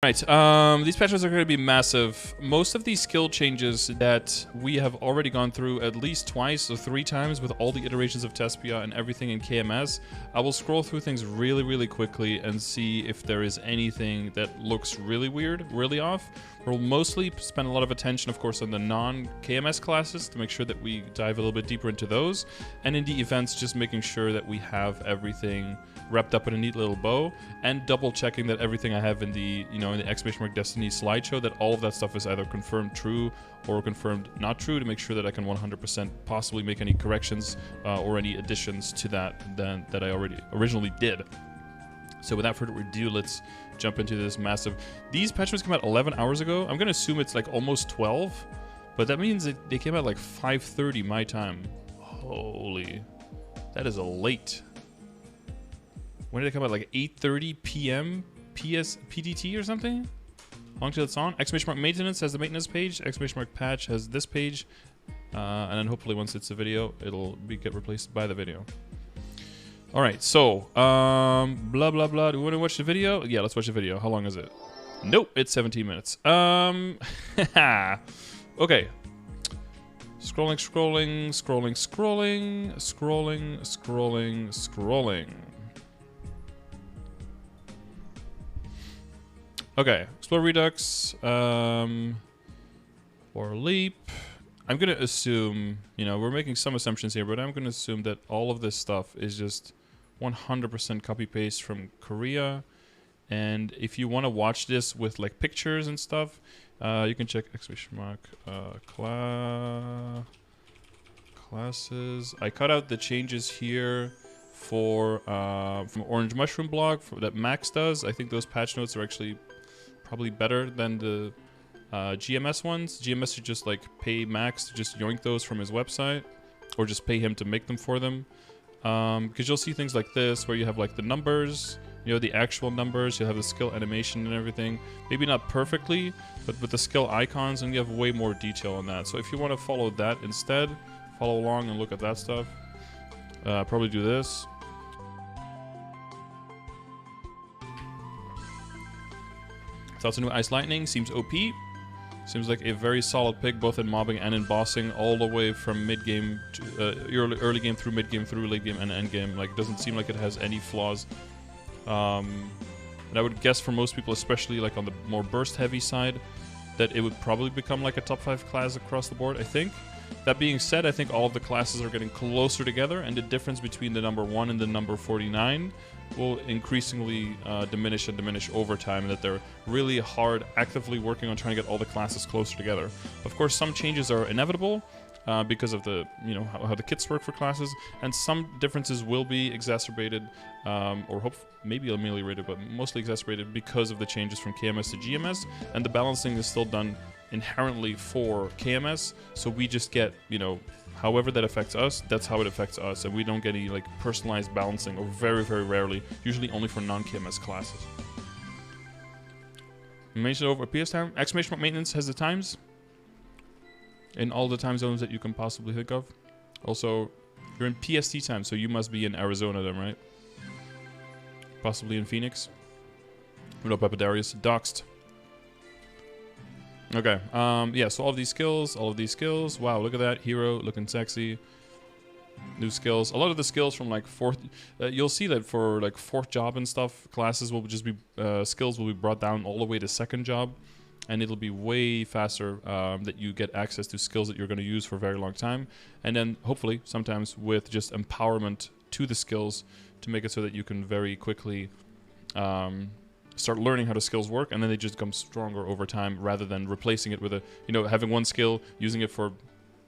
Right, these patches are going to be massive. Most of these skill changes that we have already gone through at least twice or 3 times with all the iterations of Tespia and everything in KMS, I will scroll through things really quickly and see if there is anything that looks really weird, really off. We'll mostly spend a lot of attention, of course, on the non-KMS classes to make sure that we dive a little bit deeper into those. And in the events, just making sure that we have everything wrapped up in a neat little bow, and double checking that everything I have in the, in the ! Destiny slideshow, that all of that stuff is either confirmed true or confirmed not true, to make sure that I can 100% possibly make any corrections or any additions to that that I originally did. So without further ado, let's jump into this massive... These patch notes came out 11 hours ago. I'm going to assume it's like almost 12, but that means that they came out like 5:30 my time. Holy, that is a late. When did it come out? Like 8:30 p.m. PDT or something? How long till it's on? ! Maintenance has the maintenance page. ! Patch has this page. And then hopefully once it's a video, it'll get replaced by the video. Alright, so, blah blah blah. Do we want to watch the video? Yeah, let's watch the video. How long is it? Nope, it's 17 minutes. Okay. Scrolling. Okay, Explore Redux, or Leap. I'm going to assume, we're making some assumptions here, but I'm going to assume that all of this stuff is just 100% copy-paste from Korea. And if you want to watch this with like pictures and stuff, you can check ! Classes. I cut out the changes here for from Orange Mushroom blog that Max does. I think those patch notes are actually probably better than the GMS ones. GMS should just like pay Max to just yoink those from his website, or just pay him to make them for them. Because you'll see things like this where you have like the numbers, the actual numbers, you'll have the skill animation and everything. Maybe not perfectly, but with the skill icons, and you have way more detail on that. So if you want to follow that instead, follow along and look at that stuff. Probably do this. Thoughts on new Ice Lightning? Seems OP. Seems like a very solid pick, both in mobbing and in bossing, all the way from mid-game to early game through mid-game through late game and end game. Like, doesn't seem like it has any flaws. And I would guess for most people, especially like on the more burst-heavy side, that it would probably become like a top 5 class across the board, I think. That being said, I think all of the classes are getting closer together, and the difference between the number 1 and the number 49 will increasingly diminish over time, and that they're really hard, actively working on trying to get all the classes closer together. Of course, some changes are inevitable because of the, how the kits work for classes, and some differences will be exacerbated, or maybe ameliorated, but mostly exacerbated because of the changes from KMS to GMS, and the balancing is still done inherently for KMS, so we just get, however that affects us, that's how it affects us, and we don't get any like personalized balancing, or very rarely, usually only for non-KMS classes. Mention over PS time. ! Maintenance has the times in all the time zones that you can possibly think of. Also, you're in PST time, so you must be in Arizona then, right? Possibly in Phoenix. No, Papadarius doxed. Okay, yeah, so all of these skills, wow, look at that, hero, looking sexy, new skills, a lot of the skills from like 4th, you'll see that for like 4th job and stuff, classes will just be, skills will be brought down all the way to 2nd job, and it'll be way faster that you get access to skills that you're going to use for a very long time, and then hopefully sometimes with just empowerment to the skills to make it so that you can very quickly start learning how the skills work, and then they just become stronger over time, rather than replacing it with a, having one skill, using it for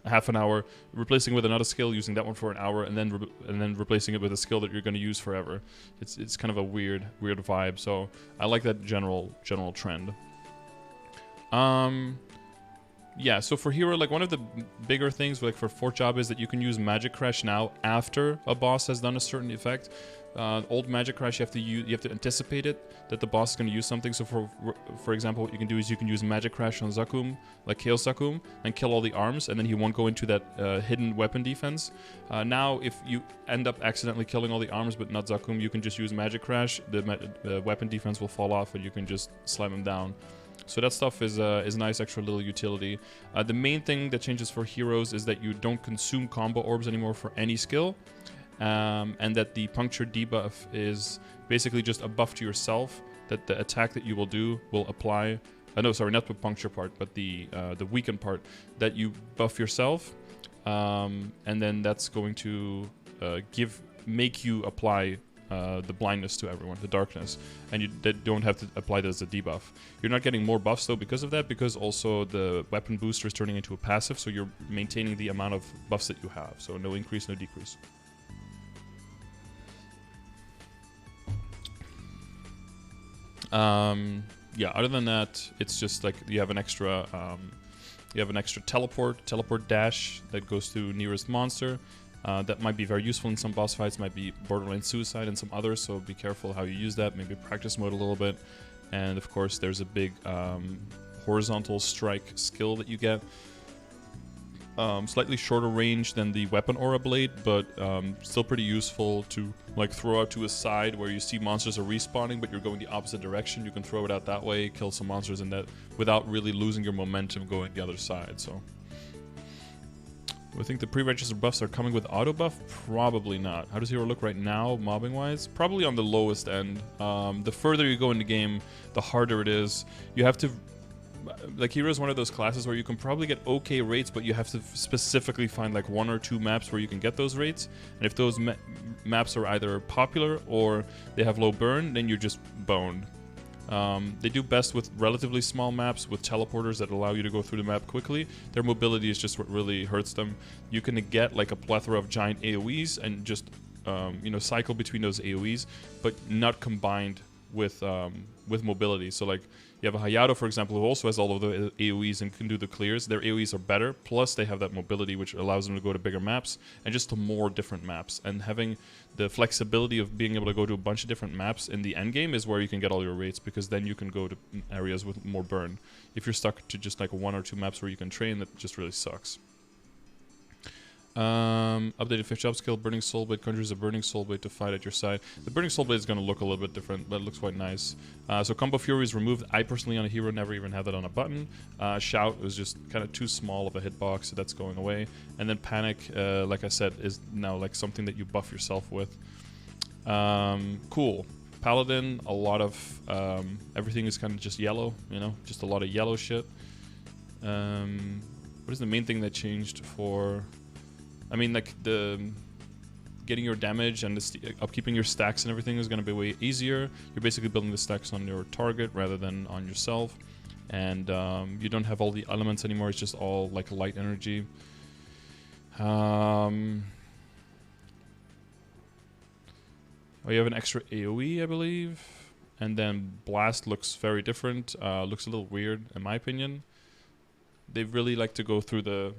half an hour, replacing it with another skill, using that one for an hour, and then replacing it with a skill that you're going to use forever. It's kind of a weird vibe. So I like that general trend. Yeah, so for hero, like one of the bigger things like for 4th job is that you can use Magic Crash now after a boss has done a certain effect. Old Magic Crash, you have to anticipate it, that the boss is going to use something. So for example, what you can do is you can use Magic Crash on Zakum, like Kill Zakum, and kill all the arms, and then he won't go into that hidden weapon defense. Now, if you end up accidentally killing all the arms but not Zakum, you can just use Magic Crash. The weapon defense will fall off, and you can just slam him down. So that stuff is a nice extra little utility. The main thing that changes for heroes is that you don't consume combo orbs anymore for any skill. And that the puncture debuff is basically just a buff to yourself that the attack that you will do will apply. No, sorry, not the puncture part, but the weaken part that you buff yourself, and then that's going to make you apply the blindness to everyone, the darkness, and you don't have to apply that as a debuff. You're not getting more buffs though because of that, because also the weapon booster is turning into a passive, so you're maintaining the amount of buffs that you have. So no increase, no decrease. Yeah, other than that, it's just like you have an extra teleport dash that goes to nearest monster. That might be very useful in some boss fights, might be borderline suicide in some others, so be careful how you use that, maybe practice mode a little bit. And of course there's a big horizontal strike skill that you get. Slightly shorter range than the weapon aura blade, but still pretty useful to like throw out to a side where you see monsters are respawning, but you're going the opposite direction. You can throw it out that way, kill some monsters in that without really losing your momentum going the other side. So I think the pre-registered buffs are coming with auto buff. Probably not. How does hero look right now, mobbing wise? Probably on the lowest end. The further you go in the game, the harder it is. You have to. Like, Hero is one of those classes where you can probably get okay rates, but you have to specifically find like 1 or 2 maps where you can get those rates. And if those maps are either popular or they have low burn, then you're just boned. They do best with relatively small maps with teleporters that allow you to go through the map quickly. Their mobility is just what really hurts them. You can get like a plethora of giant AoEs and just cycle between those AoEs, but not combined with mobility. So like, you have a Hayato, for example, who also has all of the AoEs and can do the clears. Their AoEs are better, plus they have that mobility, which allows them to go to bigger maps and just to more different maps. And having the flexibility of being able to go to a bunch of different maps in the end game is where you can get all your rates, because then you can go to areas with more burn. If you're stuck to just like 1 or 2 maps where you can train, that just really sucks. Updated 5th job skill, Burning Soul Blade conjures a Burning Soul Blade to fight at your side. The Burning Soul Blade is going to look a little bit different, but it looks quite nice. So Combo Fury is removed. I personally on a hero never even have that on a button. Shout was just kind of too small of a hitbox, so that's going away. And then Panic, like I said, is now like something that you buff yourself with. Cool. Paladin, a lot of everything is kind of just yellow, just a lot of yellow shit. What is the main thing that changed for... I mean, like, getting your damage and upkeeping your stacks and everything is going to be way easier. You're basically building the stacks on your target rather than on yourself. And you don't have all the elements anymore. It's just all, like, light energy. Oh, you have an extra AoE, I believe. And then Blast looks very different. Looks a little weird, in my opinion. They really like to go through the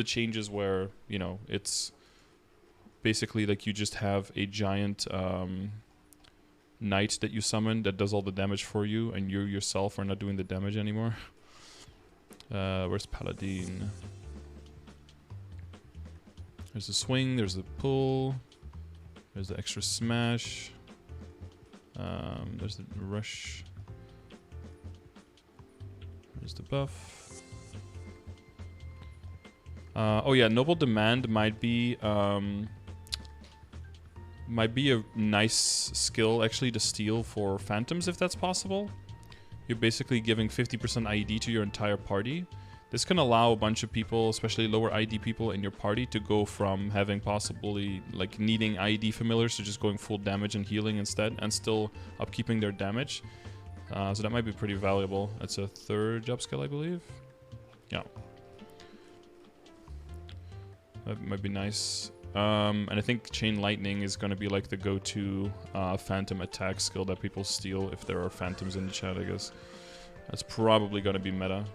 changes where, it's basically like you just have a giant knight that you summon that does all the damage for you, and you yourself are not doing the damage anymore. Where's Paladin? There's the swing, there's the pull, there's the extra smash, there's the rush, there's the buff. Oh yeah, Noble Demand might be a nice skill actually to steal for Phantoms if that's possible. You're basically giving 50% IED to your entire party. This can allow a bunch of people, especially lower IED people in your party, to go from having possibly like needing IED familiars to just going full damage and healing instead, and still upkeeping their damage. So that might be pretty valuable. That's a 3rd job skill, I believe. Yeah. That might be nice. And I think Chain Lightning is going to be like the go-to phantom attack skill that people steal if there are phantoms in the chat, I guess. That's probably going to be meta.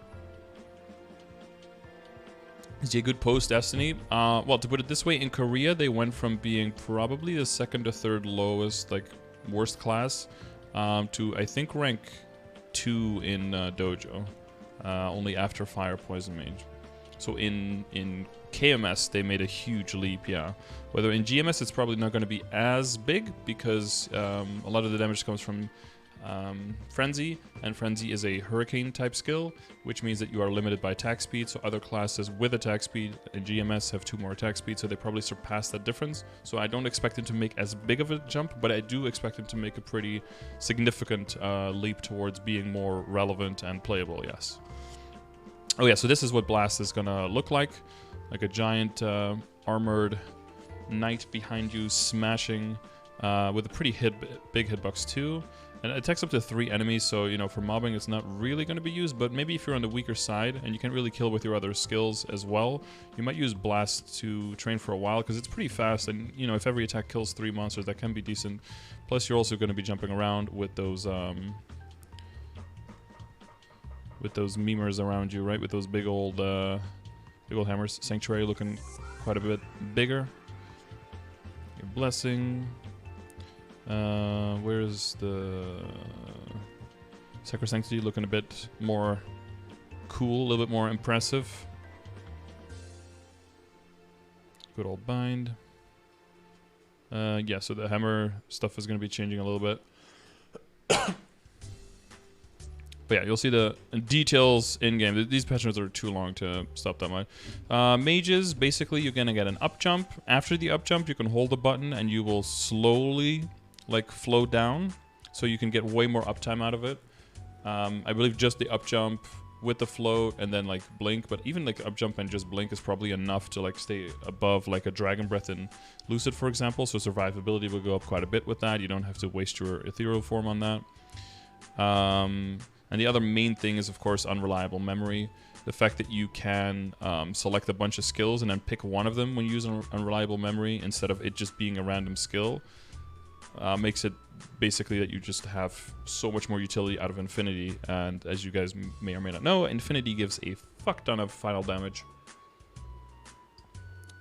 Is he a good post-Destiny? Well, to put it this way, in Korea, they went from being probably the second or third lowest, like, worst class, to, I think, rank 2 in Dojo. Only after Fire Poison Mage. So in KMS, they made a huge leap, yeah. Whether in GMS, it's probably not going to be as big, because a lot of the damage comes from Frenzy, and Frenzy is a Hurricane type skill, which means that you are limited by attack speed, so other classes with attack speed in GMS have 2 more attack speed, so they probably surpass that difference. So I don't expect him to make as big of a jump, but I do expect him to make a pretty significant leap towards being more relevant and playable, yes. Oh yeah, so this is what Blast is gonna look like a giant armored knight behind you smashing with a pretty big hitbox too. And it attacks up to 3 enemies, so, you know, for mobbing it's not really going to be used, but maybe if you're on the weaker side and you can't really kill with your other skills as well, you might use Blast to train for a while, because it's pretty fast, and, you know, if every attack kills 3 monsters, that can be decent. Plus, you're also going to be jumping around with those memers around you, right? With those big old hammers. Sanctuary looking quite a bit bigger. Your Blessing... where's the Sacrosanctity looking a bit more cool, a little bit more impressive. Good old Bind. Yeah, so the hammer stuff is going to be changing a little bit. But yeah, you'll see the details in-game. These patch notes are too long to stop that much. Mages, basically you're going to get an up jump. After the up jump, you can hold the button and you will slowly... like flow down, so you can get way more uptime out of it. I believe just the up jump with the float and then like blink, but even like up jump and just blink is probably enough to like stay above like a Dragon Breath in Lucid, for example. So survivability will go up quite a bit with that. You don't have to waste your ethereal form on that. And the other main thing is, of course, Unreliable Memory. The fact that you can select a bunch of skills and then pick one of them when you use Unreliable Memory instead of it just being a random skill. Makes it basically that you just have so much more utility out of Infinity, and as you guys may or may not know, Infinity gives a fuck ton of final damage.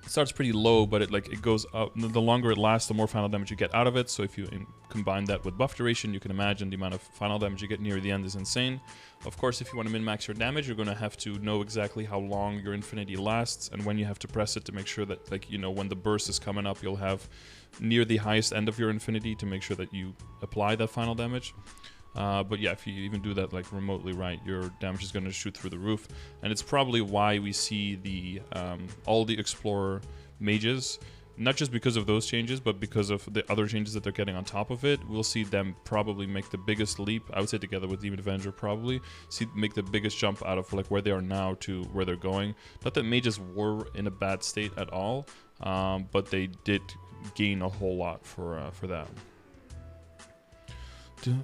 It starts pretty low, but it goes up. The longer it lasts, the more final damage you get out of it. So if you combine that with buff duration, you can imagine the amount of final damage you get near the end is insane. Of course, if you want to min-max your damage, you're going to have to know exactly how long your Infinity lasts and when you have to press it to make sure that, like, you know, when the burst is coming up, you'll have near the highest end of your Infinity to make sure that you apply that final damage. But yeah, if you even do that like remotely right, your damage is going to shoot through the roof. And it's probably why we see the all the Explorer mages, not just because of those changes, but because of the other changes that they're getting on top of it. We'll see them probably make the biggest leap, I would say together with Demon Avenger probably, make the biggest jump out of like where they are now to where they're going. Not that mages were in a bad state at all, but they did gain a whole lot for that. Get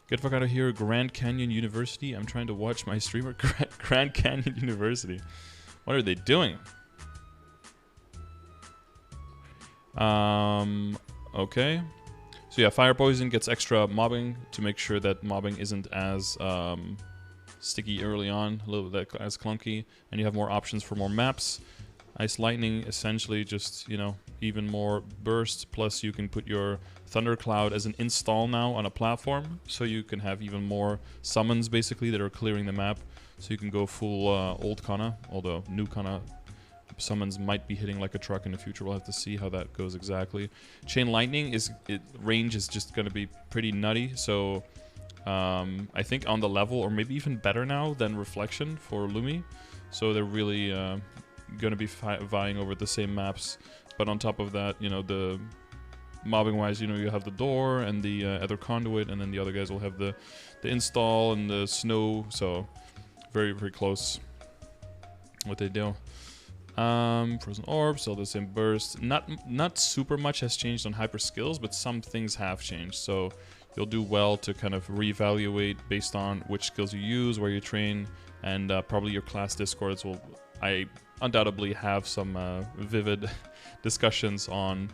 the fuck out of here, Grand Canyon University. I'm trying to watch my streamer. Grand Canyon University. What are they doing? Okay. So yeah, Fire Poison gets extra mobbing to make sure that mobbing isn't as sticky early on, a little bit as clunky, and you have more options for more maps. Ice Lightning, essentially just, you know, even more burst, plus you can put your Thundercloud as an install now on a platform, so you can have even more summons, basically, that are clearing the map. So you can go full old Kana, although new Kana summons might be hitting like a truck in the future. We'll have to see how that goes exactly. Chain Lightning, range is just going to be pretty nutty, so I think on the level, or maybe even better now than Reflection for Lumi. So they're really... going to be vying over the same maps, but on top of that, you know, the mobbing wise, you know, you have the door and the other conduit, and then the other guys will have the install and the snow, so very, very close what they do. Frozen Orb, still the same burst. Not super much has changed on hyper skills, but some things have changed, so you'll do well to kind of reevaluate based on which skills you use, where you train, and probably your class discords will... I undoubtedly have some vivid discussions on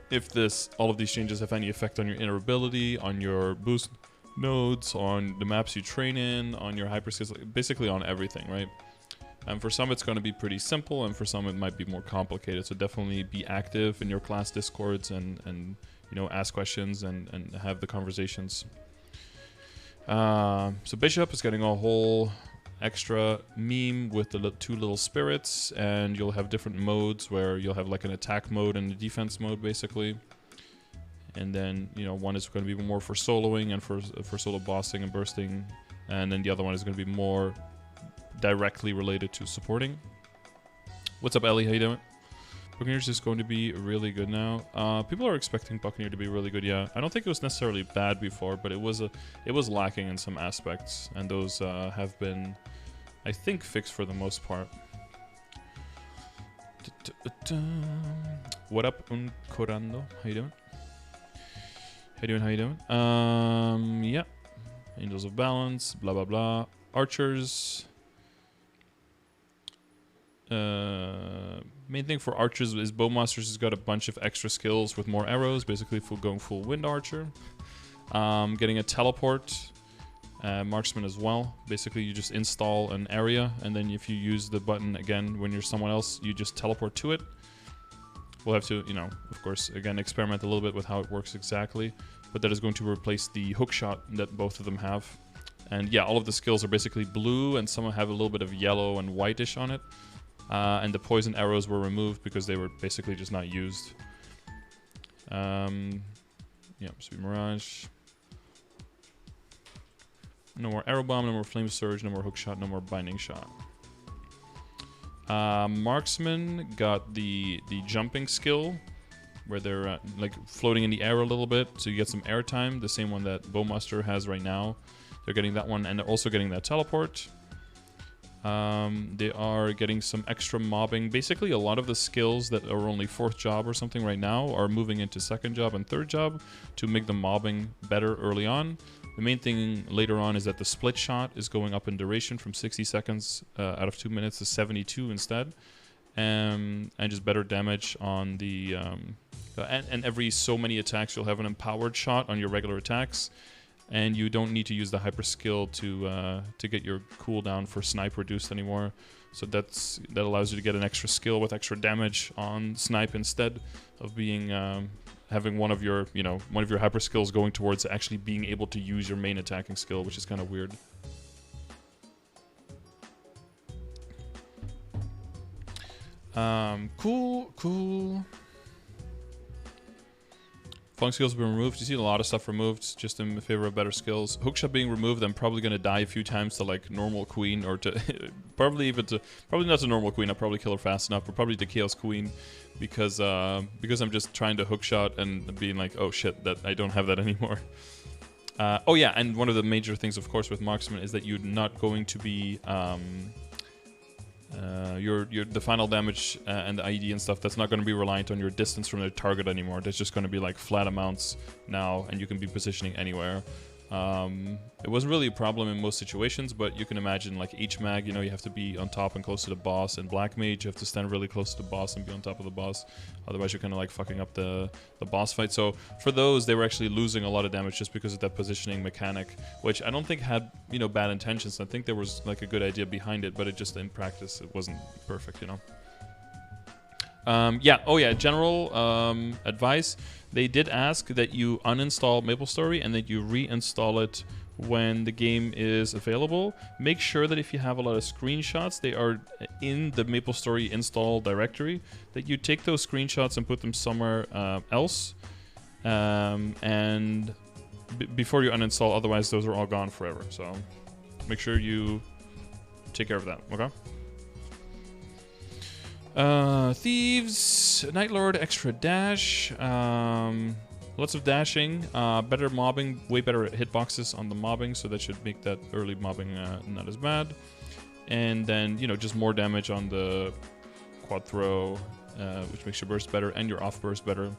if all of these changes have any effect on your inner ability, on your boost nodes, on the maps you train in, on your hyper skills, basically on everything, right? And for some, it's going to be pretty simple, and for some, it might be more complicated. So definitely be active in your class discords and you know, ask questions and have the conversations. So Bishop is getting a whole extra meme with the two little spirits, and you'll have different modes where you'll have like an attack mode and a defense mode, basically. And then, you know, one is going to be more for soloing and for solo bossing and bursting, and then the other one is going to be more directly related to supporting. What's up, Ellie? How you doing? Buccaneers is going to be really good now. People are expecting Buccaneer to be really good. Yeah, I don't think it was necessarily bad before, but it was lacking in some aspects, and those have been, I think, fixed for the most part. What up, Uncorando? How you doing? How you doing? Yeah. Angels of Balance, blah blah blah. Archers. Main thing for archers is Bowmasters has got a bunch of extra skills with more arrows, basically going full wind archer. Getting a teleport, marksman as well. Basically, you just install an area, and then if you use the button again when you're someone else, you just teleport to it. We'll have to, you know, of course, again, experiment a little bit with how it works exactly, but that is going to replace the hook shot that both of them have. And yeah, all of the skills are basically blue, and some have a little bit of yellow and whitish on it. And the poison arrows were removed because they were basically just not used. Yeah, Sweet Mirage. No more arrow bomb, no more flame surge, no more hook shot, no more binding shot. Marksman got the jumping skill, where they're like floating in the air a little bit, so you get some air time, the same one that Bowmaster has right now. They're getting that one, and they're also getting that teleport. They are getting some extra mobbing. Basically, a lot of the skills that are only 4th job or something right now are moving into 2nd job and 3rd job to make the mobbing better early on. The main thing later on is that the split shot is going up in duration from 60 seconds out of 2 minutes to 72 instead. And just better damage on the... and every so many attacks, you'll have an empowered shot on your regular attacks. And you don't need to use the hyper skill to get your cooldown for snipe reduced anymore. So that allows you to get an extra skill with extra damage on snipe instead of being having one of your hyper skills going towards actually being able to use your main attacking skill, which is kind of weird. Cool. Flung skills have been removed. You see a lot of stuff removed just in favor of better skills. Hookshot being removed, I'm probably going to die a few times to like normal queen, or to probably not to normal queen. I'll probably kill her fast enough, but probably to chaos queen, because I'm just trying to hookshot and being like, oh shit, that I don't have that anymore. Oh yeah, and one of the major things, of course, with marksman is that you're not going to be the final damage and the IED and stuff, that's not going to be reliant on your distance from the target anymore. That's just going to be like flat amounts now, and you can be positioning anywhere. It wasn't really a problem in most situations, but you can imagine like H-Mag, you know, you have to be on top and close to the boss, and Black Mage, you have to stand really close to the boss and be on top of the boss. Otherwise, you're kind of like fucking up the boss fight. So for those, they were actually losing a lot of damage just because of that positioning mechanic, which I don't think had, you know, bad intentions. I think there was like a good idea behind it, but it just in practice, it wasn't perfect, you know. Yeah, oh yeah, general advice. They did ask that you uninstall MapleStory and that you reinstall it when the game is available. Make sure that if you have a lot of screenshots, they are in the MapleStory install directory, that you take those screenshots and put them somewhere else. And before you uninstall, otherwise those are all gone forever. So make sure you take care of that, okay? Thieves Nightlord, extra dash, lots of dashing, better mobbing, way better hitboxes on the mobbing, so that should make that early mobbing not as bad. And then, you know, just more damage on the quad throw, which makes your burst better and your off burst better.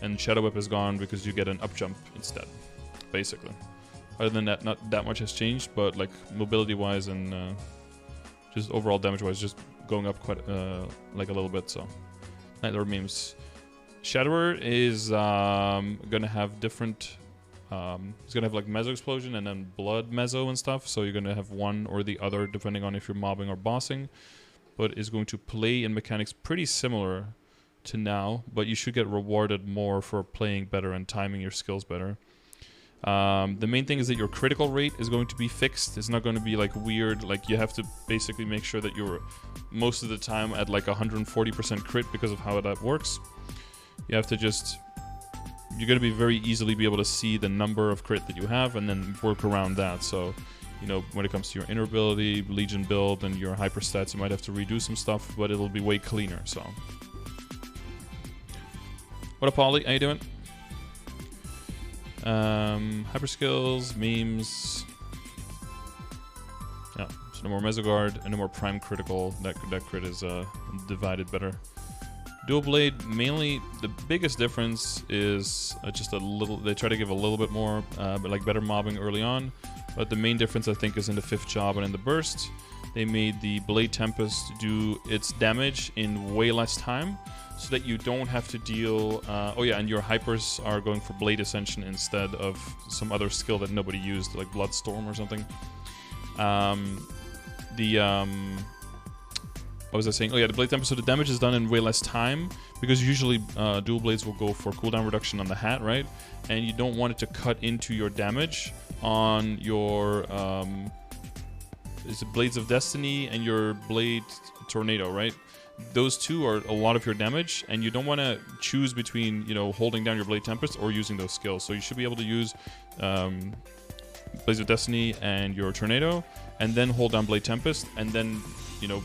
And Shadow Whip is gone because you get an up jump instead, basically. Other than that, not that much has changed, but like mobility wise and just overall damage wise, just going up quite like a little bit. So Nightlord memes. Shadower is gonna have different It's gonna have like Meso Explosion and then Blood Meso and stuff. So you're gonna have one or the other depending on if you're mobbing or bossing. But is going to play in mechanics pretty similar to now, but you should get rewarded more for playing better and timing your skills better. The main thing is that your critical rate is going to be fixed. It's not going to be like weird, like you have to basically make sure that you're most of the time at like 140% crit because of how that works. You have to just, you're going to be very easily be able to see the number of crit that you have and then work around that. So, you know, when it comes to your inner ability, Legion build, and your hyper stats, you might have to redo some stuff, but it'll be way cleaner, so. What up, Polly? How you doing? Hyper skills, memes. Yeah, so no more Mesoguard and no more Prime Critical. That crit is divided better. Dual Blade, mainly the biggest difference is just a little, they try to give a little bit more, but like better mobbing early on. But the main difference I think is in the 5th job and in the burst. They made the Blade Tempest do its damage in way less time, so that you don't have to deal... oh yeah, and your hypers are going for Blade Ascension instead of some other skill that nobody used, like Bloodstorm or something. What was I saying? Oh yeah, the Blade Tempest, so the damage is done in way less time, because usually dual blades will go for cooldown reduction on the hat, right? And you don't want it to cut into your damage on your... is it Blades of Destiny and your Blade Tornado, right? Those two are a lot of your damage, and you don't want to choose between, you know, holding down your Blade Tempest or using those skills. So you should be able to use Blades of Destiny and your Tornado, and then hold down Blade Tempest, and then, you know,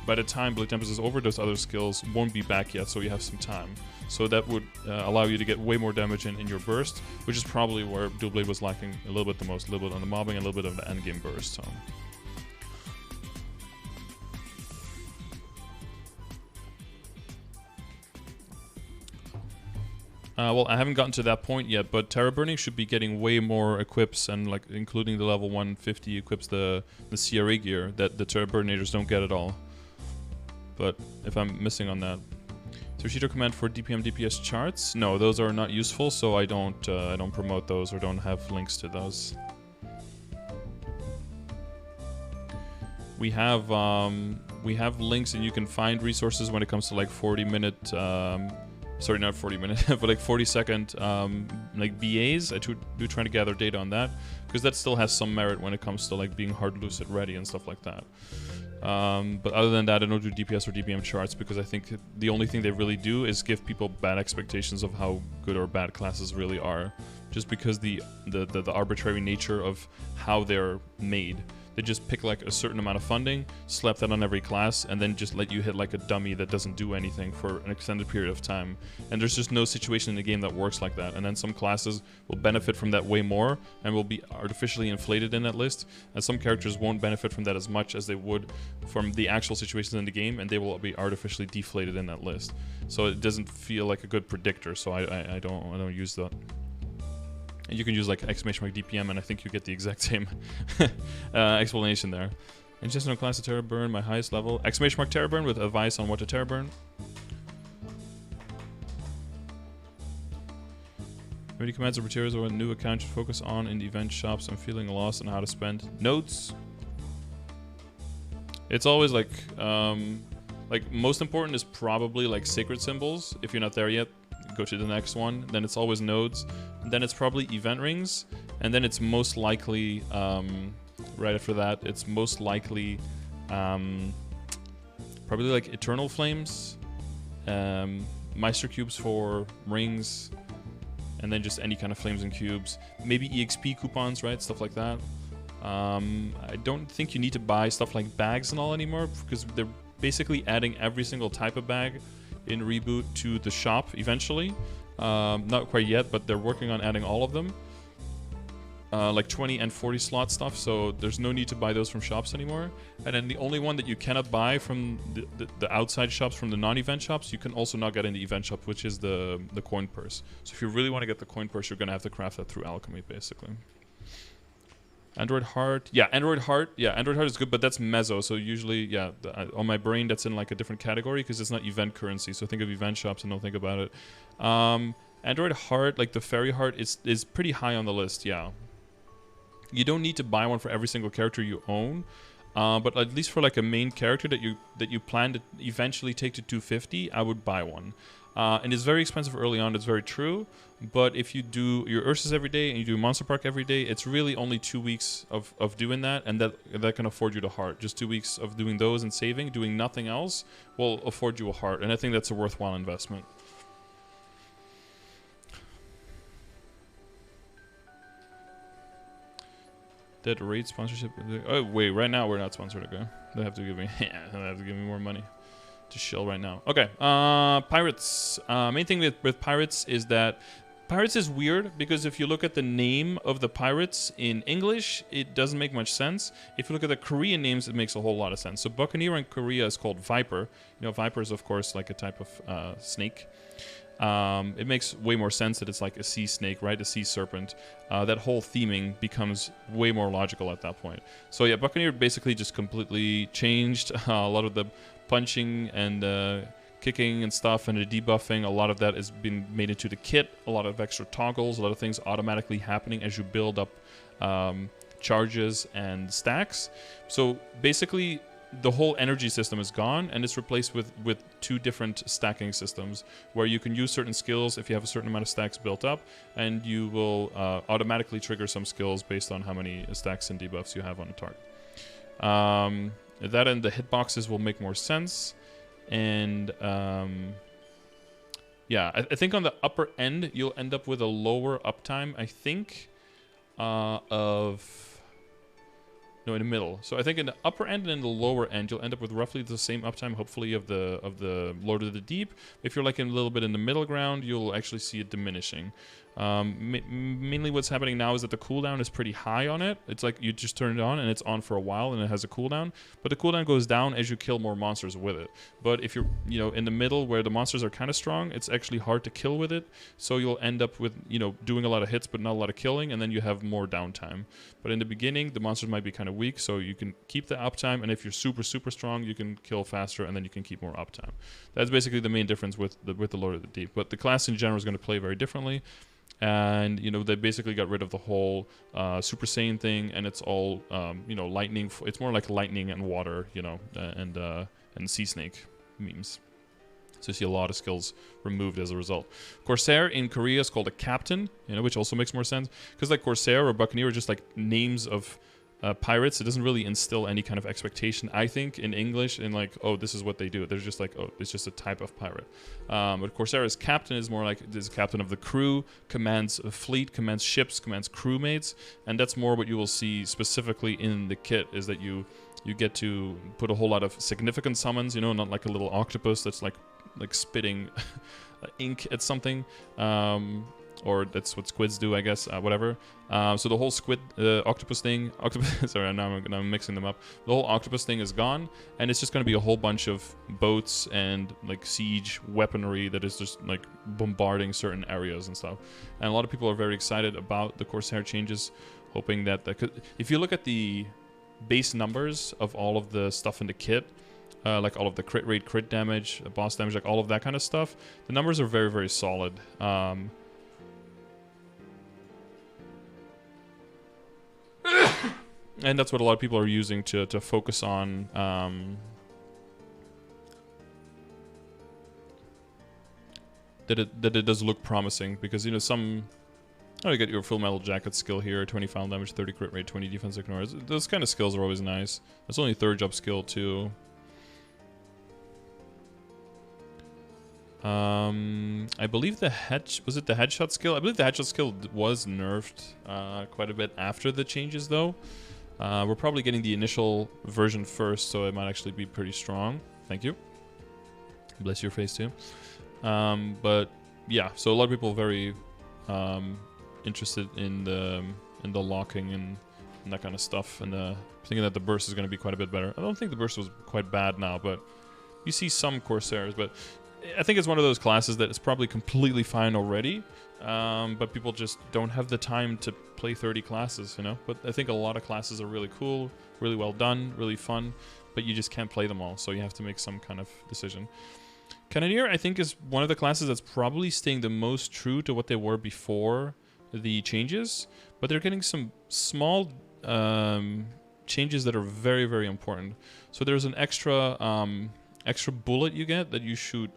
by the time Blade Tempest is over, those other skills won't be back yet, so you have some time. So that would allow you to get way more damage in your burst, which is probably where Dual Blade was lacking a little bit the most, a little bit on the mobbing, a little bit of the endgame burst. So. Well, I haven't gotten to that point yet, but Terra Burning should be getting way more equips, and like including the level 150 equips the CRA gear that the Terra Burnators don't get at all. But if I'm missing on that. Is there a cheater command for DPM DPS charts? No, those are not useful, so I don't promote those or don't have links to those. We have links, and you can find resources when it comes to like 40-minute. Sorry, not 40-minute, but like 40-second like BAs. I do try to gather data on that, because that still has some merit when it comes to like being hard lucid ready and stuff like that. But other than that, I don't do DPS or DPM charts, because I think the only thing they really do is give people bad expectations of how good or bad classes really are, just because the arbitrary nature of how they're made. They just pick like a certain amount of funding, slap that on every class, and then just let you hit like a dummy that doesn't do anything for an extended period of time. And there's just no situation in the game that works like that. And then some classes will benefit from that way more and will be artificially inflated in that list. And some characters won't benefit from that as much as they would from the actual situations in the game, and they will be artificially deflated in that list. So it doesn't feel like a good predictor. So I don't use that. And you can use like !DPM, and I think you get the exact same explanation there. And just no class of Terra Burn, my highest level. !Terra Burn with advice on what to Terra Burn. How many commands or materials or a new account should focus on in the event shops? I'm feeling lost on how to spend. Notes. It's always like most important is probably like sacred symbols. If you're not there yet, go to the next one. Then it's always nodes. And then it's probably event rings. And then it's most likely, right after that, it's most likely probably like Eternal Flames, Meister Cubes for rings, and then just any kind of flames and cubes. Maybe EXP coupons, right? Stuff like that. I don't think you need to buy stuff like bags and all anymore, because they're basically adding every single type of bag in Reboot to the shop eventually. Not quite yet, but they're working on adding all of them. Like 20 and 40 slot stuff, so there's no need to buy those from shops anymore. And then the only one that you cannot buy from the outside shops, from the non-event shops, you can also not get in the event shop, which is the coin purse. So if you really want to get the coin purse, you're going to have to craft that through alchemy, basically. Android Heart. Yeah, Android Heart. Yeah, Android Heart is good, but that's Meso. So usually, yeah, on my brain, that's in like a different category because it's not event currency. So think of event shops and don't think about it. Android heart, like the fairy heart, is pretty high on the list. Yeah. You don't need to buy one for every single character you own, but at least for like a main character that you plan to eventually take to 250, I would buy one. And it's very expensive early on. It's very true. But if you do your Ursus every day and you do Monster Park every day, it's really only 2 weeks of doing that, and that can afford you the heart. Just 2 weeks of doing those and saving, doing nothing else, will afford you a heart, and I think that's a worthwhile investment. That raid sponsorship. Oh wait, right now we're not sponsored. Okay, they have to give me. Yeah, they have to give me more money to shill right now. Okay, pirates. Main thing with pirates is that pirates is weird because if you look at the name of the pirates in English, it doesn't make much sense. If you look at the Korean names, it makes a whole lot of sense. So Buccaneer in Korea is called Viper. You know, Viper is of course like a type of snake. It makes way more sense that it's like a sea snake, right? A sea serpent. That whole theming becomes way more logical at that point. So yeah, Buccaneer basically just completely changed a lot of the punching and kicking and stuff and the debuffing. A lot of that has been made into the kit. A lot of extra toggles, a lot of things automatically happening as you build up charges and stacks. So basically, the whole energy system is gone, and it's replaced with 2 different stacking systems where you can use certain skills if you have a certain amount of stacks built up, and you will automatically trigger some skills based on how many stacks and debuffs you have on a target. That and the hitboxes will make more sense, and yeah, I think on the upper end you'll end up with a lower uptime, I think, in the middle. So I think in the upper end and in the lower end, you'll end up with roughly the same uptime, hopefully, of the Lord of the Deep. If you're like a little bit in the middle ground, you'll actually see it diminishing. Mainly what's happening now is that the cooldown is pretty high on it. It's like you just turn it on and it's on for a while and it has a cooldown. But the cooldown goes down as you kill more monsters with it. But if you're in the middle where the monsters are kind of strong, it's actually hard to kill with it. So you'll end up with doing a lot of hits but not a lot of killing, and then you have more downtime. But in the beginning, the monsters might be kind of weak, so you can keep the uptime, and if you're super strong, you can kill faster and then you can keep more uptime. That's basically the main difference with the Lord of the Deep. But the class in general is going to play very differently. And they basically got rid of the whole Super Saiyan thing, and it's all lightning. It's more like lightning and water, and sea snake memes. So you see a lot of skills removed as a result. Corsair in Korea is called a captain, which also makes more sense because like Corsair or Buccaneer are just like names of pirates. It doesn't really instill any kind of expectation, I think, in English, in like, oh, this is what they do. They're just like, oh, it's just a type of pirate. But Corsair as captain is more like, this is captain of the crew, commands a fleet, commands ships, commands crewmates, and that's more what you will see specifically in the kit, is that you get to put a whole lot of significant summons, not like a little octopus that's like spitting ink at something. Or that's what squids do, I guess, whatever. So the whole squid, octopus thing, sorry, now I'm mixing them up. The whole octopus thing is gone, and it's just going to be a whole bunch of boats and like siege weaponry that is just like bombarding certain areas and stuff. And a lot of people are very excited about the Corsair changes, hoping that if you look at the base numbers of all of the stuff in the kit, like all of the crit rate, crit damage, boss damage, like all of that kind of stuff, the numbers are very, very solid. And that's what a lot of people are using to focus on that it does look promising, because some you get your full metal jacket skill here, 20 final damage, 30 crit rate, 20 defense ignore. Those kind of skills are always nice. That's only 3rd job skill too. I believe the headshot skill? I believe the headshot skill was nerfed quite a bit after the changes, though. We're probably getting the initial version first, so it might actually be pretty strong. Thank you. Bless your face too. But yeah, so a lot of people are very interested in the locking and that kind of stuff, and thinking that the burst is going to be quite a bit better. I don't think the burst was quite bad now, but you see some Corsairs, but I think it's one of those classes that is probably completely fine already, but people just don't have the time to play 30 classes, But I think a lot of classes are really cool, really well done, really fun, but you just can't play them all, so you have to make some kind of decision. Cannoneer, I think, is one of the classes that's probably staying the most true to what they were before the changes, but they're getting some small changes that are very, very important. So there's an extra bullet you get that you shoot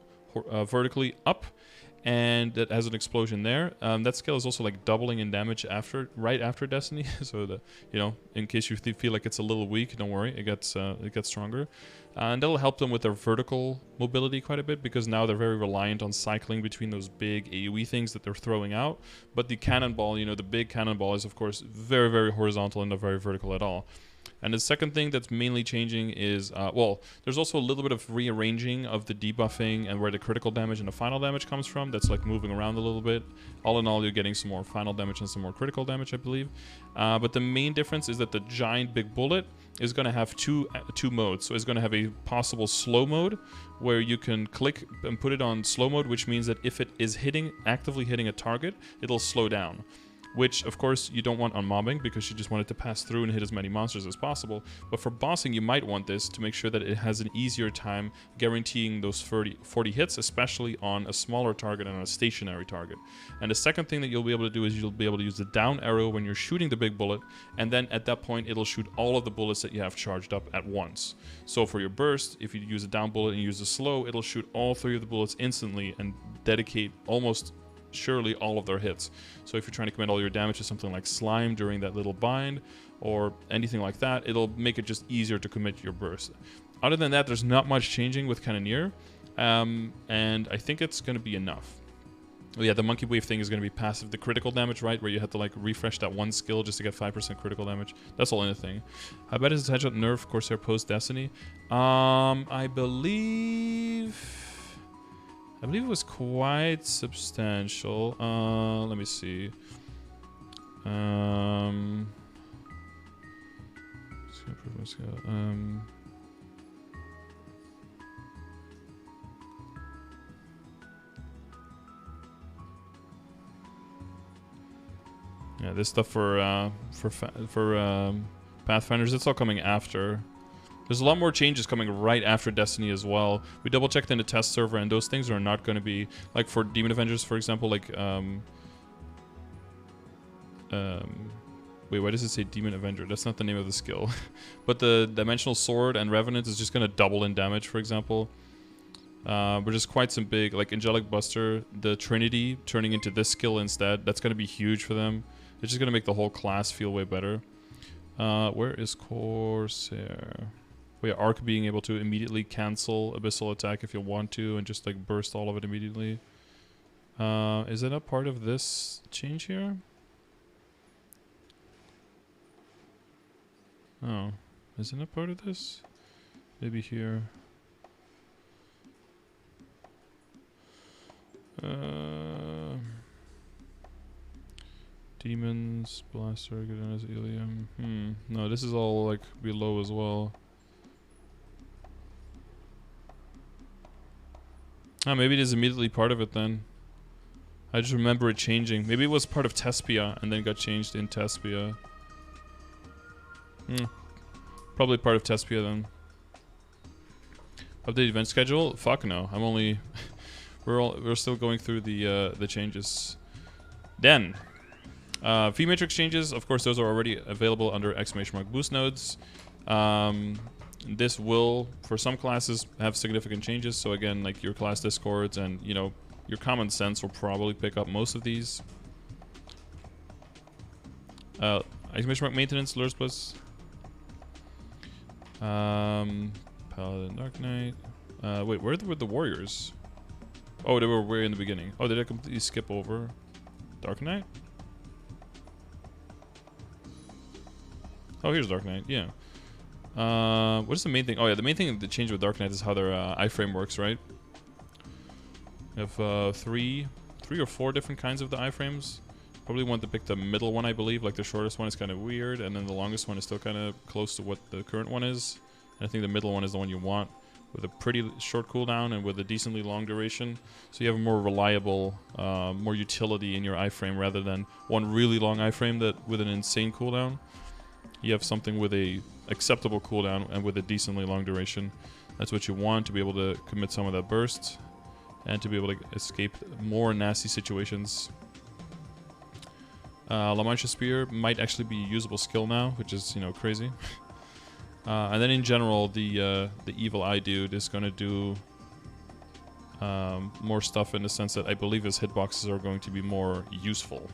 vertically up, and that has an explosion there. That skill is also like doubling in damage right after Destiny. So that, you know, in case you feel like it's a little weak, don't worry, it gets stronger. And that'll help them with their vertical mobility quite a bit, because now they're very reliant on cycling between those big AoE things that they're throwing out. But the cannonball, you know, the big cannonball is of course very, very horizontal and not very vertical at all. And the second thing that's mainly changing is, well, there's also a little bit of rearranging of the debuffing and where the critical damage and the final damage comes from. That's like moving around a little bit. All in all, you're getting some more final damage and some more critical damage, I believe. But the main difference is that the giant big bullet is going to have two modes. So it's going to have a possible slow mode where you can click and put it on slow mode, which means that if it is actively hitting a target, it'll slow down. Which, of course, you don't want on mobbing, because you just want it to pass through and hit as many monsters as possible. But for bossing, you might want this to make sure that it has an easier time guaranteeing those 40 hits, especially on a smaller target and on a stationary target. And the second thing that you'll be able to do is you'll be able to use the down arrow when you're shooting the big bullet, and then at that point, it'll shoot all of the bullets that you have charged up at once. So for your burst, if you use a down bullet and you use a slow, it'll shoot all 3 of the bullets instantly and dedicate almost surely all of their hits. So if you're trying to commit all your damage to something like slime during that little bind or anything like that, it'll make it just easier to commit your burst. Other than that, there's not much changing with Cannoneer, and I think it's going to be enough. Oh yeah, the monkey wave thing is going to be passive. The critical damage, right, where you have to like refresh that one skill just to get 5% critical damage. That's all in the thing. I bet it's a headshot nerf Corsair post Destiny. I believe it was quite substantial. Let me see. Yeah, this stuff for Pathfinders, it's all coming after. There's a lot more changes coming right after Destiny as well. We double checked in the test server, and those things are not going to be like for Demon Avengers, for example. Like, wait, why does it say Demon Avenger? That's not the name of the skill. But the Dimensional Sword and Revenant is just going to double in damage, for example. Which is quite some big, like Angelic Buster, the Trinity turning into this skill instead. That's going to be huge for them. It's just going to make the whole class feel way better. Where is Corsair? Oh yeah, Arc being able to immediately cancel Abyssal Attack if you want to, and just like burst all of it immediately. Is it a part of this change here? Oh, isn't it part of this? Maybe here. Demons, Blaster, Gedona's Ilium. No, this is all like below as well. Oh, maybe it is immediately part of it then. I just remember it changing. Maybe it was part of Tespia and then got changed in Tespia. Probably part of Tespia then. Update event schedule? Fuck no. I'm only we're still going through the changes. Then fee matrix changes, of course, those are already available under !boost nodes. This will, for some classes, have significant changes. So again, like your class discords and, you know, your common sense will probably pick up most of these. Maintenance, Lures Plus. Paladin, Dark Knight. Wait, where were the warriors? Oh, they were way in the beginning. Oh, did I completely skip over Dark Knight? Oh, here's Dark Knight, yeah. What is the main thing? Oh yeah, the main thing that changed with Dark Knight is how their iframe works, right? You have three or four different kinds of the iframes. Probably want to pick the middle one, I believe. Like the shortest one is kind of weird, and then the longest one is still kind of close to what the current one is. And I think the middle one is the one you want, with a pretty short cooldown and with a decently long duration. So you have a more reliable, more utility in your iframe rather than one really long iframe that with an insane cooldown. You have something with a acceptable cooldown and with a decently long duration. That's what you want, to be able to commit some of that burst and to be able to escape more nasty situations. La Mancha Spear might actually be a usable skill now, which is, you know, crazy. And then in general, the Evil Eye dude is going to do more stuff in the sense that I believe his hitboxes are going to be more useful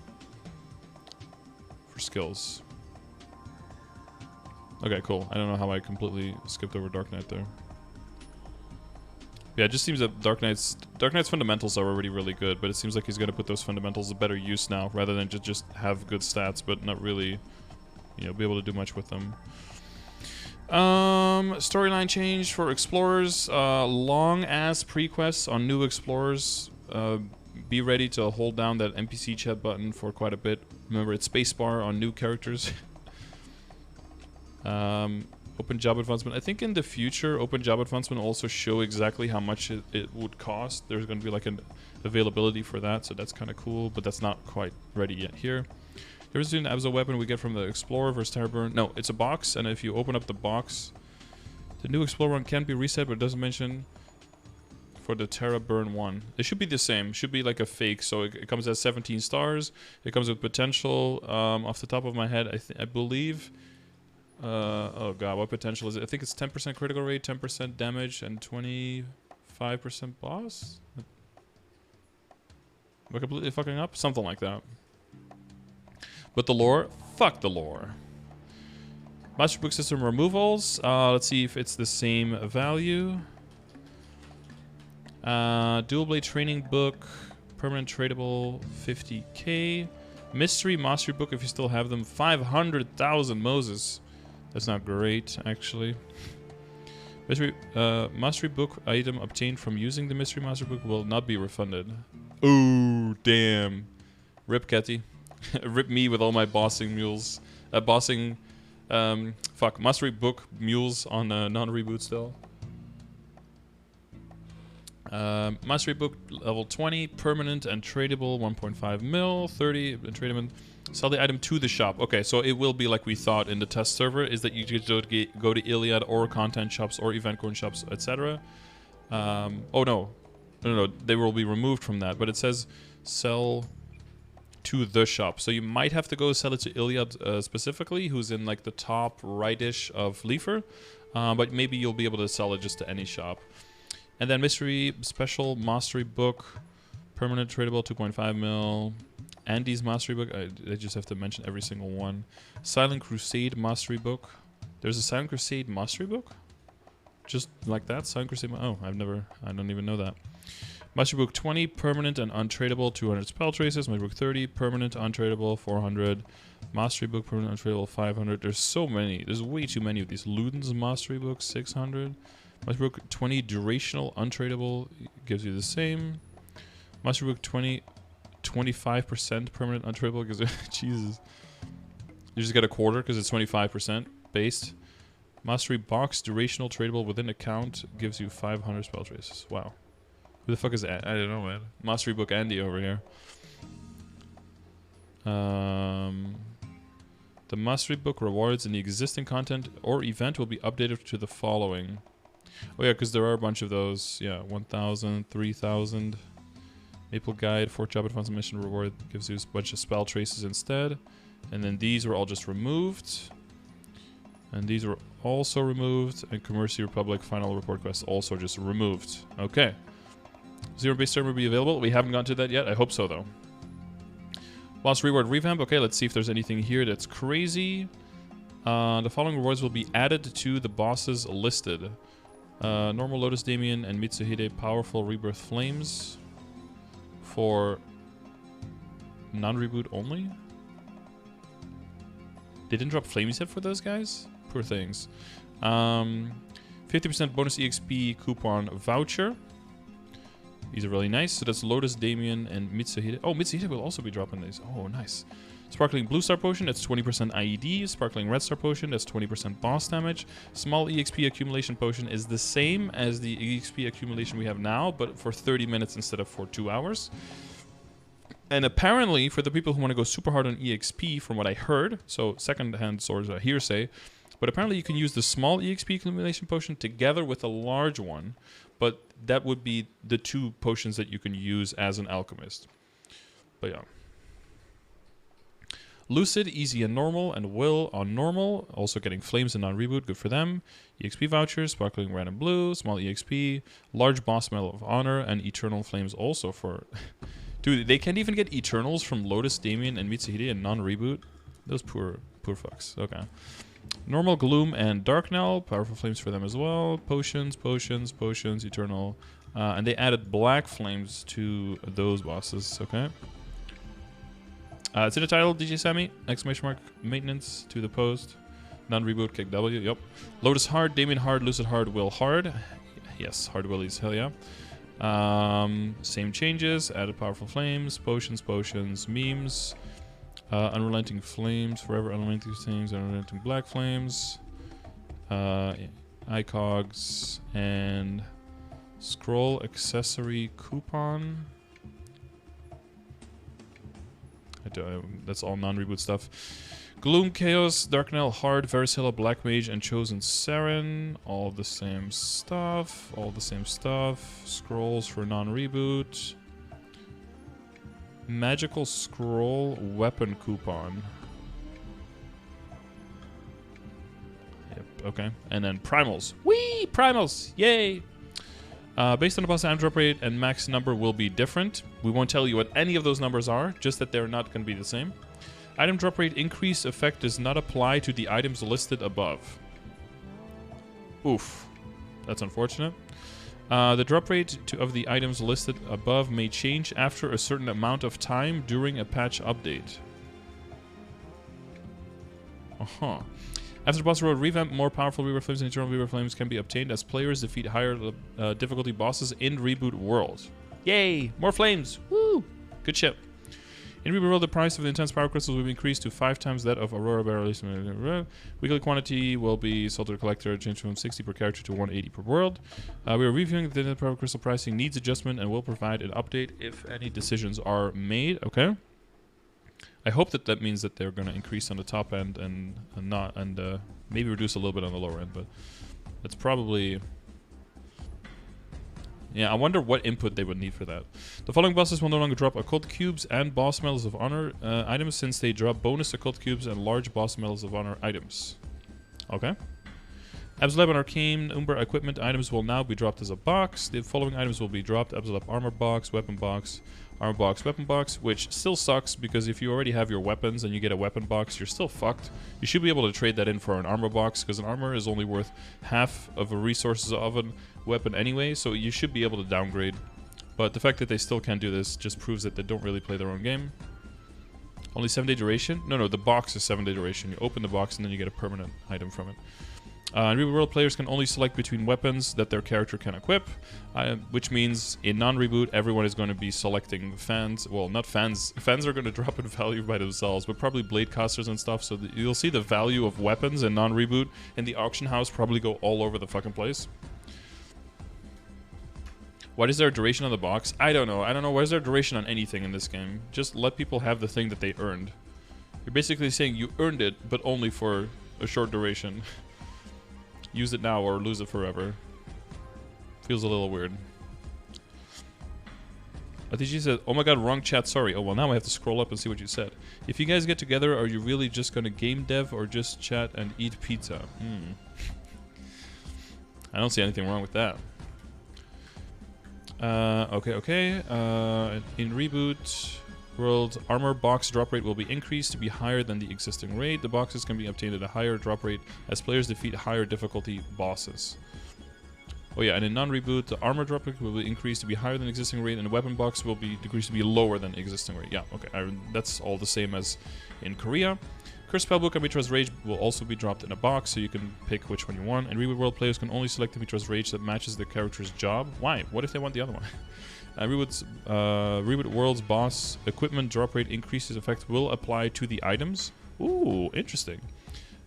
for skills. Okay, cool. I don't know how I completely skipped over Dark Knight there. Yeah, it just seems that Dark Knight's fundamentals are already really good, but it seems like he's going to put those fundamentals to better use now, rather than just have good stats, but not really, you know, be able to do much with them. Storyline change for Explorers. Long-ass pre-quests on new Explorers. Be ready to hold down that NPC chat button for quite a bit. Remember, it's spacebar on new characters. Open job advancement. I think in the future, open job advancement will also show exactly how much it would cost. There's going to be like an availability for that, so that's kind of cool, but that's not quite ready yet here. There's an Abzo weapon we get from the Explorer versus Terra Burn. No, it's a box, and if you open up the box, the new Explorer one can be reset, but it doesn't mention for the Terra Burn one. It should be the same. It should be like a fake, so it comes as 17 stars. It comes with potential. Off the top of my head, I believe... oh god, what potential is it? I think it's 10% critical rate, 10% damage, and 25% boss? Am I completely fucking up? Something like that. But the lore? Fuck the lore. Master Book System removals. Let's see if it's the same value. Dual Blade Training Book. Permanent tradable, 50k. Mystery Mastery Book, if you still have them, 500,000 Moses. That's not great, actually. Mystery Mastery Book item obtained from using the Mystery Mastery Book will not be refunded. Ooh, damn. Rip Ketty. Rip me with all my bossing mules. Fuck, Mastery Book mules on non-reboot still. Mastery Book level 20, permanent and tradable, 1.5 mil, 30 and tradable. Sell the item to the shop. Okay, so it will be like we thought in the test server, is that you just go to Iliad or content shops or event coin shops, etc. Oh no, they will be removed from that. But it says sell to the shop, so you might have to go sell it to Iliad specifically, who's in like the top right-ish of Leifer. But maybe you'll be able to sell it just to any shop. And then Mystery Special Mastery Book, permanent tradable, 2.5 mil. Andy's Mastery Book, I just have to mention every single one. Silent Crusade Mastery Book. There's a Silent Crusade Mastery Book? Just like that? Silent Crusade, oh, I don't even know that. Mastery Book 20, permanent and untradable, 200 spell traces. Mastery Book 30, permanent, untradable, 400. Mastery Book, permanent, untradable, 500. There's so many. There's way too many of these. Luden's Mastery Book, 600. Mastery Book 20, durational, untradable, gives you the same. Mastery Book 20... 25% permanent untradable because Jesus, you just get a quarter because it's 25% based. Mastery box durational tradable within account gives you 500 spell traces. Wow, who the fuck is that? I don't know, man. Mastery Book Andy over here. The Mastery Book rewards in the existing content or event will be updated to the following. Oh yeah, because there are a bunch of those. Yeah, 1,000, 3,000. Maple Guide, 4 job advancement mission reward gives you a bunch of spell traces instead. And then these were all just removed. And these were also removed. And Commercy Republic Final Report Quest also just removed. Okay. Zero-based server will be available. We haven't gotten to that yet. I hope so, though. Boss reward revamp. Okay, let's see if there's anything here that's crazy. The following rewards will be added to the bosses listed. Normal Lotus Damien and Mitsuhide Powerful Rebirth Flames. For non-reboot only? They didn't drop flames yet for those guys? Poor things. 50% bonus EXP coupon voucher. These are really nice. So that's Lotus Damien and Mitsuhide. Oh, Mitsuhide will also be dropping these. Oh, nice. Sparkling Blue Star Potion, that's 20% IED. Sparkling Red Star Potion, that's 20% boss damage. Small EXP Accumulation Potion is the same as the EXP accumulation we have now, but for 30 minutes instead of for 2 hours. And apparently, for the people who want to go super hard on EXP, from what I heard, so second-hand source hearsay, But apparently you can use the small EXP accumulation potion together with a large one, but that would be the 2 potions that you can use as an alchemist. But yeah. Lucid, easy and normal, and Will on normal. Also getting flames and non-reboot, good for them. EXP vouchers, sparkling red and blue, small EXP, large boss medal of honor, and eternal flames also for... Dude, they can't even get eternals from Lotus, Damien, and Mitsuhide and non-reboot. Those poor fucks. Okay. Normal, gloom, and darknell, powerful flames for them as well. Potions, eternal. And they added black flames to those bosses, okay. It's in the title, DJ Sammy, exclamation mark, maintenance to the post, non-reboot, kick W, yep. Lotus hard, Damien hard, Lucid hard, Will hard. Yes, hard willies, hell yeah. Same changes, added powerful flames, potions, memes, unrelenting flames, forever unrelenting flames, unrelenting black flames, icogs, and scroll accessory coupon. That's all non-reboot stuff. Gloom, Chaos, Darknell, Hard, Varicella, Black Mage, and Chosen Saren. All the same stuff. Scrolls for non-reboot. Magical Scroll Weapon Coupon. Yep, okay. And then Primals. Whee! Primals! Yay! Based on the boss item drop rate and max number will be different. We won't tell you what any of those numbers are, just that they're not going to be the same. Item drop rate increase effect does not apply to the items listed above. Oof. That's unfortunate. The drop rate of the items listed above may change after a certain amount of time during a patch update. Uh-huh. After the boss road revamp, more powerful Reaver Flames and Eternal Reaver Flames can be obtained as players defeat higher difficulty bosses in Reboot World. Yay! More flames! Woo! Good shit. In Reboot World, the price of the intense power crystals will be increased to 5 times that of Aurora Barrel. Weekly quantity will be sold to the collector, changed from 60 per character to 180 per world. We are reviewing the power crystal pricing needs adjustment and will provide an update if any decisions are made. Okay. I hope that means that they're going to increase on the top end and maybe reduce a little bit on the lower end, but that's probably... Yeah, I wonder what input they would need for that. The following bosses will no longer drop occult cubes and boss medals of honor items since they drop bonus occult cubes and large boss medals of honor items. Okay. Absolab and Arcane Umbra equipment items will now be dropped as a box. The following items will be dropped: Absolab armor box, weapon box, armor box, weapon box, which still sucks because if you already have your weapons and you get a weapon box, you're still fucked. You should be able to trade that in for an armor box because an armor is only worth half of the resources of a weapon anyway, so you should be able to downgrade. But the fact that they still can't do this just proves that they don't really play their own game. Only 7-day duration? No, the box is 7-day duration. You open the box and then you get a permanent item from it. In Reboot World, players can only select between weapons that their character can equip, which means in non-reboot, everyone is going to be selecting fans. Well, not fans. Fans are going to drop in value by themselves, but probably blade casters and stuff. So you'll see the value of weapons in non-reboot in the auction house probably go all over the fucking place. What is their duration on the box? I don't know. What is their duration on anything in this game? Just let people have the thing that they earned. You're basically saying you earned it, but only for a short duration. Use it now or lose it forever. Feels a little weird. ATG said, oh my god, wrong chat, sorry. Oh, well, now I have to scroll up and see what you said. If you guys get together, are you really just going to game dev or just chat and eat pizza? I don't see anything wrong with that. Okay. In Reboot World, armor box drop rate will be increased to be higher than the existing rate. The boxes can be obtained at a higher drop rate as players defeat higher difficulty bosses. Oh yeah, and in non-reboot, the armor drop rate will be increased to be higher than existing rate, and the weapon box will be decreased to be lower than existing rate. Yeah, okay, that's all the same as in Korea. Cursed Spellbook and Mitra's Rage will also be dropped in a box, so you can pick which one you want. And Reboot World players can only select the Mitra's Rage that matches their character's job. Why? What if they want the other one? Reboot World's boss equipment drop rate increases effect will apply to the items. Ooh, interesting.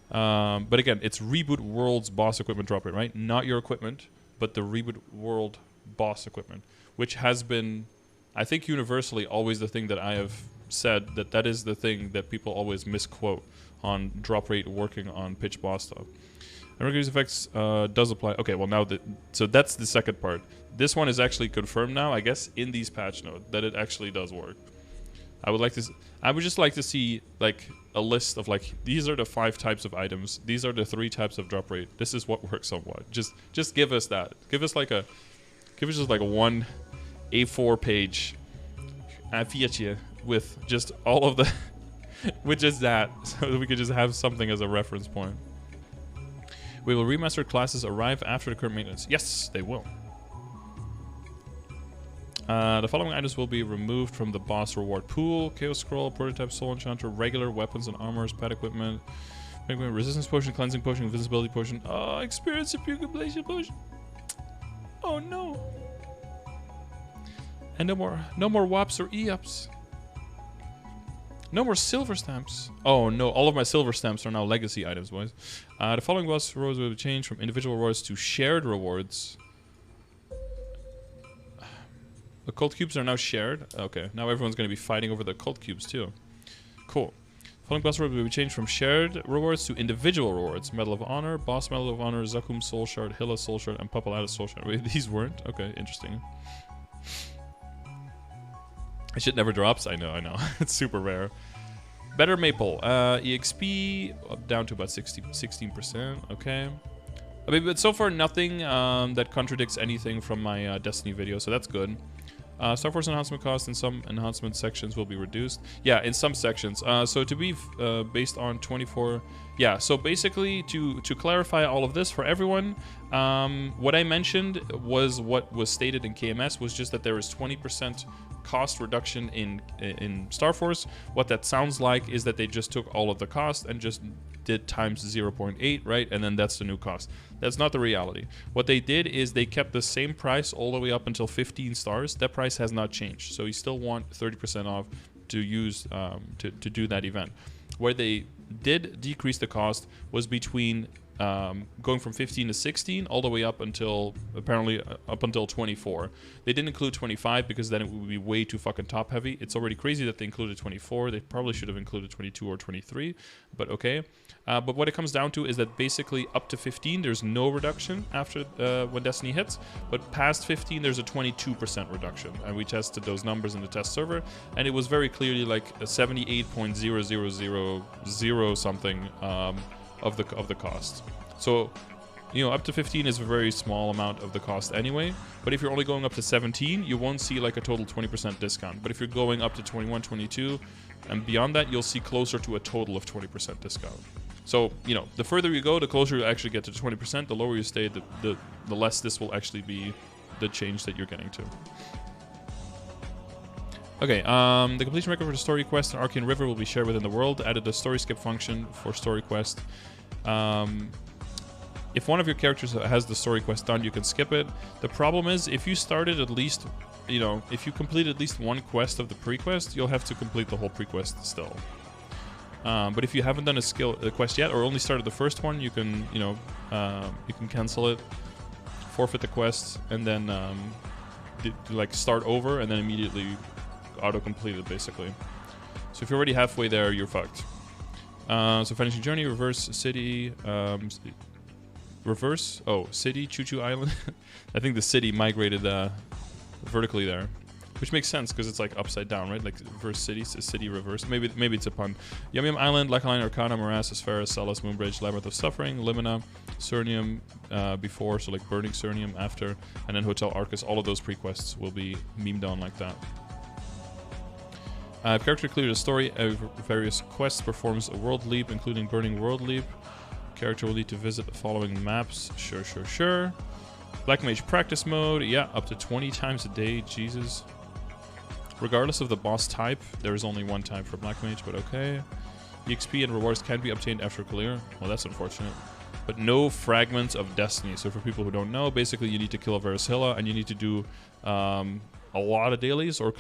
But again, it's Reboot World's boss equipment drop rate, right? Not your equipment, but the Reboot World boss equipment, which has been, I think, universally always the thing that I have said that is the thing that people always misquote on drop rate working on pitch boss stuff. And regular effects does apply. Okay, well now so that's the second part. This one is actually confirmed now, I guess, in these patch notes that it actually does work. I would just like to see like a list of like these are the 5 types of items. These are the 3 types of drop rate. This is what works somewhat. Just give us that. Give us just like a 1 A4 page with just all of the with just that, so that we could just have something as a reference point. We will remastered classes arrive after the current maintenance. Yes, they will. The following items will be removed from the boss reward pool: Chaos Scroll, Prototype Soul Enchanter, regular weapons and armors, pet equipment, resistance potion, cleansing potion, invisibility potion, experience of purification potion. Oh no. And no more WAPs or E-ups. No more silver stamps. Oh no, all of my silver stamps are now legacy items, boys. The following boss rewards will be changed from individual rewards to shared rewards. The cult cubes are now shared. Okay, now everyone's going to be fighting over the cult cubes too. Cool. Following boss rewards will be changed from shared rewards to individual rewards. Medal of Honor, Boss Medal of Honor, Zakum Soul Shard, Hilla Soul Shard, and Papalata Soul Shard. Wait, these weren't? Okay, interesting. This shit never drops. I know. It's super rare. Better Maple. EXP down to about 16%. Okay. I mean, but so far nothing that contradicts anything from my Destiny video, so that's good. Star Force enhancement cost in some enhancement sections will be reduced. Yeah, in some sections. So to be based on 24... Yeah, so basically to clarify all of this for everyone, what I mentioned was what was stated in KMS was just that there is 20% cost reduction in Star Force. What that sounds like is that they just took all of the cost and just did times 0.8, right? And then that's the new cost. That's not the reality. What they did is they kept the same price all the way up until 15 stars. That price has not changed. So you still want 30% off to use to do that event. Where they did decrease the cost was between going from 15 to 16 all the way up until apparently up until 24. They didn't include 25 because then it would be way too fucking top heavy. It's already crazy that they included 24. They probably should have included 22 or 23, but okay. But what it comes down to is that basically up to 15 there's no reduction after when Destiny hits, but past 15 there's a 22% reduction, and we tested those numbers in the test server, and it was very clearly like a 78.0000 something of the cost. So, you know, up to 15 is a very small amount of the cost anyway, but if you're only going up to 17, you won't see like a total 20% discount. But if you're going up to 21, 22, and beyond that, you'll see closer to a total of 20% discount. So, you know, the further you go, the closer you actually get to 20%, the lower you stay, the less this will actually be the change that you're getting to. Okay, the completion record for the story quest and Arcane River will be shared within the world. Added a story skip function for story quest. If one of your characters has the story quest done, you can skip it. The problem is, if you started at least, you know, if you complete at least one quest of the pre-quest, you'll have to complete the whole pre-quest still. But if you haven't done a quest yet, or only started the first one, you can, you know, you can cancel it, forfeit the quest, and then like start over, and then immediately auto-complete it, basically. So if you're already halfway there, you're fucked. So finishing journey, reverse city, city, Choo-Choo Island. I think the city migrated vertically there, which makes sense because it's like upside down, right? Like reverse city, city reverse. Maybe it's a pun. Yum Yum Island, Lacaline, Arcana, Morass, Aspharis, Celis, Moonbridge, Labyrinth of Suffering, Limina, Cernium before, so like Burning Cernium after, and then Hotel Arcus. All of those pre-quests will be memed on like that. If character clears a story of various quests, performs a world leap, including Burning World Leap. Character will need to visit the following maps. Sure. Black Mage practice mode. Yeah, up to 20 times a day. Jesus. Regardless of the boss type, there is only one type for Black Mage, but okay. EXP and rewards can be obtained after clear. Well, that's unfortunate. But no Fragments of Destiny. So for people who don't know, basically you need to kill a Varusilla, and you need to do a lot of dailies or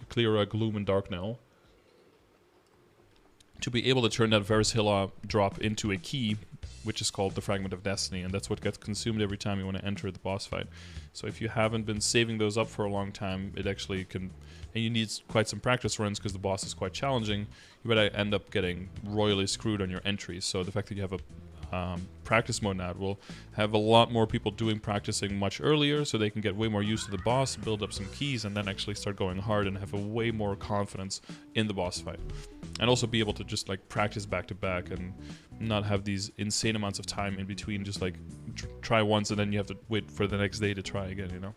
clear a Gloom and Dark Knell to be able to turn that Varishilla drop into a key, which is called the Fragment of Destiny, and that's what gets consumed every time you want to enter the boss fight. So if you haven't been saving those up for a long time, it actually can, and you need quite some practice runs because the boss is quite challenging, you might end up getting royally screwed on your entries. So the fact that you have a practice mode now will have a lot more people practicing much earlier, so they can get way more used to the boss, build up some keys, and then actually start going hard and have a way more confidence in the boss fight. And also be able to just like practice back to back and not have these insane amounts of time in between, just like try once and then you have to wait for the next day to try again, you know.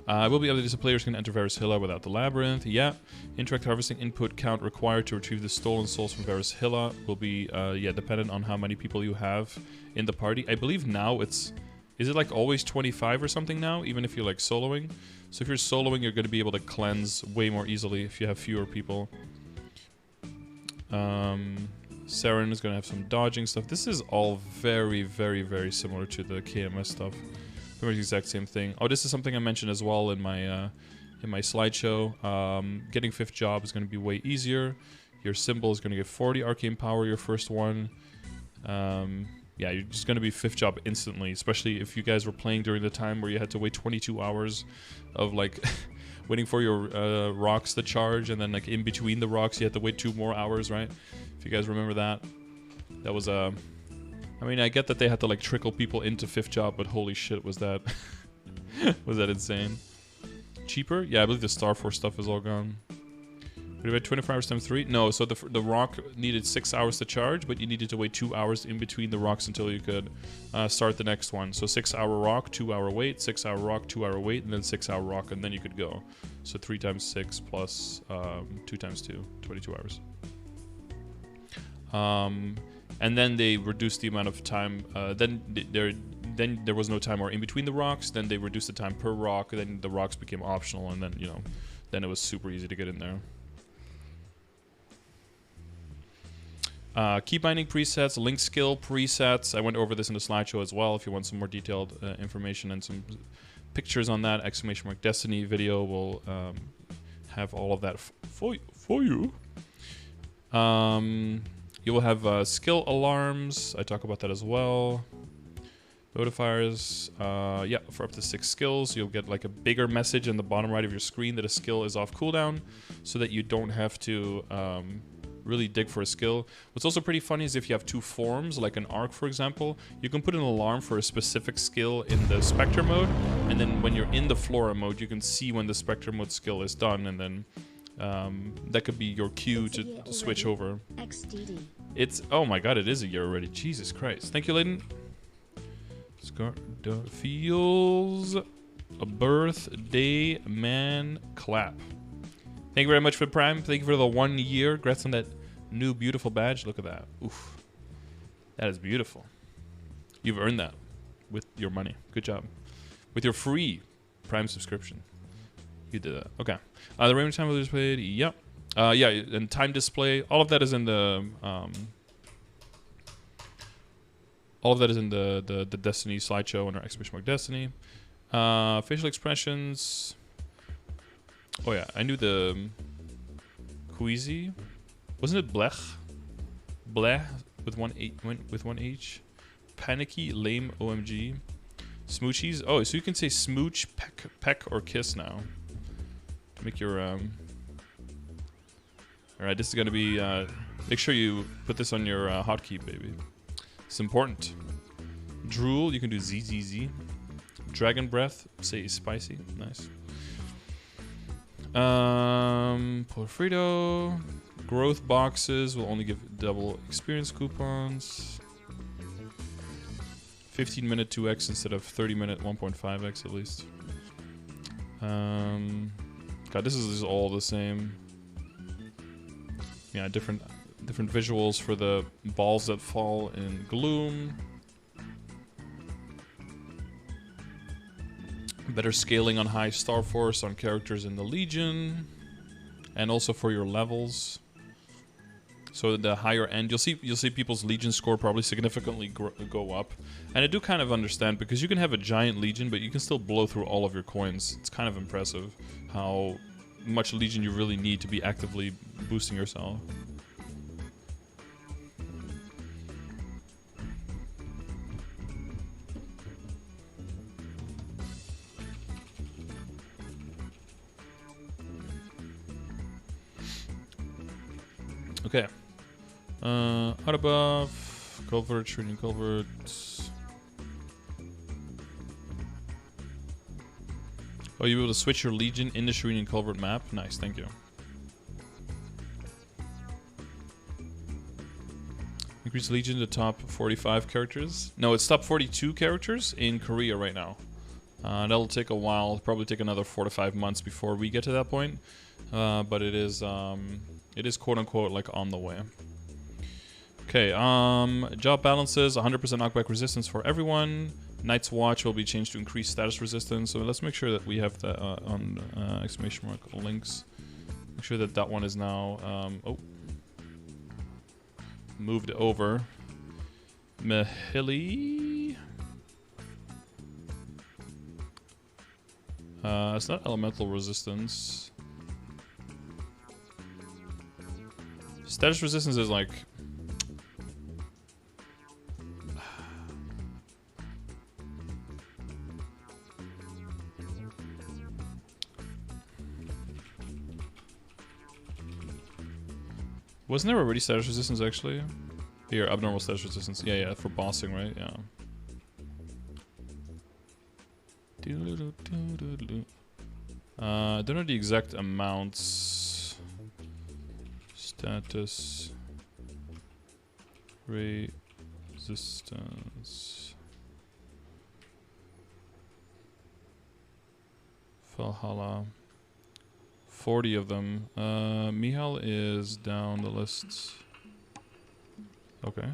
Will be updated so players can enter Varishilla without the labyrinth. Yeah. Interact harvesting input count required to retrieve the stolen souls from Varishilla will be dependent on how many people you have in the party. I believe now is it like always 25 or something now, even if you're like soloing? So if you're soloing, you're going to be able to cleanse way more easily if you have fewer people. Saren is going to have some dodging stuff. This is all very, very, very similar to the KMS stuff. Pretty much the exact same thing. Oh, this is something I mentioned as well in my slideshow. Getting 5th job is going to be way easier. Your symbol is going to get 40 arcane power, your first one. Yeah, you're just going to be 5th job instantly, especially if you guys were playing during the time where you had to wait 22 hours of like waiting for your rocks to charge, and then like in between the rocks you had to wait 2 more hours, right? If you guys remember that. That was I mean, I get that they had to like trickle people into 5th job, but holy shit, was that was that insane? Cheaper? Yeah, I believe the Star Force stuff is all gone. Would you wait 24 hours times 3? No, so the rock needed 6 hours to charge, but you needed to wait 2 hours in between the rocks until you could start the next one. So 6-hour rock, 2-hour wait, 6-hour rock, 2-hour wait, and then 6-hour rock, and then you could go. So 3 times 6 plus 2 times 2, 22 hours. And then they reduced the amount of time. Then there was no time or in between the rocks. Then they reduced the time per rock. Then the rocks became optional, and then then it was super easy to get in there. Key binding presets, link skill presets. I went over this in the slideshow as well. If you want some more detailed information and some pictures on that, !Destiny video will have all of that for you. You will have skill alarms. I talk about that as well. Notifiers. Yeah, for up to 6 skills, you'll get like a bigger message in the bottom right of your screen that a skill is off cooldown, so that you don't have to really dig for a skill. What's also pretty funny is if you have 2 forms, like an arc for example, you can put an alarm for a specific skill in the Spectre mode, and then when you're in the Flora mode, you can see when the Spectre mode skill is done, and then that could be your cue to switch over. XDD. It's, oh my god, it is a year already. Jesus Christ. Thank you, Layden. Scardor feels a birthday man clap. Thank you very much for the Prime. Thank you for the 1 year. Congrats on that new beautiful badge. Look at that. Oof. That is beautiful. You've earned that with your money. Good job. With your free Prime subscription. You did that. Okay. The Revamp time was displayed. Yep. Yeah, and time display. All of that is in the the Destiny slideshow on our !Destiny. Facial expressions. Oh yeah, I knew the Queasy. Wasn't it Blech? Blech with one H. Panicky, lame, OMG. Smoochies. Oh, so you can say smooch, peck, or kiss now. To make your Alright, this is gonna be make sure you put this on your hotkey, baby. It's important. Drool, you can do ZZZ. Dragon breath, say spicy. Nice. Porfrito. Growth boxes will only give double experience coupons. 15-minute 2x instead of 30-minute 1.5x at least. God, this is all the same. Yeah, different visuals for the balls that fall in gloom. Better scaling on high Star Force on characters in the Legion, and also for your levels. So the higher end, you'll see people's Legion score probably significantly go up. And I do kind of understand, because you can have a giant Legion, but you can still blow through all of your coins. It's kind of impressive how much Legion you really need to be actively boosting yourself. Okay. Out above. Culvert, shooting culverts. Oh, you're able to switch your legion in the Shireen Culvert map? Nice, thank you. Increase legion to top 45 characters. No, it's top 42 characters in Korea right now. That'll take a while. It'll probably take another 4 to 5 months before we get to that point. But it is quote unquote like on the way. Okay, job balances, 100% knockback resistance for everyone. Night's Watch will be changed to increase status resistance. So let's make sure that we have that on exclamation mark links. Make sure that that one is now moved over. Mahili. It's not elemental resistance. Status resistance is like. Wasn't there already status resistance actually? Here, abnormal status resistance. Yeah, for bossing, right? Yeah. I don't know the exact amounts. Status resistance. Valhalla. 40 of them. Mihal is down the list. Okay.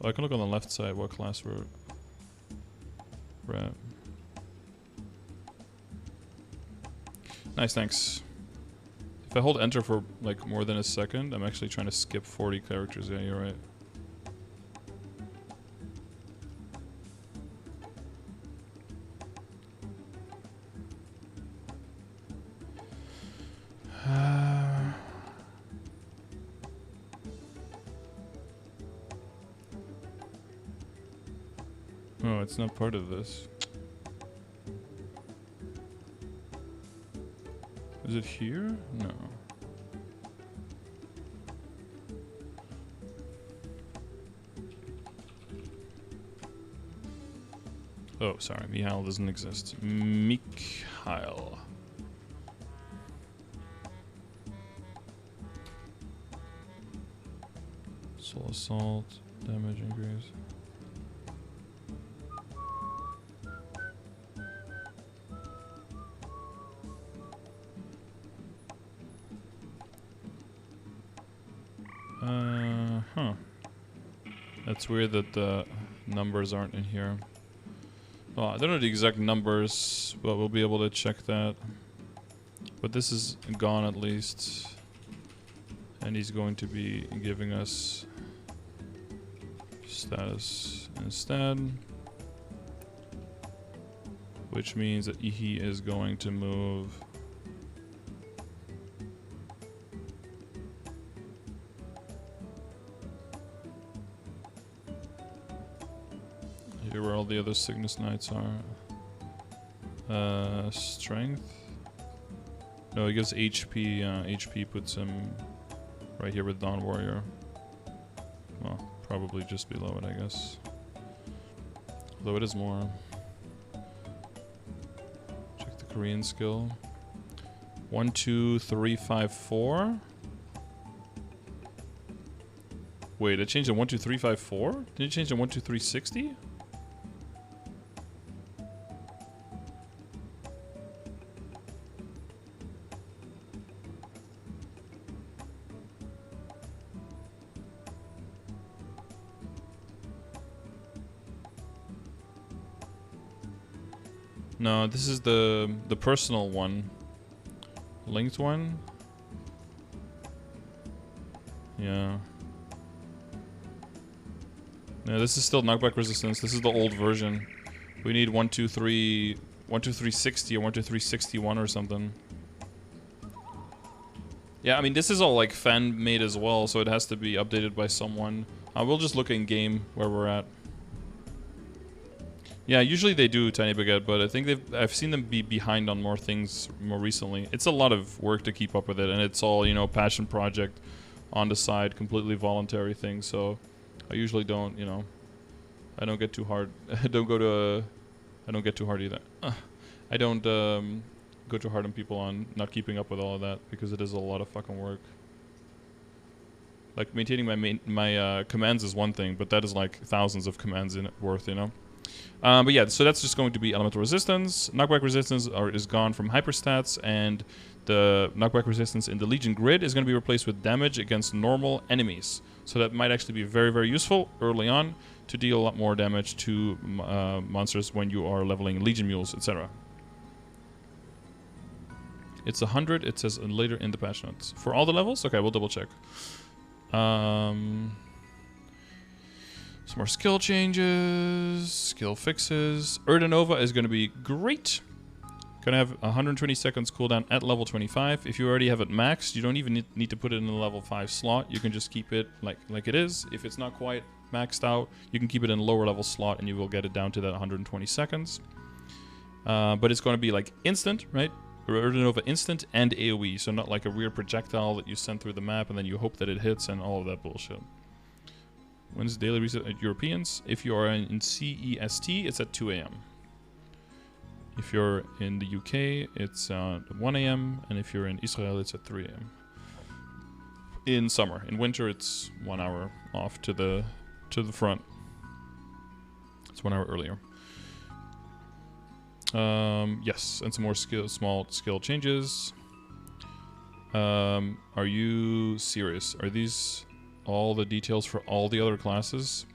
Oh, I can look on the left side what class we're at. Nice, thanks. If I hold enter for like more than a second, I'm actually trying to skip 40 characters. Yeah, you're right. Oh, it's not part of this. Is it here? No. Oh, sorry. Mihail doesn't exist. Mikhail. Soul assault. Damage increase. Huh. That's weird that the numbers aren't in here. Well, I don't know the exact numbers, but we'll be able to check that. But this is gone at least. And he's going to be giving us status instead. Which means that he is going to move here where all the other Cygnus Knights are. Strength. No, he gives HP. HP puts him right here with Dawn Warrior. Well, probably just below it, I guess. Although it is more. Check the Korean skill. 1, 2, 3, 5, 4. Wait, it changed to 1, 2, 3, 5, 4? Did it change to 1, 2, 3, 60? No, this is the personal one. Linked one? Yeah. No, this is still knockback resistance. This is the old version. We need 1, 2, 3, 1, 2, 3, 60 or 1, 2, 3, 61 or something. Yeah, I mean, this is all like fan made as well, so it has to be updated by someone. We'll just look in game where we're at. Yeah, usually they do Tiny Baguette, but I think I've seen them be behind on more things more recently. It's a lot of work to keep up with it, and it's all, you know, passion project on the side, completely voluntary thing, so I usually don't, you know, I don't get too hard. I don't get too hard either. I don't go too hard on people on not keeping up with all of that, because it is a lot of fucking work. Like, maintaining my commands is one thing, but that is like thousands of commands in it worth, you know? But yeah, so that's just going to be elemental resistance. Knockback resistance is gone from hyperstats, and the knockback resistance in the Legion grid is going to be replaced with damage against normal enemies. So that might actually be very, very useful early on to deal a lot more damage to monsters when you are leveling Legion mules, etc. It's 100, it says later in the patch notes. For all the levels? Okay, we'll double check. Some more skill changes, skill fixes. Urdanova is going to be great. Going to have 120 seconds cooldown at level 25. If you already have it maxed, you don't even need to put it in the level 5 slot. You can just keep it like it is. If it's not quite maxed out, you can keep it in a lower level slot and you will get it down to that 120 seconds. But it's going to be like instant, right? Urdanova instant and AoE, so not like a weird projectile that you send through the map and then you hope that it hits and all of that bullshit. When's daily reset at Europeans? If you are in CEST, it's at 2 a.m. If you're in the UK, it's 1 a.m. And if you're in Israel, it's at 3 a.m. In summer. In winter, it's 1 hour off to the front. It's 1 hour earlier. Yes, and some more small skill changes. Are you serious? Are these all the details for all the other classes?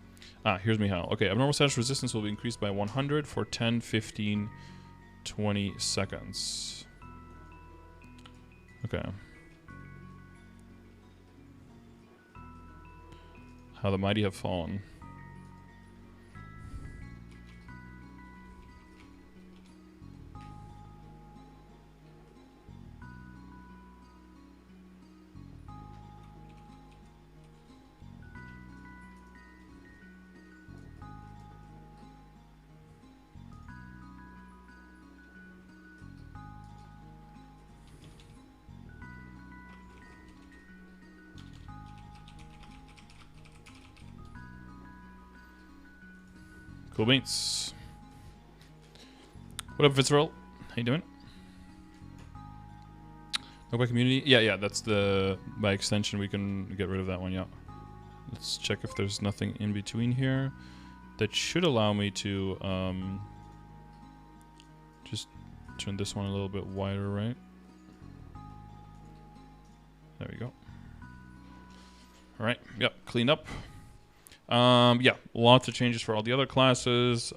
Here's me how. Okay, abnormal status resistance will be increased by 100 for 10, 15, 20 seconds. Okay. How the mighty have fallen. Cool beans. What up, Fitzroll? How you doing? No by community? Yeah, that's the... By extension, we can get rid of that one, yeah. Let's check if there's nothing in between here. That should allow me to, just turn this one a little bit wider, right? There we go. Alright, yep, clean up. Yeah, lots of changes for all the other classes.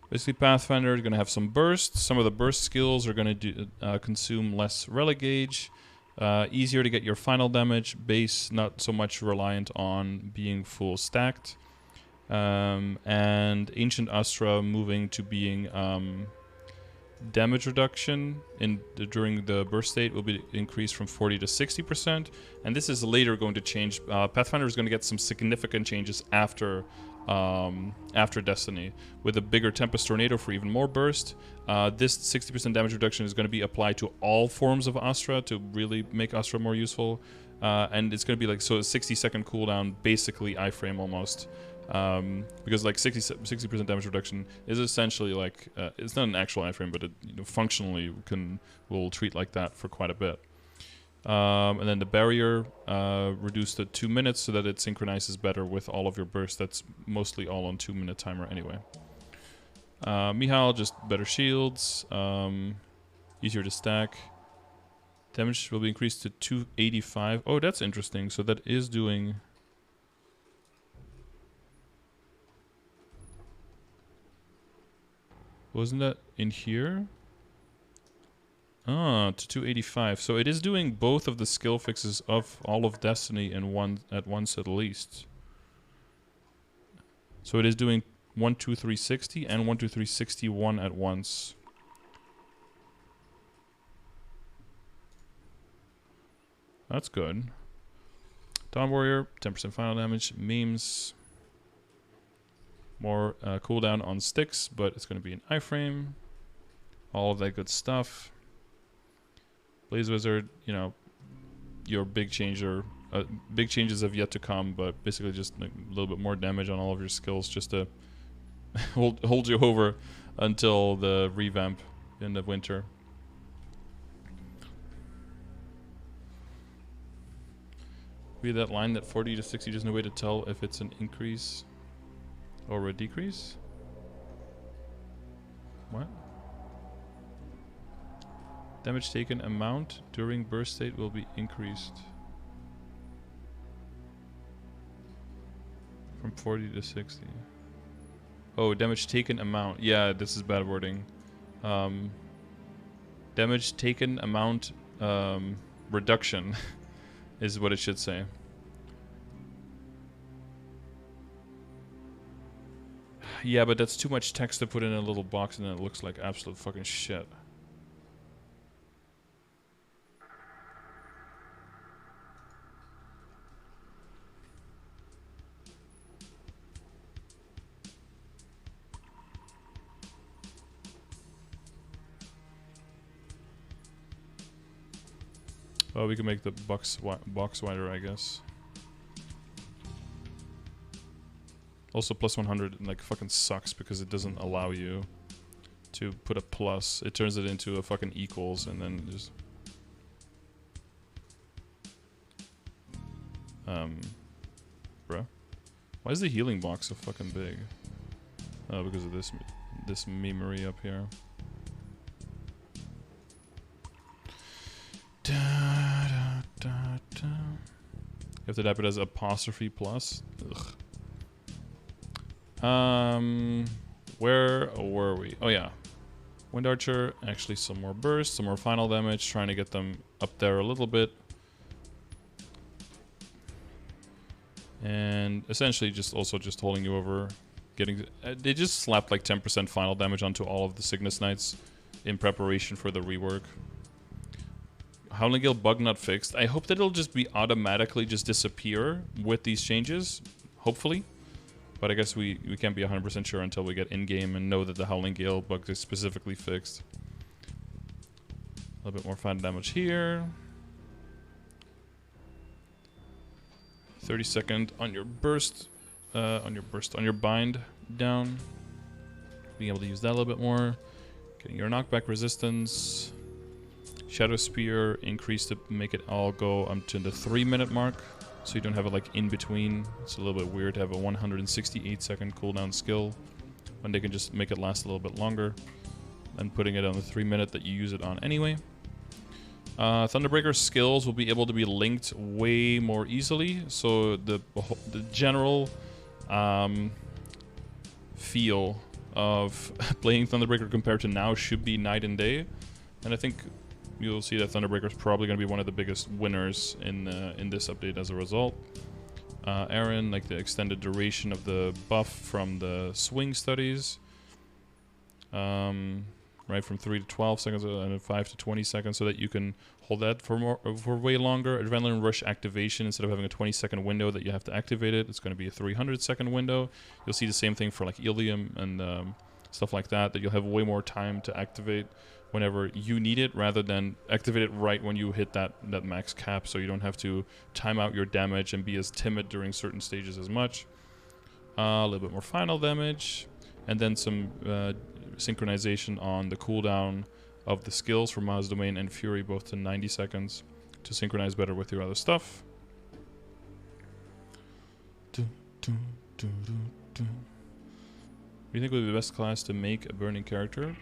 Basically, Pathfinder is going to have some bursts. Some of the burst skills are going to consume less relic gauge. Easier to get your final damage. Base not so much reliant on being full stacked. And Ancient Astra moving to being damage reduction during the burst state will be increased from 40 to 60%, and this is later going to change. Pathfinder is going to get some significant changes after Destiny, with a bigger Tempest Tornado for even more burst. This 60% damage reduction is going to be applied to all forms of Astra to really make Astra more useful, and it's going to be like, so a 60-second cooldown, basically iframe almost. Because like 60% damage reduction is essentially like it's not an actual iframe, but it functionally will treat like that for quite a bit. And then the barrier reduced to 2 minutes so that it synchronizes better with all of your bursts. That's mostly all on 2-minute timer anyway. Mihal, just better shields, easier to stack. Damage will be increased to 285. Oh, that's interesting. So that is doing... Wasn't that in here? Ah, to 285. So it is doing both of the skill fixes of all of Destiny in at once at least. So it is doing 1, 2, 360 and 1, 2, 361 at once. That's good. Dawn Warrior, 10% final damage. Memes. More cooldown on sticks, but it's going to be an iframe. All of that good stuff. Blaze Wizard, you know, your big changer. Big changes have yet to come, but basically just like a little bit more damage on all of your skills just to hold you over until the revamp in the winter. Read that line that 40 to 60, there's no way to tell if it's an increase or a decrease. What? Damage taken amount during burst state will be increased from 40 to 60. Oh, damage taken amount. Yeah, this is bad wording. Damage taken amount reduction is what it should say. Yeah, but that's too much text to put in a little box and then it looks like absolute fucking shit. Well, we can make the box wider, I guess. Also, plus 100 like fucking sucks because it doesn't allow you to put a plus. It turns it into a fucking equals and then just... Bruh. Why is the healing box so fucking big? Oh, because of this memory up here. You have to type it as apostrophe plus. Ugh. Where were we? Oh yeah. Wind Archer, actually some more burst, some more final damage, trying to get them up there a little bit. And essentially just holding you over, getting... they just slapped like 10% final damage onto all of the Cygnus Knights in preparation for the rework. Howling Gale bug not fixed. I hope that it'll just be automatically just disappear with these changes, hopefully. But I guess we can't be 100% sure until we get in-game and know that the Howling Gale bug is specifically fixed. A little bit more final damage here. 30-second on your burst, on your bind down. Being able to use that a little bit more. Getting your knockback resistance. Shadow Spear increased to make it all go up to the 3-minute mark, so you don't have it like in between. It's a little bit weird to have a 168-second cooldown skill when they can just make it last a little bit longer and putting it on the 3-minute that you use it on anyway. Thunderbreaker skills will be able to be linked way more easily, so the general feel of playing Thunderbreaker compared to now should be night and day, and I think you'll see that Thunderbreaker is probably going to be one of the biggest winners in this update as a result. Aaron, like the extended duration of the buff from the swing studies, right, from 3 to 12 seconds and 5 to 20 seconds, so that you can hold that for way longer. Adrenaline Rush activation, instead of having a 20-second window that you have to activate it, it's going to be a 300-second window. You'll see the same thing for like Ilium and stuff like that you'll have way more time to activate whenever you need it, rather than activate it right when you hit that max cap, so you don't have to time out your damage and be as timid during certain stages as much. A little bit more final damage, and then some synchronization on the cooldown of the skills for Miles Domain and Fury, both to 90 seconds, to synchronize better with your other stuff. What do you think would be the best class to make a burning character?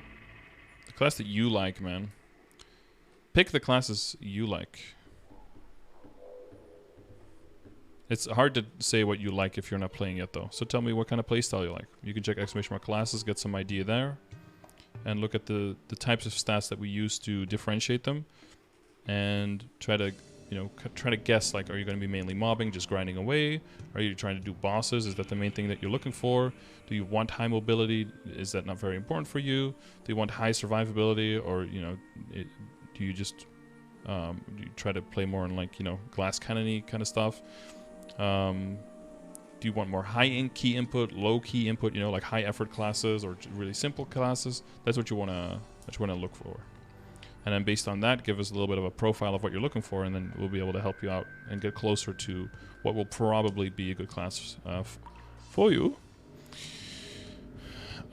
The class that you like, man. Pick the classes you like. It's hard to say what you like if you're not playing yet, though. So tell me what kind of playstyle you like. You can check !classes, get some idea there, and look at the types of stats that we use to differentiate them, and try to, you know, try to guess, like, are you going to be mainly mobbing, just grinding away? Are you trying to do bosses? Is that the main thing that you're looking for? Do you want high mobility? Is that not very important for you? Do you want high survivability, or, you know, do you just do you try to play more in, like, you know, glass cannon-y kind of stuff? Do Do you want more high key input, low key input? You know, like high effort classes or really simple classes. That's what you wanna look for. And then based on that, give us a little bit of a profile of what you're looking for, and then we'll be able to help you out and get closer to what will probably be a good class for you.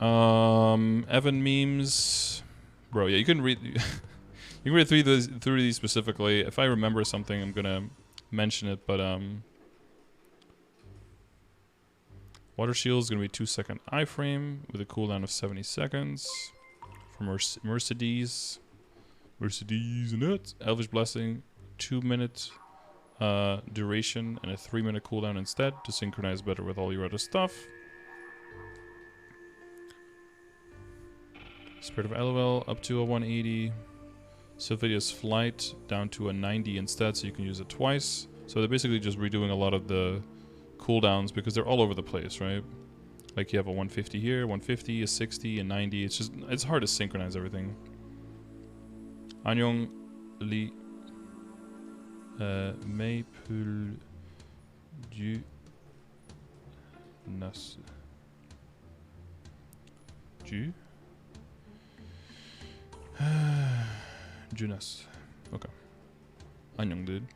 Evan memes, bro. Yeah, you can read. You can read through these specifically. If I remember something, I'm gonna mention it. But water shield is gonna be 2-second iframe with a cooldown of 70 seconds. For Mercedes nuts. Elvish Blessing, 2-minute duration and a 3-minute cooldown instead to synchronize better with all your other stuff. Spirit of LOL up to a 180. Sylvidia's Flight down to a 90 instead, so you can use it twice. So they're basically just redoing a lot of the cooldowns because they're all over the place, right? Like you have a 150 here, 150, a 60, a 90. It's hard to synchronize everything. Anyong Li Maple du Nas Du Junas. Okay. Anyong dude.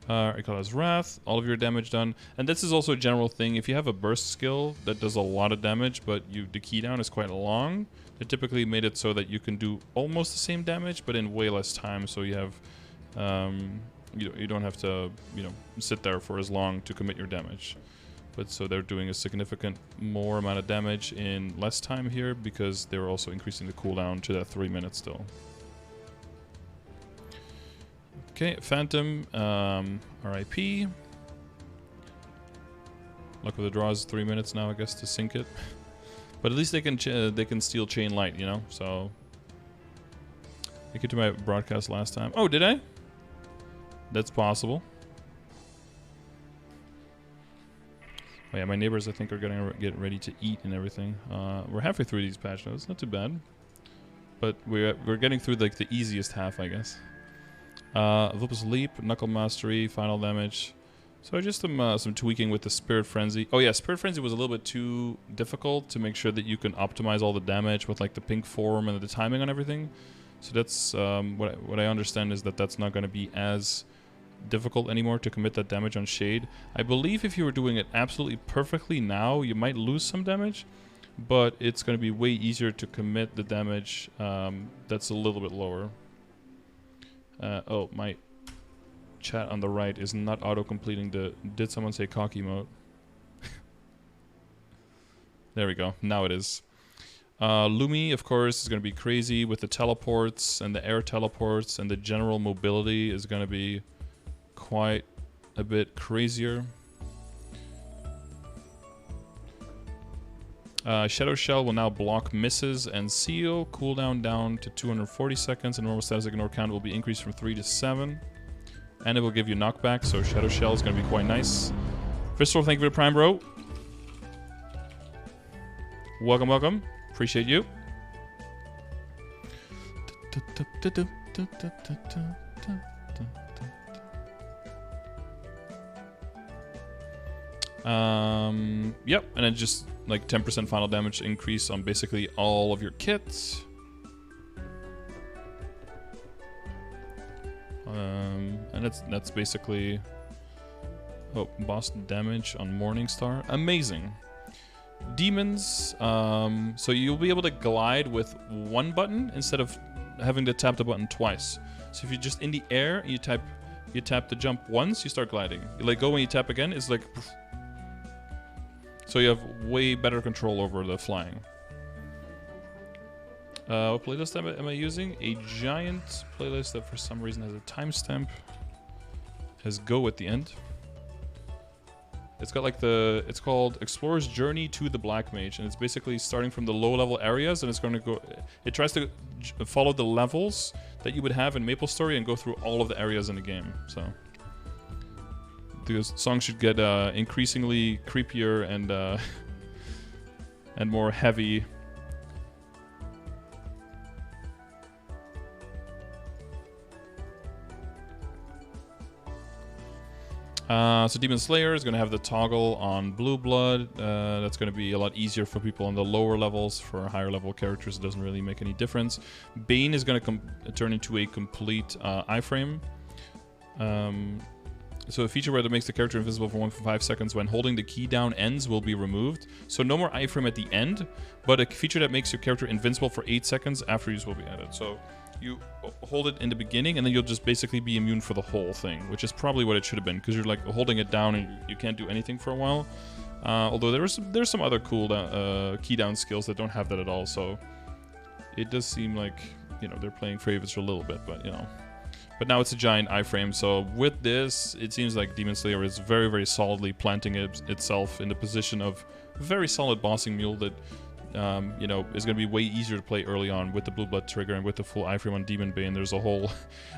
Ikala's Wrath, all of your damage done. And this is also a general thing. If you have a burst skill that does a lot of damage, but the keydown is quite long, they typically made it so that you can do almost the same damage, but in way less time. So you have, you don't have to, sit there for as long to commit your damage. But so they're doing a significant more amount of damage in less time here because they're also increasing the cooldown to that 3 minutes still. Okay, Phantom, RIP. Luck with the draw is 3 minutes now, I guess, to sync it. But at least they can steal Chain Light, So, I came to my broadcast last time. Oh, did I? That's possible. Oh yeah, my neighbors I think are gonna get ready to eat and everything. We're halfway through these patch notes, not too bad. But we're getting through like the easiest half, I guess. Vulpus Leap, Knuckle Mastery, Final Damage. So just some tweaking with the Spirit Frenzy. Oh yeah, Spirit Frenzy was a little bit too difficult to make sure that you can optimize all the damage with like the pink form and the timing on everything. So that's what I understand is that that's not going to be as difficult anymore to commit that damage on Shade. I believe if you were doing it absolutely perfectly now, you might lose some damage, but it's going to be way easier to commit the damage that's a little bit lower. Oh, my chat on the right is not auto-completing the did someone say cock emote? There we go. Now it is. Lumi, of course, is going to be crazy with the teleports and the air teleports, and the general mobility is going to be quite a bit crazier. Shadow Shell will now block misses and seal. Cooldown down to 240 seconds, and normal status ignore count will be increased from 3 to 7. And it will give you knockback, so Shadow Shell is going to be quite nice. Crystal, thank you for the Prime, bro. Welcome, welcome. Appreciate you. Yep, and then just like 10% final damage increase on basically all of your kits. And that's basically boss damage on Morningstar. Amazing. Demons, so you'll be able to glide with one button instead of having to tap the button twice. So if you're just in the air and you tap the jump once, you start gliding. You let go when you tap again, it's like poof. So you have way better control over the flying. What playlist am I using? A giant playlist that for some reason has a timestamp. Has go at the end. It's got like it's called Explorer's Journey to the Black Mage, and it's basically starting from the low-level areas, and it's going to go. It tries to follow the levels that you would have in MapleStory and go through all of the areas in the game. So the song should get increasingly creepier and more heavy. So Demon Slayer is going to have the toggle on Blue Blood. That's going to be a lot easier for people on the lower levels. For higher level characters, it doesn't really make any difference. Bane is going to turn into a complete iframe. So a feature where that makes the character invisible for 5 seconds when holding the key down ends will be removed. So no more iframe at the end, but a feature that makes your character invincible for 8 seconds after use will be added. So you hold it in the beginning, and then you'll just basically be immune for the whole thing, which is probably what it should have been, because you're like holding it down and you can't do anything for a while. Although there's some other cool key down skills that don't have that at all, so it does seem like, you know, they're playing favorites for a little bit, but you know. But now it's a giant iframe, so with this, it seems like Demon Slayer is very, very solidly planting itself in the position of very solid bossing mule that you know, is going to be way easier to play early on with the Blue Blood trigger and with the full iframe on Demon Bane. There's a whole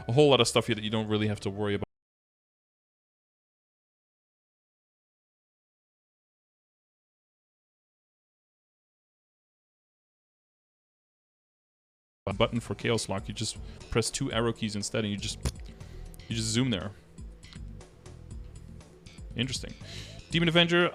lot of stuff here that you don't really have to worry about. Button for Chaos Lock, you just press 2 arrow keys instead, and you just zoom there. Interesting. Demon Avenger.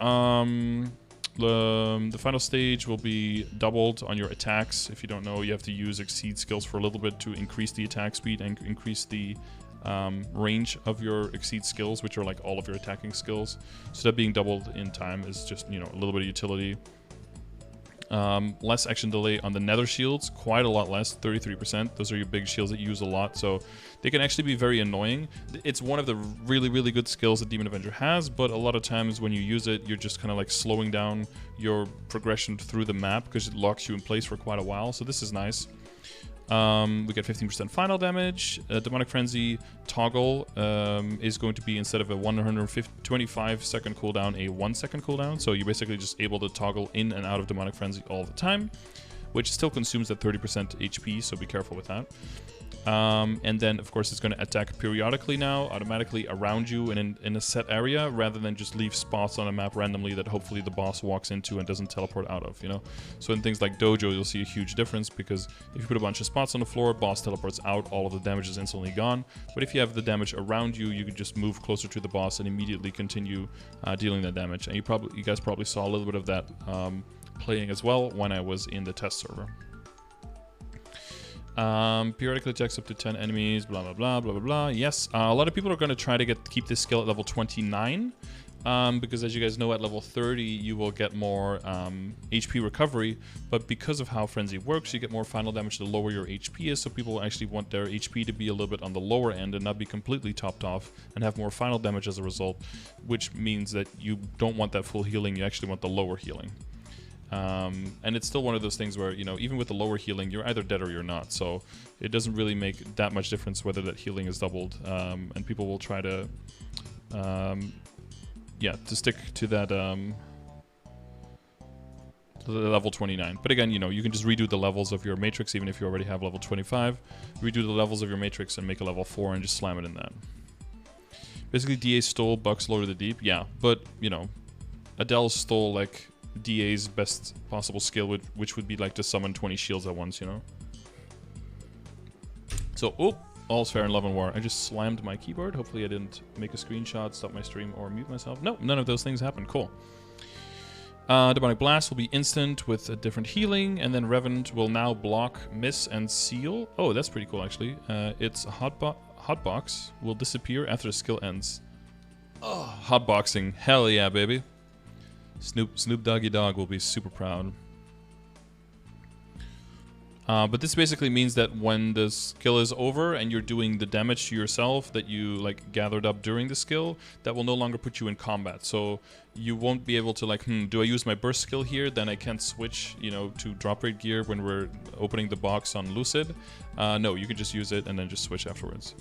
The final stage will be doubled on your attacks. If you don't know, you have to use Exceed skills for a little bit to increase the attack speed and increase the range of your Exceed skills, which are like all of your attacking skills. So that being doubled in time is just, you know, a little bit of utility. Less action delay on the nether shields, quite a lot less, 33%. Those are your big shields that you use a lot, so they can actually be very annoying. It's one of the really, really good skills that Demon Avenger has, but a lot of times when you use it, you're just kind of like slowing down your progression through the map because it locks you in place for quite a while, so this is nice. We get 15% final damage. Demonic Frenzy toggle is going to be, instead of a 125 second cooldown, a 1 second cooldown. So you're basically just able to toggle in and out of Demonic Frenzy all the time, which still consumes that 30% HP, so be careful with that. And then, of course, it's going to attack periodically now, automatically around you and in a set area, rather than just leave spots on a map randomly that hopefully the boss walks into and doesn't teleport out of, you know? So in things like Dojo, you'll see a huge difference, because if you put a bunch of spots on the floor, boss teleports out, all of the damage is instantly gone. But if you have the damage around you, you can just move closer to the boss and immediately continue dealing that damage. And you guys probably saw a little bit of that playing as well when I was in the test server. Periodically attacks up to 10 enemies, blah, blah, blah, blah, blah, blah. Yes, a lot of people are going to try to keep this skill at level 29, because as you guys know, at level 30, you will get more HP recovery, but because of how Frenzy works, you get more final damage the lower your HP is, so people actually want their HP to be a little bit on the lower end and not be completely topped off and have more final damage as a result, which means that you don't want that full healing, you actually want the lower healing. And it's still one of those things where, you know, even with the lower healing, you're either dead or you're not. So it doesn't really make that much difference whether that healing is doubled. And people will try to, yeah, to stick to that, to the level 29. But again, you know, you can just redo the levels of your matrix, even if you already have level 25. Redo the levels of your matrix and make a level 4 and just slam it in that. Basically, DA stole Bucks Lord of the Deep. Yeah, but, you know, Adele stole, like, DA's best possible skill, which would be like to summon 20 shields at once, you know? So, oh, all's fair in love and war. I just slammed my keyboard. Hopefully I didn't make a screenshot, stop my stream, or mute myself. No, none of those things happened. Cool. Demonic Blast will be instant with a different healing, and then Revamp will now block, miss, and seal. Oh, that's pretty cool, actually. Its hotbox will disappear after the skill ends. Oh, hotboxing. Hell yeah, baby. Snoop Doggy Dogg will be super proud. But this basically means that when the skill is over and you're doing the damage to yourself that you like gathered up during the skill, that will no longer put you in combat. So you won't be able to like, do I use my burst skill here? Then I can't switch, you know, to drop rate gear when we're opening the box on Lucid. No, you can just use it and then just switch afterwards.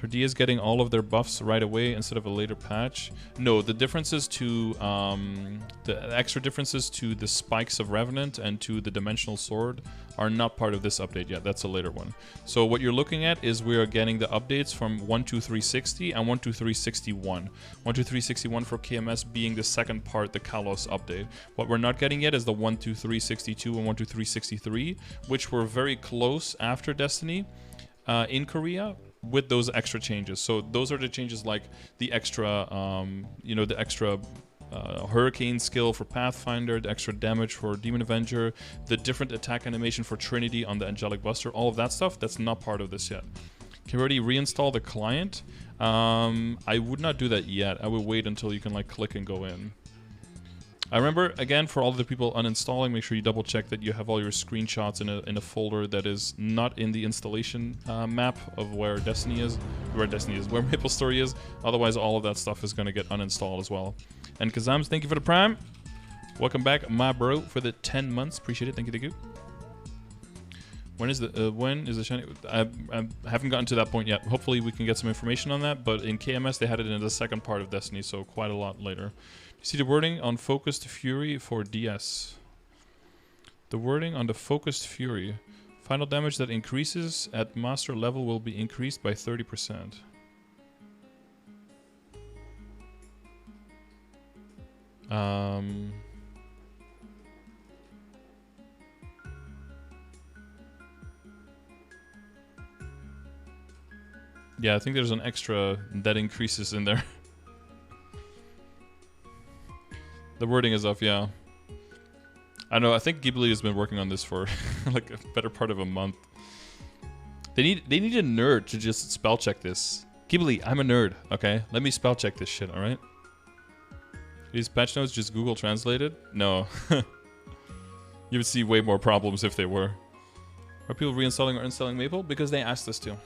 Dia is getting all of their buffs right away instead of a later patch. No, the differences to the extra differences to the spikes of Revenant and to the Dimensional Sword are not part of this update yet. That's a later one. So what you're looking at is we are getting the updates from 12360 and 12361. 12361 for KMS being the second part, the Kalos update. What we're not getting yet is the 12362 and 12363, which were very close after Destiny in Korea. with those extra changes. So those are the changes like the extra, you know, the extra Hurricane skill for Pathfinder, the extra damage for Demon Avenger, the different attack animation for Trinity on the Angelic Buster, all of that stuff, that's not part of this yet. Can we already reinstall the client? I would not do that yet. I would wait until you can like click and go in. I remember, again, for all the people uninstalling, make sure you double check that you have all your screenshots in a folder that is not in the installation map of where Destiny is, where MapleStory is. Otherwise, all of that stuff is going to get uninstalled as well. And Kazams, thank you for the Prime. Welcome back, my bro, for the 10 months. Appreciate it. Thank you. When is the shiny? I haven't gotten to that point yet. Hopefully, we can get some information on that. But in KMS, they had it in the second part of Destiny, so quite a lot later. You see the wording on Focused Fury for DS. The wording on the Focused Fury. Final damage that increases at master level will be increased by 30%. Yeah, I think there's an extra that increases in there. The wording is off, yeah. I know, I think Ghibli has been working on this for like a better part of a month. They need a nerd to just spell check this. Ghibli, I'm a nerd, okay? Let me spell check this shit, alright? These patch notes just Google translated? No. You would see way more problems if they were. Are people reinstalling or installing Maple? Because they asked us to.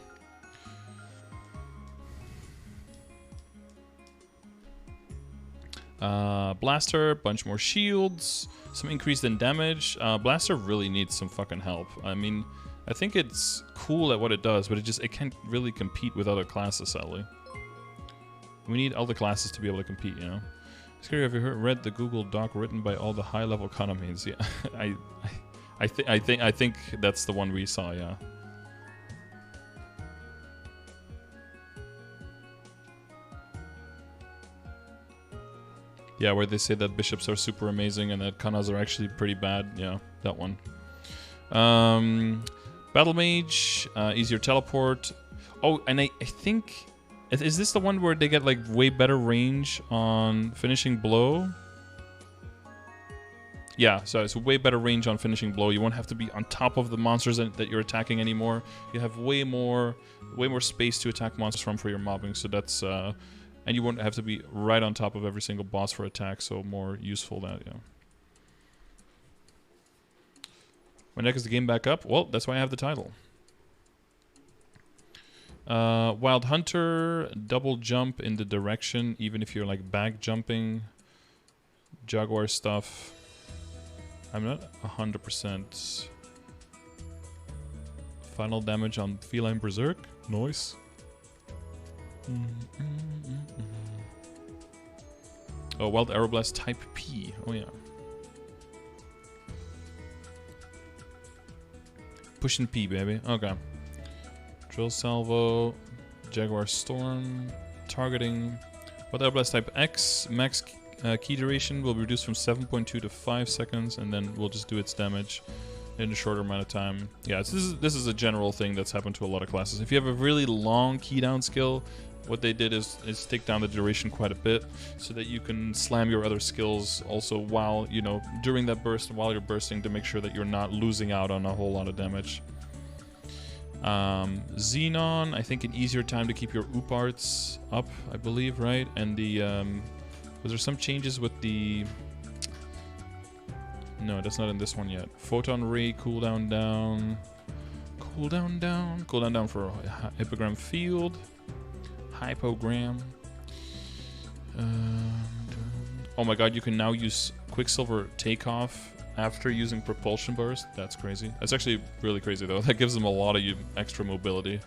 Blaster, bunch more shields, some increase in damage. Blaster really needs some fucking help. I mean, I think it's cool at what it does, but it can't really compete with other classes, sadly. We need other classes to be able to compete, you know? Scary, have you read the Google Doc written by all the high-level economies? Yeah, I think that's the one we saw, yeah. Yeah, where they say that bishops are super amazing and that kanas are actually pretty bad. Yeah, that one. Battle Mage, easier teleport. Oh, and I think... Is this the one where they get like way better range on finishing blow? Yeah, so it's way better range on finishing blow. You won't have to be on top of the monsters that you're attacking anymore. You have way more space to attack monsters from for your mobbing. So that's... and you won't have to be right on top of every single boss for attack, so more useful that, yeah. When next is the game back up? Well, that's why I have the title. Wild Hunter, double jump in the direction, even if you're like back jumping. Jaguar stuff. I'm not 100%. Final damage on Feline Berserk. Nice. Oh, Wild Aeroblast Type P. Oh, yeah. Pushing P, baby. Okay. Drill Salvo. Jaguar Storm. Targeting. Wild Aeroblast Type X. Max key duration will be reduced from 7.2 to 5 seconds, and then we'll just do its damage in a shorter amount of time. Yeah, this is a general thing that's happened to a lot of classes. If you have a really long key down skill, what they did is take down the duration quite a bit so that you can slam your other skills also while, you know, during that burst, while you're bursting, to make sure that you're not losing out on a whole lot of damage. Xenon, I think an easier time to keep your oop arts up, I believe, right? And the, was there some changes with the... No, that's not in this one yet. Photon Ray, cooldown down. Cooldown down. Cooldown down for Hippogram Field. Hypogram. Oh my god, you can now use Quicksilver Takeoff after using Propulsion Burst. That's crazy. That's actually really crazy though. That gives them a lot of extra mobility.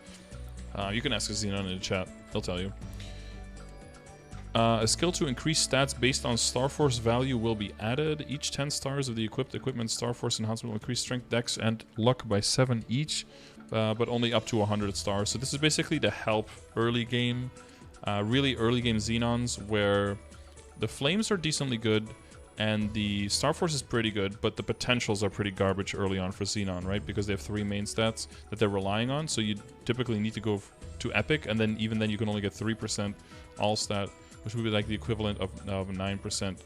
You can ask Xenon in the chat. He'll tell you. A skill to increase stats based on Starforce value will be added. Each 10 stars of the equipped equipment Starforce enhancement will increase strength, dex, and luck by 7 each. But only up to 100 stars. So this is basically to help early game, really early game Xenons, where the flames are decently good. And the Star Force is pretty good, but the potentials are pretty garbage early on for Xenon, right? Because they have 3 main stats that they're relying on. So you typically need to go to Epic, and then even then you can only get 3% all stat, which would be like the equivalent of 9%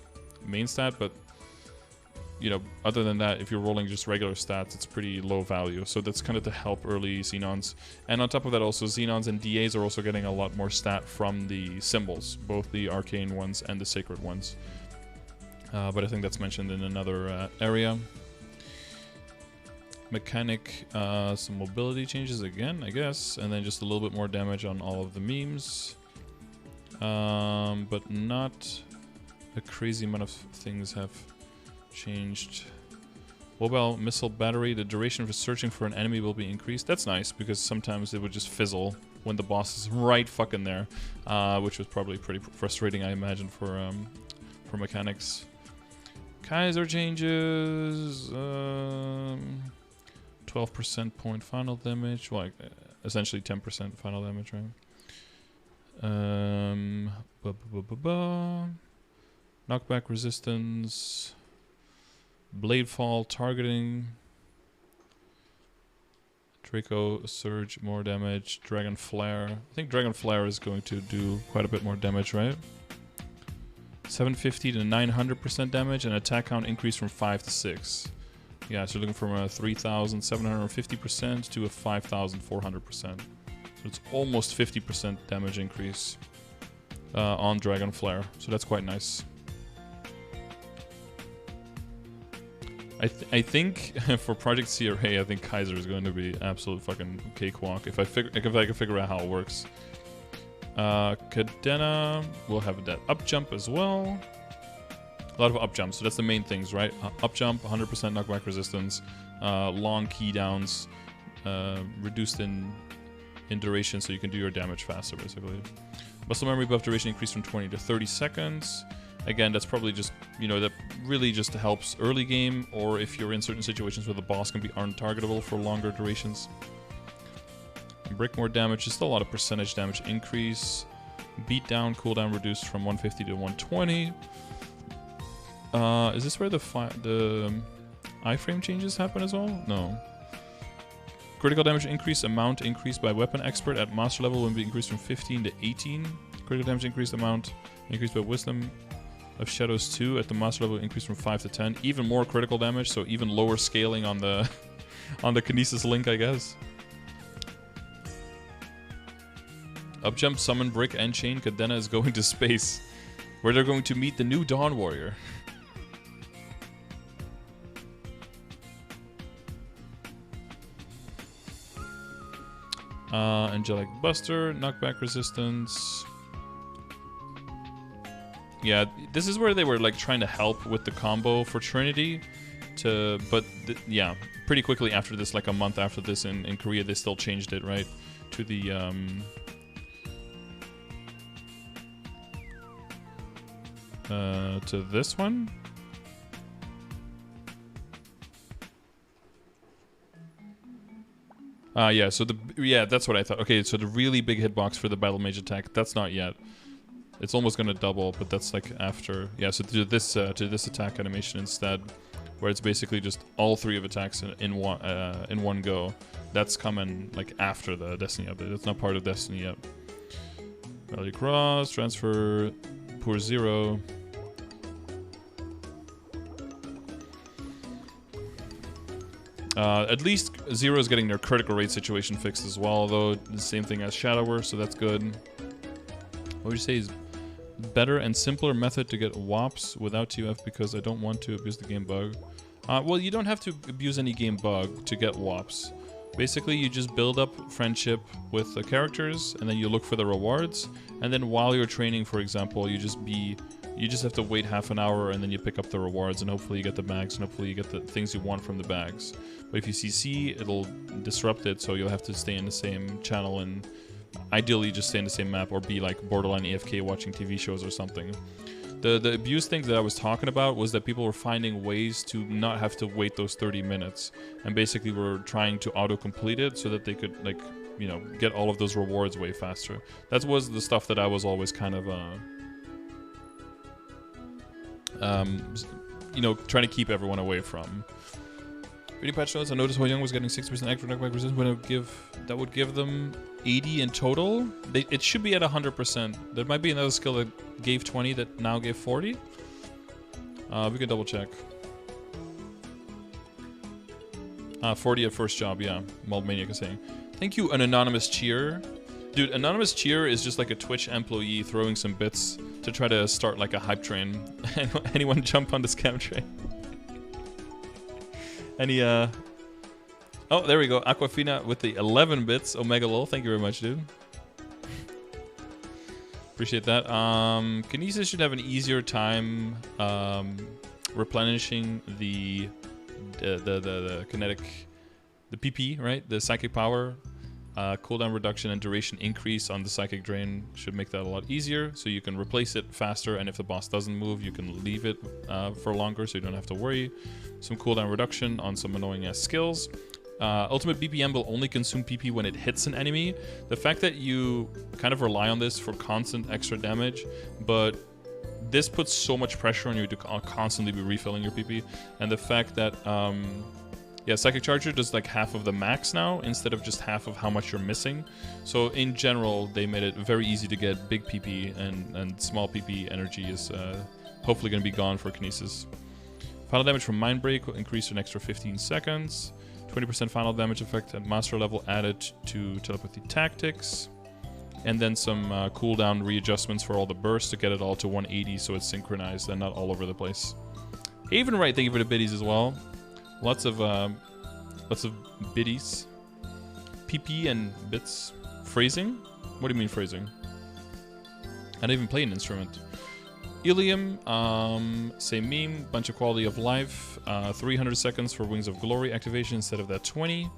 main stat. But, you know, other than that, if you're rolling just regular stats, it's pretty low value. So that's kind of to help early Xenons. And on top of that, also Xenons and DAs are also getting a lot more stat from the symbols, both the arcane ones and the sacred ones. But I think that's mentioned in another area. Mechanic, some mobility changes again, I guess. And then just a little bit more damage on all of the memes. But not a crazy amount of things have changed. Mobile missile battery, the duration for searching for an enemy will be increased. That's nice, because sometimes it would just fizzle when the boss is right fucking there. Which was probably pretty frustrating, I imagine, for mechanics. Kaiser changes, 12% point final damage, well, essentially 10% final damage, right? Knockback resistance, blade fall targeting, Draco surge more damage, dragon flare. I think dragon flare is going to do quite a bit more damage, right? 750 to 900% damage, and attack count increase from 5 to 6. Yeah, so looking from a 3,750% to a 5,400%. So it's almost 50% damage increase on Dragon Flare. So that's quite nice. I think for Project CRA, I think Kaiser is going to be absolute fucking cakewalk if I can figure out how it works. Cadena will have that up jump as well. A lot of up jumps, so that's the main things, right? Up jump, 100% knockback resistance, long key downs, reduced in duration, so you can do your damage faster, basically. Muscle memory buff duration increased from 20 to 30 seconds. Again, that's probably just, you know, that really just helps early game, or if you're in certain situations where the boss can be untargetable for longer durations. Break more damage, just a lot of percentage damage increase. Beatdown, cooldown reduced from 150 to 120. Is this where the iframe changes happen as well? No. Critical damage increase, amount increased by weapon expert at master level will be increased from 15 to 18. Critical damage increased amount increased by wisdom of shadows 2 at the master level increased from 5 to 10. Even more critical damage, so even lower scaling on the on the Kinesis link, I guess. Upjump, summon, brick, and chain. Cadena is going to space, where they're going to meet the new Dawn Warrior. Angelic Buster, knockback resistance. Yeah, this is where they were like trying to help with the combo for Trinity. Yeah, pretty quickly after this, like a month after this in Korea, they still changed it, right? To the to this one. Yeah, so that's what I thought. Okay, so the really big hitbox for the Battle Mage attack, that's not yet. It's almost gonna double, but that's like after. Yeah, so to this attack animation instead, where it's basically just all 3 of attacks in one go. That's coming like after the Destiny update. It's not part of Destiny yet. Valley Cross, transfer, Poor Zero. At least Zero is getting their critical rate situation fixed as well, though the same thing as Shadower, so that's good. What would you say is better and simpler method to get WAPs without TUF, because I don't want to abuse the game bug? Well, you don't have to abuse any game bug to get WAPs. Basically, you just build up friendship with the characters, and then you look for the rewards, and then while you're training, for example, you just have to wait half an hour, and then you pick up the rewards, and hopefully you get the bags, and hopefully you get the things you want from the bags. But if you CC, it'll disrupt it, so you'll have to stay in the same channel, and ideally just stay in the same map, or be like borderline AFK watching TV shows or something. The abuse thing that I was talking about was that people were finding ways to not have to wait those 30 minutes, and basically were trying to auto-complete it so that they could, like, you know, get all of those rewards way faster. That was the stuff that I was always kind of you know, trying to keep everyone away from. Video patch notes. I noticed Ho Young was getting 60% extra knockback resistance. That would give them 80 in total. It should be at 100%. There might be another skill that gave 20 that now gave 40. We can double check. 40 at first job, yeah. Maldmaniac is saying. Thank you, an anonymous cheer. Dude, anonymous cheer is just like a Twitch employee throwing some bits to try to start like a hype train. Anyone jump on the scam train? Any, oh, there we go. Aquafina with the 11 bits. Omega lol. Thank you very much, dude. Appreciate that. Kinesis should have an easier time replenishing the kinetic, the PP, right? The psychic power, cooldown reduction and duration increase on the psychic drain should make that a lot easier. So you can replace it faster, and if the boss doesn't move, you can leave it for longer, so you don't have to worry. Some cooldown reduction on some annoying ass skills. Ultimate BPM will only consume PP when it hits an enemy. The fact that you kind of rely on this for constant extra damage, but this puts so much pressure on you to constantly be refilling your PP, and the fact that yeah, Psychic Charger does like half of the max now instead of just half of how much you're missing. So in general, they made it very easy to get big PP, and small PP energy is hopefully going to be gone for Kinesis. Final damage from Mind Break will increase to an extra 15 seconds. 20% final damage effect at master level added to Telepathy Tactics. And then some cooldown readjustments for all the bursts to get it all to 180 so it's synchronized and not all over the place. Haven Right, thank you for the biddies as well. Lots of biddies. PP and bits. Phrasing? What do you mean phrasing? I didn't even play an instrument. Ilium, same meme, bunch of quality of life, 300 seconds for Wings of Glory activation instead of that 20.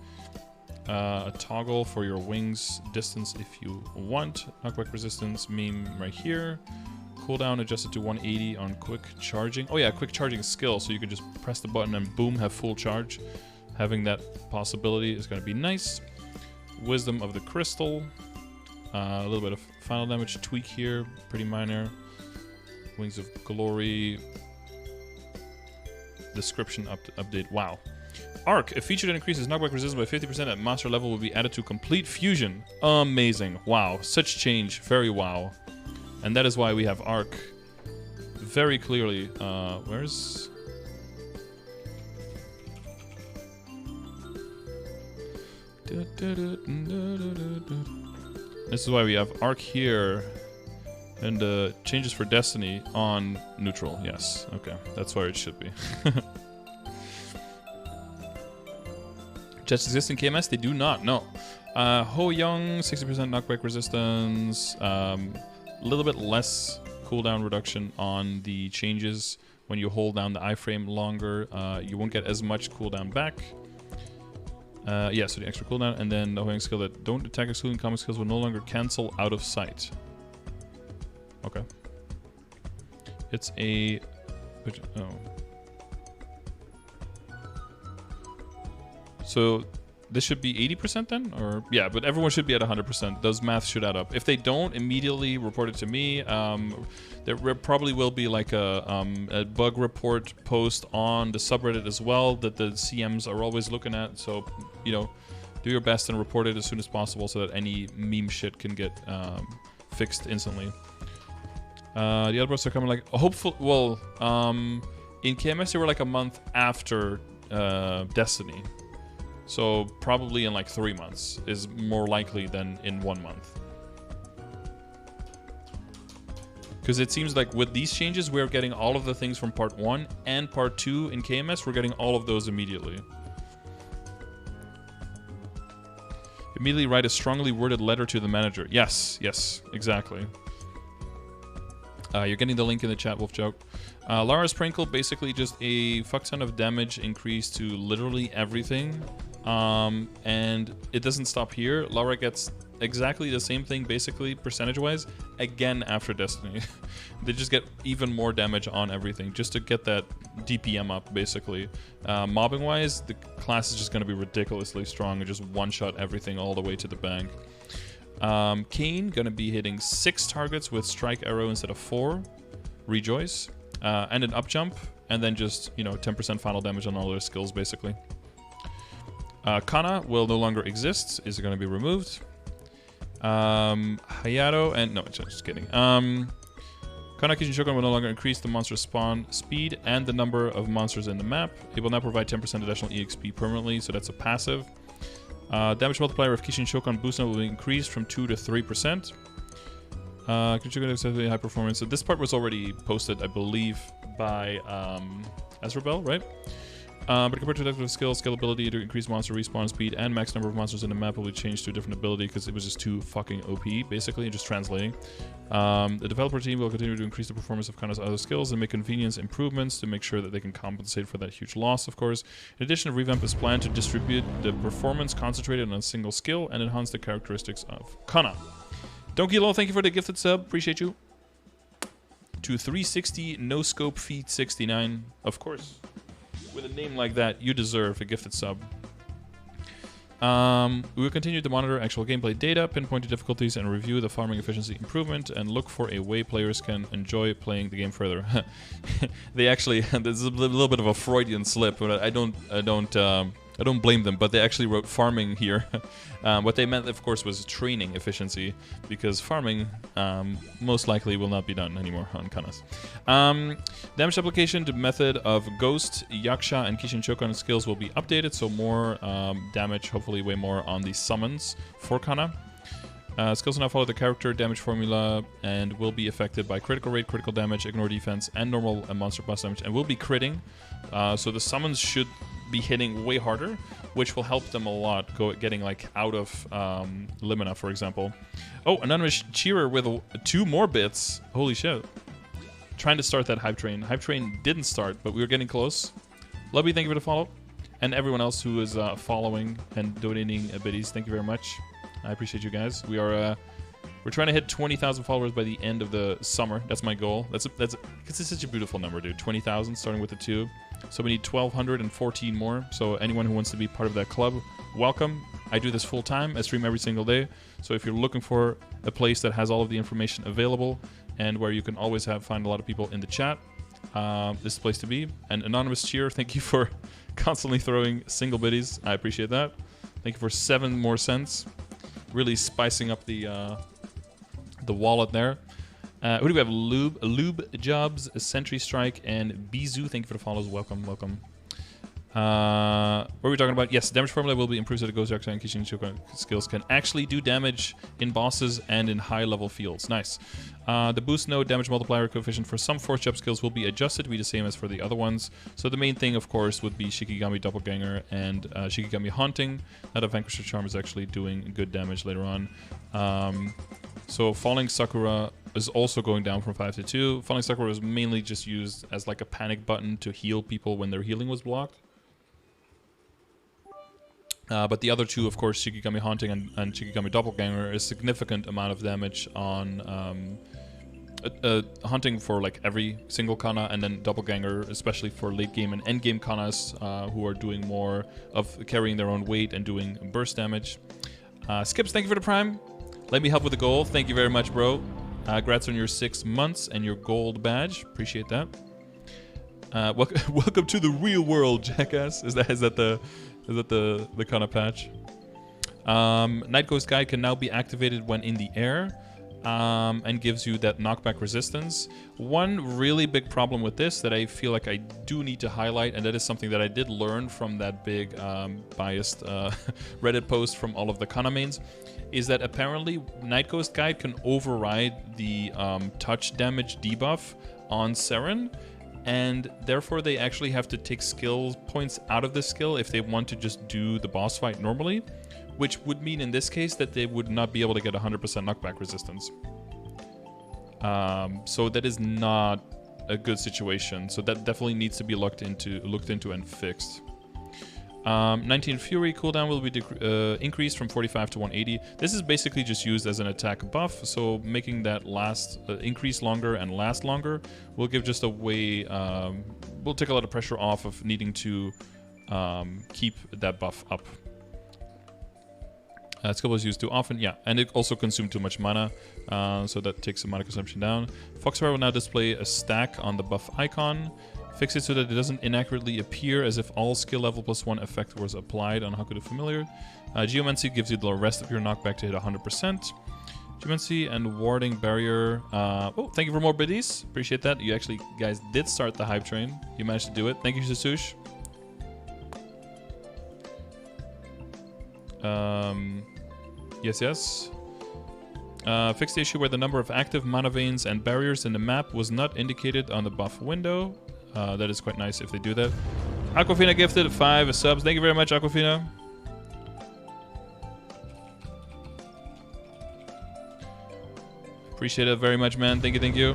A toggle for your wings distance if you want. Knockback resistance meme right here. Cooldown adjusted to 180 on quick charging. Oh yeah, quick charging skill, so you can just press the button and boom, have full charge. Having that possibility is going to be nice. Wisdom of the Crystal. A little bit of final damage tweak here, pretty minor. Wings of Glory. Description update. Wow. Arc, a feature that increases knockback resistance by 50% at master level will be added to complete fusion. Amazing. Wow. Such change. Very wow. And that is why we have Arc very clearly. Where's... This is why we have Arc here. And changes for Destiny on neutral. Yes. Okay. That's where it should be. Just exist in KMS? They do not. No. Ho Young, 60% knockback resistance. A little bit less cooldown reduction on the changes when you hold down the iframe longer. You won't get as much cooldown back. Yeah, so the extra cooldown. And then the Ho Young skill that don't attack excluding common skills will no longer cancel out of sight. Okay. It's a... Oh. So this should be 80% then? Or yeah, but everyone should be at 100%. Those maths should add up. If they don't, immediately report it to me. There probably will be like a bug report post on the subreddit as well that the CMs are always looking at. So, you know, do your best and report it as soon as possible so that any meme shit can get fixed instantly. The other bros are coming like hopeful. Well, in KMS they were like a month after Destiny, so probably in like 3 months is more likely than in 1 month. Because it seems like with these changes, we're getting all of the things from Part 1 and Part 2 in KMS. We're getting all of those immediately. Immediately write a strongly worded letter to the manager. Yes, yes, exactly. You're getting the link in the chat, Wolf Joke. Lara's Prankle, basically just a fuck ton of damage increase to literally everything. And it doesn't stop here. Lara gets exactly the same thing, basically, percentage-wise, again after Destiny. They just get even more damage on everything, just to get that DPM up, basically. Mobbing-wise, the class is just going to be ridiculously strong and just one-shot everything all the way to the bank. Kane, gonna be hitting 6 targets with Strike Arrow instead of 4. Rejoice. and an up jump, and then just, you know, 10% final damage on all their skills, basically. Kana will no longer exist, is going to be removed. Hayato, and no, just kidding. Kana Kishin Shogun will no longer increase the monster spawn speed and the number of monsters in the map. It will now provide 10% additional EXP permanently, so that's a passive. Damage multiplier of Kishin Shogun boost will be increased from 2 to 3%. Kishin Shogun excessively high performance. So this part was already posted, I believe, by Azrabel, right? But compared to adaptive skill, scalability to increase monster respawn speed and max number of monsters in the map will be changed to a different ability because it was just too fucking OP, basically, just translating. The developer team will continue to increase the performance of Kana's other skills and make convenience improvements to make sure that they can compensate for that huge loss, of course. In addition, Revamp is planned to distribute the performance concentrated on a single skill and enhance the characteristics of Kana. Donkey Law, thank you for the gifted sub. Appreciate you. To 360, no scope feat 69, of course. With a name like that, you deserve a gifted sub. We will continue to monitor actual gameplay data, pinpoint the difficulties, and review the farming efficiency improvement, and look for a way players can enjoy playing the game further. They actually, this is a little bit of a Freudian slip, but I don't blame them, but they actually wrote farming here. What they meant, of course, was training efficiency, because farming most likely will not be done anymore on Kanas. Damage application to method of Ghost, Yaksha, and Kishin Shogun skills will be updated, so more damage, hopefully way more on the summons for Kana. Skills will now follow the character damage formula and will be affected by critical rate, critical damage, ignore defense, and normal and monster plus damage, and will be critting. So the summons should be hitting way harder, which will help them a lot getting like out of Limina, for example. Oh, Anonymous Cheerer with 2 more bits. Holy shit. Trying to start that hype train. Hype train didn't start, but we were getting close. Lubby, thank you for the follow. And everyone else who is following and donating biddies, thank you very much. I appreciate you guys. We're trying to hit 20,000 followers by the end of the summer. That's my goal. Because it's such a beautiful number, dude. 20,000 starting with the 2. So we need 1,214 more. So anyone who wants to be part of that club, welcome. I do this full time. I stream every single day. So if you're looking for a place that has all of the information available and where you can always find a lot of people in the chat, this is the place to be. And Anonymous Cheer, thank you for constantly throwing single biddies. I appreciate that. Thank you for 7 more cents. Really spicing up the wallet there. Who do we have? Lube Jobs, Sentry Strike, and Bizu. Thank you for the follows. Welcome, welcome. What are we talking about? Yes, damage formula will be improved so the Ghost Yaksha and Kishin Shogun skills can actually do damage in bosses and in high-level fields. Nice. The boost node damage multiplier coefficient for some force jump skills will be adjusted to be the same as for the other ones. So the main thing, of course, would be Shikigami Doppelganger and Shikigami Haunting. Now that Vanquisher Charm is actually doing good damage later on. So Falling Sakura is also going down from 5 to 2. Falling Sakura was mainly just used as like a panic button to heal people when their healing was blocked. But the other two, of course, Shikigami Haunting and Shikigami Doppelganger, is a significant amount of damage on Haunting for like every single Kana, and then Doppelganger, especially for late game and end game Kanas who are doing more of carrying their own weight and doing burst damage. Skips, thank you for the Prime. Let me help with the goal. Thank you very much, bro. Congrats on your 6 months and your gold badge. Appreciate that. Welcome to the real world, jackass. Is that the kind of patch? Night Ghost Guide can now be activated when in the air, and gives you that knockback resistance. One really big problem with this that I feel like I do need to highlight, and that is something that I did learn from that big biased Reddit post from all of the Kana mains, is that apparently Night Ghost Guide can override the touch damage debuff on Seren, and therefore they actually have to take skill points out of the skill if they want to just do the boss fight normally, which would mean in this case that they would not be able to get 100% knockback resistance. So that is not a good situation. So that definitely needs to be looked into and fixed. 19 Fury cooldown will be increased from 45 to 180. This is basically just used as an attack buff, so making that increase longer and last longer will give just a way, will take a lot of pressure off of needing to keep that buff up. Skill was used too often, yeah, and it also consumed too much mana, so that takes the mana consumption down. Foxfire will now display a stack on the buff icon. Fix it so that it doesn't inaccurately appear as if all skill level +1 effect was applied on Haku the Familiar. Geomancy gives you the rest of your knockback to hit 100%. Geomancy and Warding Barrier. Oh, thank you for more biddies. Appreciate that. You actually, guys, did start the hype train. You managed to do it. Thank you, Sasush. Yes. Fix the issue where the number of active mana veins and barriers in the map was not indicated on the buff window. That is quite nice if they do that. Aquafina gifted 5 subs. Thank you very much, Aquafina. Appreciate it very much, man. Thank you.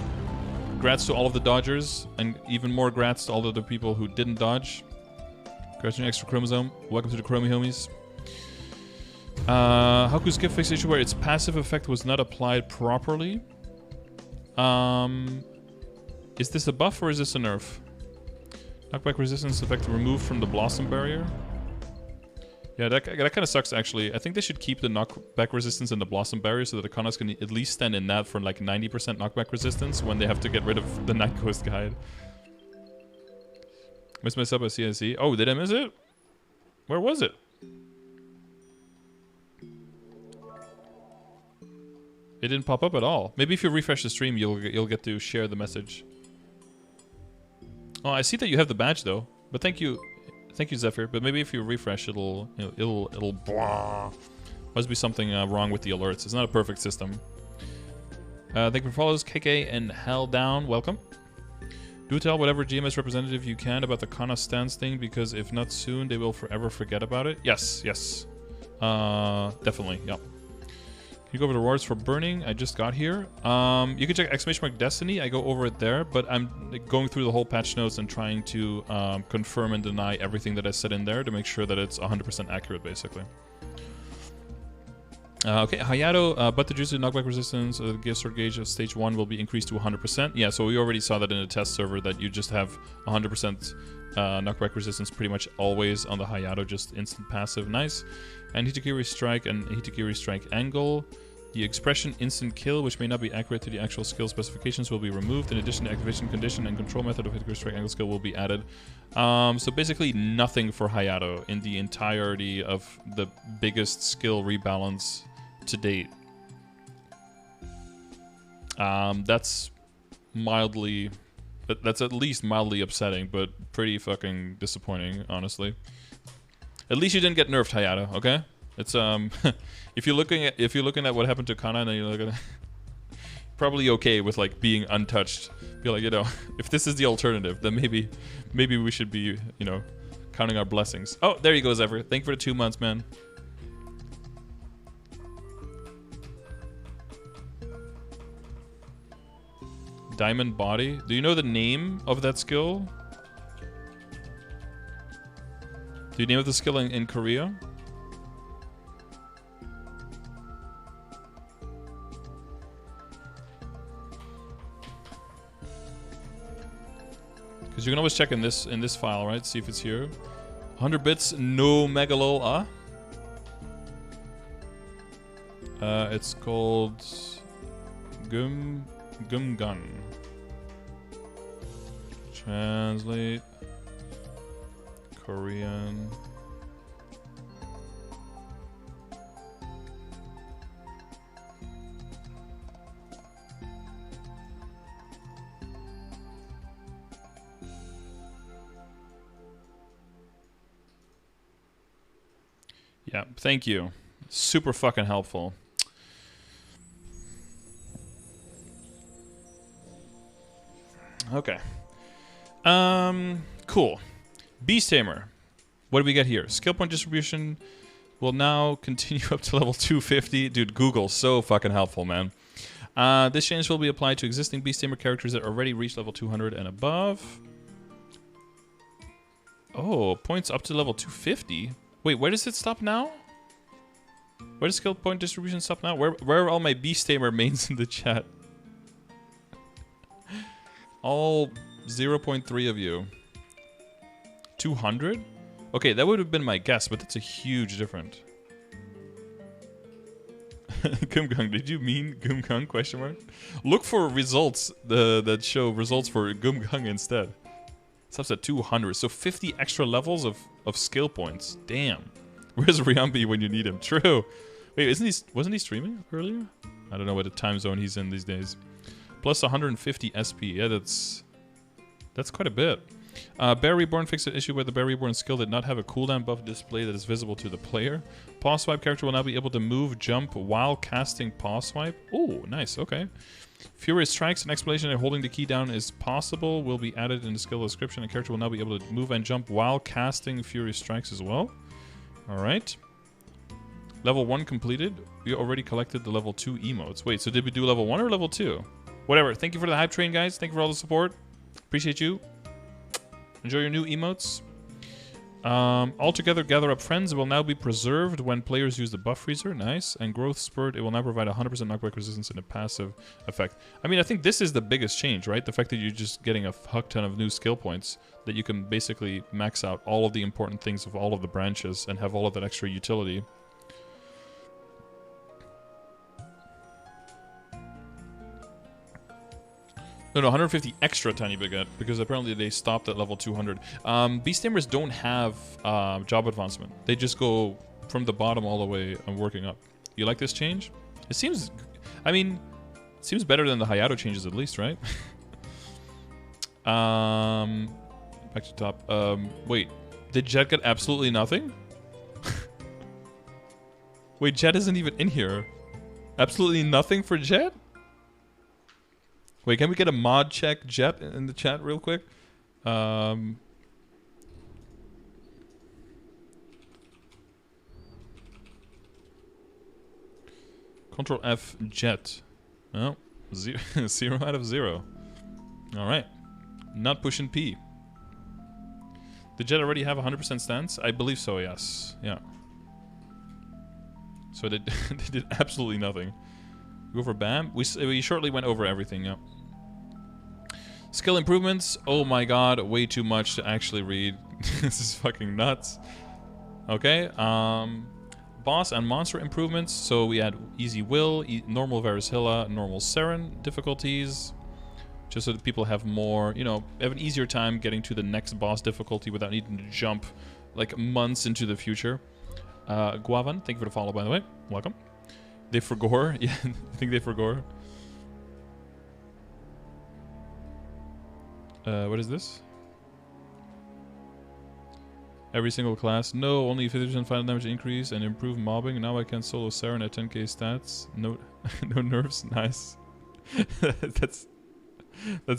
Congrats to all of the dodgers, and even more congrats to all of the people who didn't dodge. Congrats on your extra chromosome. Welcome to the Chromie homies. Haku's gift fix issue where its passive effect was not applied properly. Is this a buff or is this a nerf? Knockback resistance effect removed from the Blossom Barrier. Yeah, that kind of sucks, actually. I think they should keep the knockback resistance in the Blossom Barrier so that the Econos can at least stand in that for like 90% knockback resistance when they have to get rid of the Night Ghost Guide. Missed my sub at CNC. Oh, did I miss it? Where was it? It didn't pop up at all. Maybe if you refresh the stream, you'll get to share the message. Oh, I see that you have the badge though. But thank you, Zephyr. But maybe if you refresh, it'll blah. Must be something wrong with the alerts. It's not a perfect system. Thank you for follows, KK and Hell Down. Welcome. Do tell whatever GMS representative you can about the Kana stance thing, because if not soon, they will forever forget about it. Yes. Definitely. Yep. You go over the rewards for burning. I just got here. You can check !Destiny. I go over it there, but I'm going through the whole patch notes and trying to confirm and deny everything that I said in there to make sure that it's 100% accurate, basically. Okay, Hayato, but the Jutsu knockback resistance of the Gear Sword gauge of stage 1 will be increased to 100%. Yeah, so we already saw that in the test server that you just have 100% knockback resistance pretty much always on the Hayato, just instant passive. Nice. And Hitakiri Strike and Hitakiri Strike Angle. The expression instant kill, which may not be accurate to the actual skill specifications, will be removed. In addition, the activation condition and control method of Hitakiri Strike Angle skill will be added. So basically nothing for Hayato in the entirety of the biggest skill rebalance to date. That's at least mildly upsetting, but pretty fucking disappointing, honestly. At least you didn't get nerfed, Hayato, okay? It's if you're looking at what happened to Kana, and then you're looking at probably okay with like being untouched. Be like, if this is the alternative, then maybe we should be, counting our blessings. Oh, there you go, Zephyr. Thank you for the 2 months, man. Diamond Body. Do you know the name of that skill? Do you name the skill in Korea? Because you can always check in this file, right? See if it's here. 100 bits, no megalol. It's called Gumgun. Translate Korean. Yeah, thank you. Super fucking helpful. Okay. Cool. Beast Tamer. What do we get here? Skill point distribution will now continue up to level 250. Dude, Google, so fucking helpful, man. This change will be applied to existing Beast Tamer characters that already reached level 200 and above. Oh, points up to level 250? Wait, where does it stop now? Where does skill point distribution stop now? Where are all my Beast Tamer mains in the chat? All 0.3 of you. 200? Okay, that would have been my guess, but that's a huge difference. Gumgung, did you mean Gumgung, question mark? Look for results that show results for Gumgung instead. Stops at 200, so 50 extra levels of skill points. Damn. Where's Riambi when you need him? True. Wait, wasn't he streaming earlier? I don't know what the time zone he's in these days. Plus 150 SP. Yeah, that's quite a bit. Bear Reborn fixed an issue where the Bear Reborn skill did not have a cooldown buff display that is visible to the player. Paw Swipe character will now be able to move, jump while casting Paw Swipe. Oh, nice, okay. Furious Strikes, an explanation that holding the key down is possible, will be added in the skill description. A character will now be able to move and jump while casting Furious Strikes as well. Alright. Level 1 completed. We already collected the level 2 emotes. Wait, so did we do level 1 or level 2? Whatever. Thank you for the hype train, guys. Thank you for all the support. Appreciate you. Enjoy your new emotes. Altogether, Gather Up Friends will now be preserved when players use the buff freezer. Nice. And Growth Spurt, it will now provide 100% knockback resistance and a passive effect. I mean, I think this is the biggest change, right? The fact that you're just getting a fuck ton of new skill points, that you can basically max out all of the important things of all of the branches and have all of that extra utility. No, 150 extra tiny baguette, because apparently they stopped at level 200. Beast Tamers don't have job advancement. They just go from the bottom all the way and working up. You like this change? It seems, I mean, it seems better than the Hayato changes at least, right? Back to top. Wait, did Jet get absolutely nothing? Wait, Jet isn't even in here. Absolutely nothing for Jet? Wait, can we get a mod check Jet in the chat real quick? Control F Jet. Oh, 0 out of 0. Alright. Not pushing P. Did Jet already have 100% stance? I believe so, yes. Yeah. So they did absolutely nothing. Go for BAM. We shortly went over everything, yeah. Skill improvements. Oh my god, way too much to actually read. This is fucking nuts. Okay, boss and monster improvements. So we had Easy Will, normal Varishilla, normal Seren difficulties. Just so that people have more, you know, have an easier time getting to the next boss difficulty without needing to jump like months into the future. Guavan, thank you for the follow, by the way. Welcome. They forgore? Yeah, I think they forgore. What is this? Every single class. No, only 50% final damage increase and improve mobbing. Now I can solo Saren at 10k stats. No, no nerfs. Nice. that's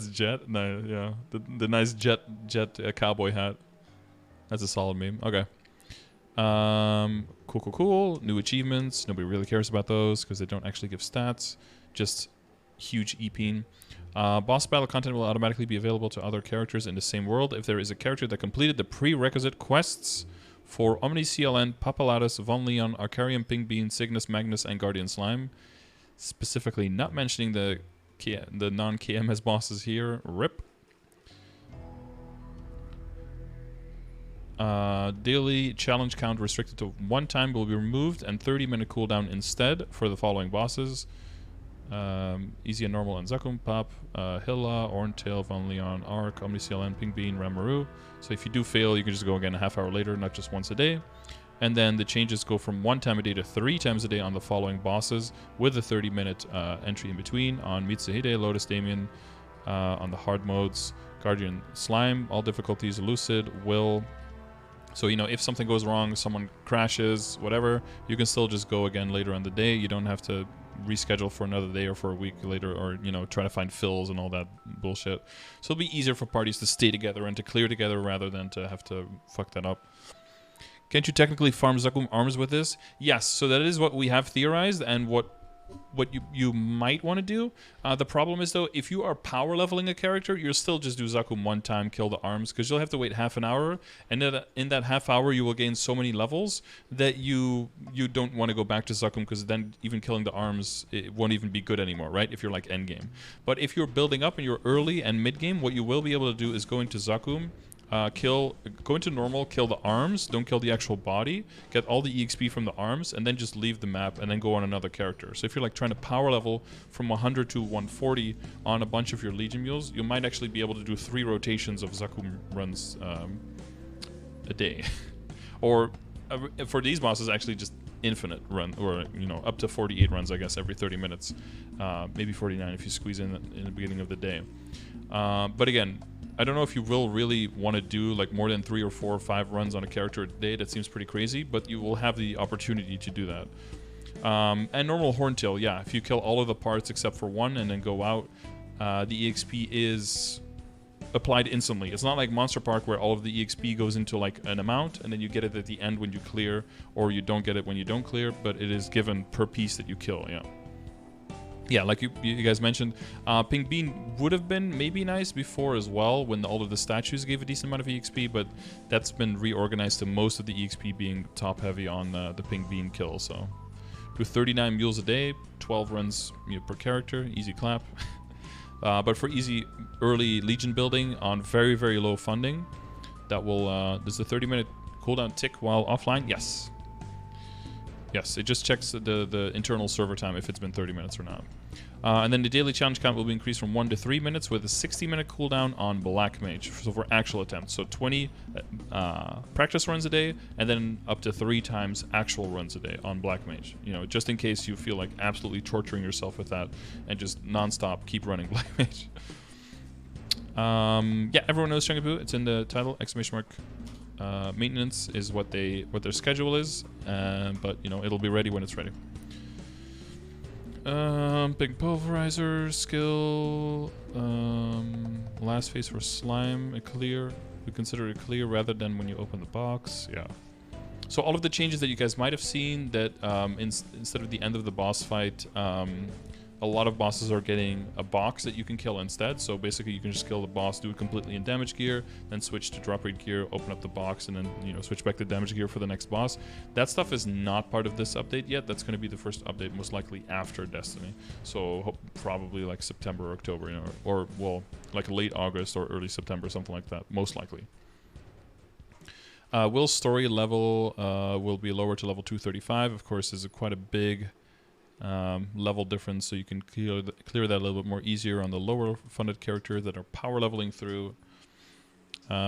Jet. No, yeah, the nice Jet cowboy hat. That's a solid meme. Okay. Cool. New achievements. Nobody really cares about those because they don't actually give stats. Just huge EPing. Boss battle content will automatically be available to other characters in the same world if there is a character that completed the prerequisite quests for Omni CLN, Papalatus, Von Leon, Arcarium, Pink Bean, Cygnus, Magnus, and Guardian Slime. Specifically not mentioning the non-KMS bosses here. RIP. Daily challenge count restricted to 1 time will be removed and 30-minute cooldown instead for the following bosses. Easy and Normal and Zakum, Pop, Hilla, Orntail, Von Leon, Arc, Omni CLN, Pink Bean, Ramaru. So if you do fail, you can just go again a half hour later, not just once a day. And then the changes go from 1 time a day to 3 times a day on the following bosses, with a 30-minute entry in between on Mitsuhide, Lotus Damien, on the hard modes, Guardian Slime, all difficulties, Lucid, Will. So, you know, if something goes wrong, someone crashes, whatever, you can still just go again later on the day. You don't have to reschedule for another day or for a week later, or, you know, try to find fills and all that bullshit. So it'll be easier for parties to stay together and to clear together rather than to have to fuck that up. Can't you technically farm Zakum arms with this? Yes, so that is what we have theorized and what you might want to do. The problem is, though, if you are power leveling a character, you'll still just do Zakum 1 time, kill the arms, because you'll have to wait half an hour, and in that half hour you will gain so many levels that you don't want to go back to Zakum, because then even killing the arms, it won't even be good anymore, right? If you're like endgame. But if you're building up and you're early and mid game, what you will be able to do is go into Zakum, Go into normal, kill the arms, don't kill the actual body, get all the EXP from the arms, and then just leave the map and then go on another character. So if you're like trying to power level from 100 to 140 on a bunch of your Legion mules, you might actually be able to do 3 rotations of Zakum runs a day. Or for these bosses, actually just infinite run, or you know, up to 48 runs, I guess, every 30 minutes. Maybe 49 if you squeeze in the beginning of the day. But again, I don't know if you will really want to do like more than 3 or 4 or 5 runs on a character a day. That seems pretty crazy, but you will have the opportunity to do that. And normal Horntail, yeah, if you kill all of the parts except for one and then go out, the EXP is applied instantly. It's not like Monster Park where all of the EXP goes into like an amount and then you get it at the end when you clear, or you don't get it when you don't clear, but it is given per piece that you kill, yeah. Yeah, like you guys mentioned, Pink Bean would have been maybe nice before as well, when all of the statues gave a decent amount of EXP, but that's been reorganized to most of the EXP being top heavy on the Pink Bean kill. So do 39 mules a day, 12 runs per character, easy clap. But for easy early Legion building on very, very low funding, that will, does the 30-minute cooldown tick while offline? Yes. Yes, it just checks the internal server time if it's been 30 minutes or not. And then the daily challenge count will be increased from 1 to 3 minutes with a 60-minute cooldown on Black Mage, so for actual attempts. So 20 practice runs a day, and then up to 3 times actual runs a day on Black Mage. You know, just in case you feel like absolutely torturing yourself with that, and just non-stop keep running Black Mage. Yeah, everyone knows Chunkabu. It's in the title, exclamation mark. Maintenance is what their schedule is, but you know, it'll be ready when it's ready. Big pulverizer skill, last phase for slime, a clear. We consider it clear rather than when you open the box. Yeah. So all of the changes that you guys might have seen, that instead of the end of the boss fight, a lot of bosses are getting a box that you can kill instead. So basically you can just kill the boss, do it completely in damage gear, then switch to drop rate gear, open up the box, and then, you know, switch back to damage gear for the next boss. That stuff is not part of this update yet. That's going to be the first update most likely after Destiny. So probably like September or October, you know, or well, like late August or early September, something like that, most likely. Will's story level will be lower to level 235. Of course, is quite a big level difference, so you can clear that a little bit more easier on the lower funded characters that are power leveling through.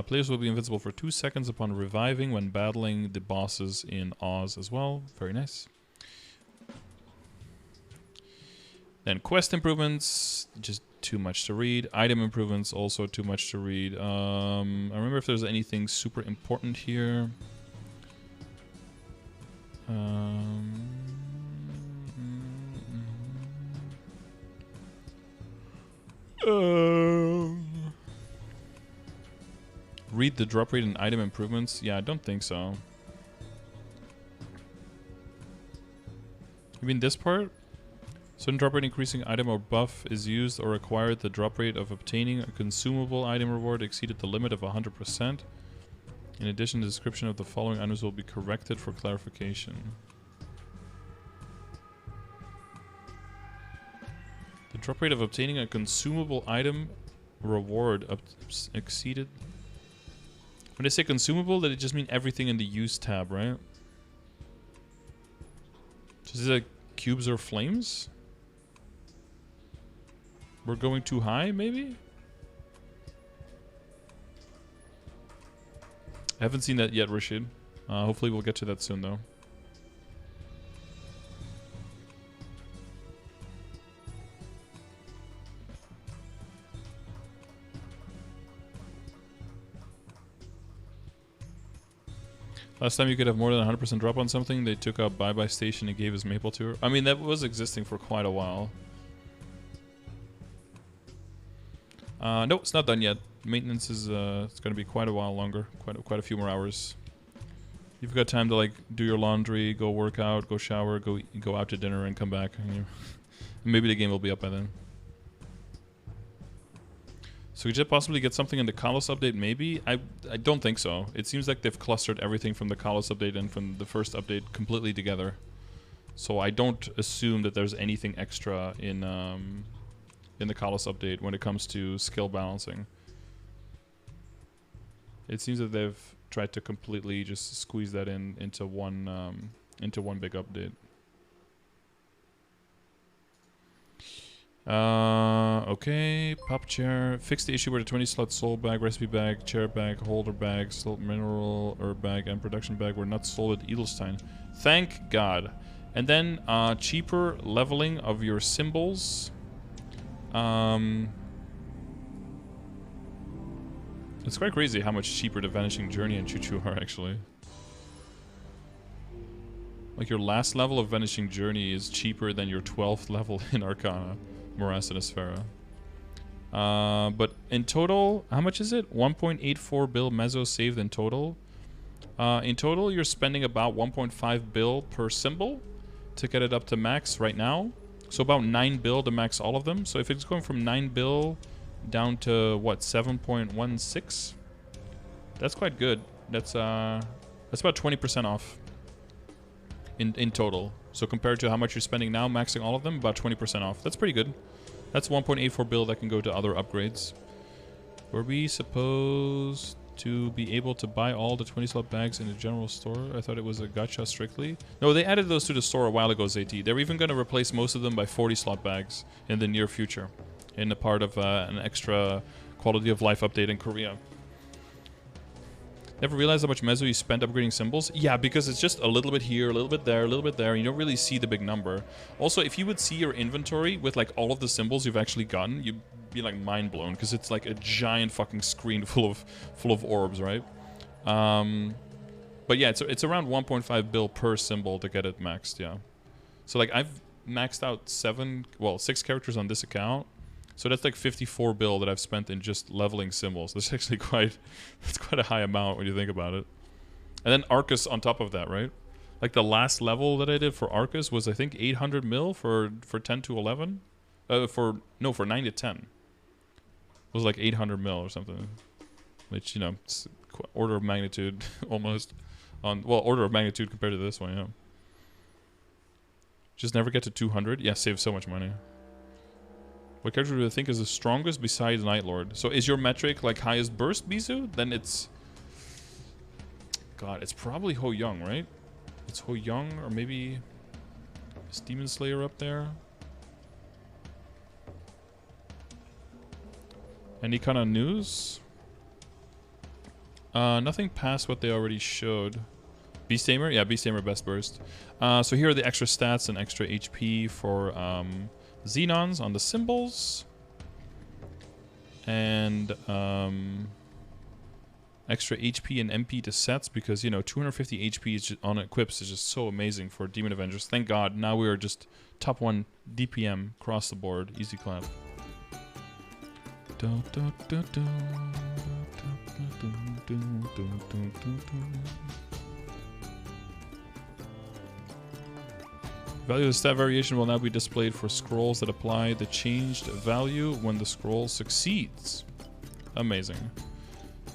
Players will be invincible for 2 seconds upon reviving when battling the bosses in Oz as well. Very nice. Then quest improvements, just too much to read. Item improvements, also too much to read. I remember if there's anything super important here. Read the drop rate and item improvements? Yeah, I don't think so. You mean this part? Certain drop rate increasing item or buff is used or acquired. The drop rate of obtaining a consumable item reward exceeded the limit of 100%. In addition, the description of the following items will be corrected for clarification. The drop rate of obtaining a consumable item reward exceeded. When they say consumable, did it just mean everything in the use tab, right? So is it like cubes or flames? We're going too high, maybe? I haven't seen that yet, Rashid. Hopefully we'll get to that soon, though. Last time you could have more than 100% drop on something, they took out Bye Bye Station and gave us Maple Tour. I mean, that was existing for quite a while. No, it's not done yet. Maintenance is it's going to be quite a while longer, quite a few more hours. You've got time to like do your laundry, go work out, go shower, go out to dinner, and come back. And maybe the game will be up by then. So could you possibly get something in the Kalos update? Maybe. I don't think so. It seems like they've clustered everything from the Kalos update and from the first update completely together. So I don't assume that there's anything extra in the Kalos update when it comes to skill balancing. It seems that they've tried to completely just squeeze that into one big update. Okay, pop chair. Fix the issue where the 20 slot soul bag, recipe bag, chair bag, holder bag, salt mineral herb bag, and production bag were not sold at Edelstein. Thank God. And then cheaper leveling of your symbols. It's quite crazy how much cheaper the Vanishing Journey and Choo-Choo are actually. Like your last level of Vanishing Journey is cheaper than your 12th level in Arcana, Morass and Asphera. But in total, how much is it? 1.84 bill mezzo saved in total. In total, you're spending about 1.5 bill per symbol to get it up to max right now. So about 9 bill to max all of them. So if it's going from 9 bill down to what, 7.16? That's quite good. That's about 20% off in total. So compared to how much you're spending now, maxing all of them, about 20% off. That's pretty good. That's 1.84 bill that can go to other upgrades. Were we supposed to be able to buy all the 20 slot bags in the general store? I thought it was a gacha strictly. No, they added those to the store a while ago, ZT. They're even going to replace most of them by 40 slot bags in the near future, in a part of an extra quality of life update in Korea. Never realized how much mezzo you spent upgrading symbols? Yeah, because it's just a little bit here, a little bit there, a little bit there. You don't really see the big number. Also, if you would see your inventory with like all of the symbols you've actually gotten, you'd be like mind blown because it's like a giant fucking screen full of orbs, right? But yeah, it's around 1.5 bill per symbol to get it maxed. Yeah. So like I've maxed out 6 characters on this account. So that's like 54 bill that I've spent in just leveling symbols. That's actually quite a high amount when you think about it. And then Arcus on top of that, right? Like the last level that I did for Arcus was I think 800 mil for 10 to 11. For 9 to 10. It was like 800 mil or something. Which, you know, it's order of magnitude almost order of magnitude compared to this one, yeah. Just never get to 200. Yeah, save so much money. What character do you think is the strongest besides Nightlord? So is your metric like highest burst, Bizu? Then it's... God, it's probably Ho Young, right? It's Ho Young, or maybe... Is Demon Slayer up there? Any kind of news? Nothing past what they already showed. Beast Tamer? Yeah, Beast Tamer best burst. So here are the extra stats and extra HP for... Xenons on the symbols, and extra HP and MP to sets because, you know, 250 HP is just on equips is just so amazing for Demon Avengers. Thank God, now we are just top 1 DPM across the board. Easy clap. Value of the stat variation will now be displayed for scrolls that apply the changed value when the scroll succeeds. Amazing.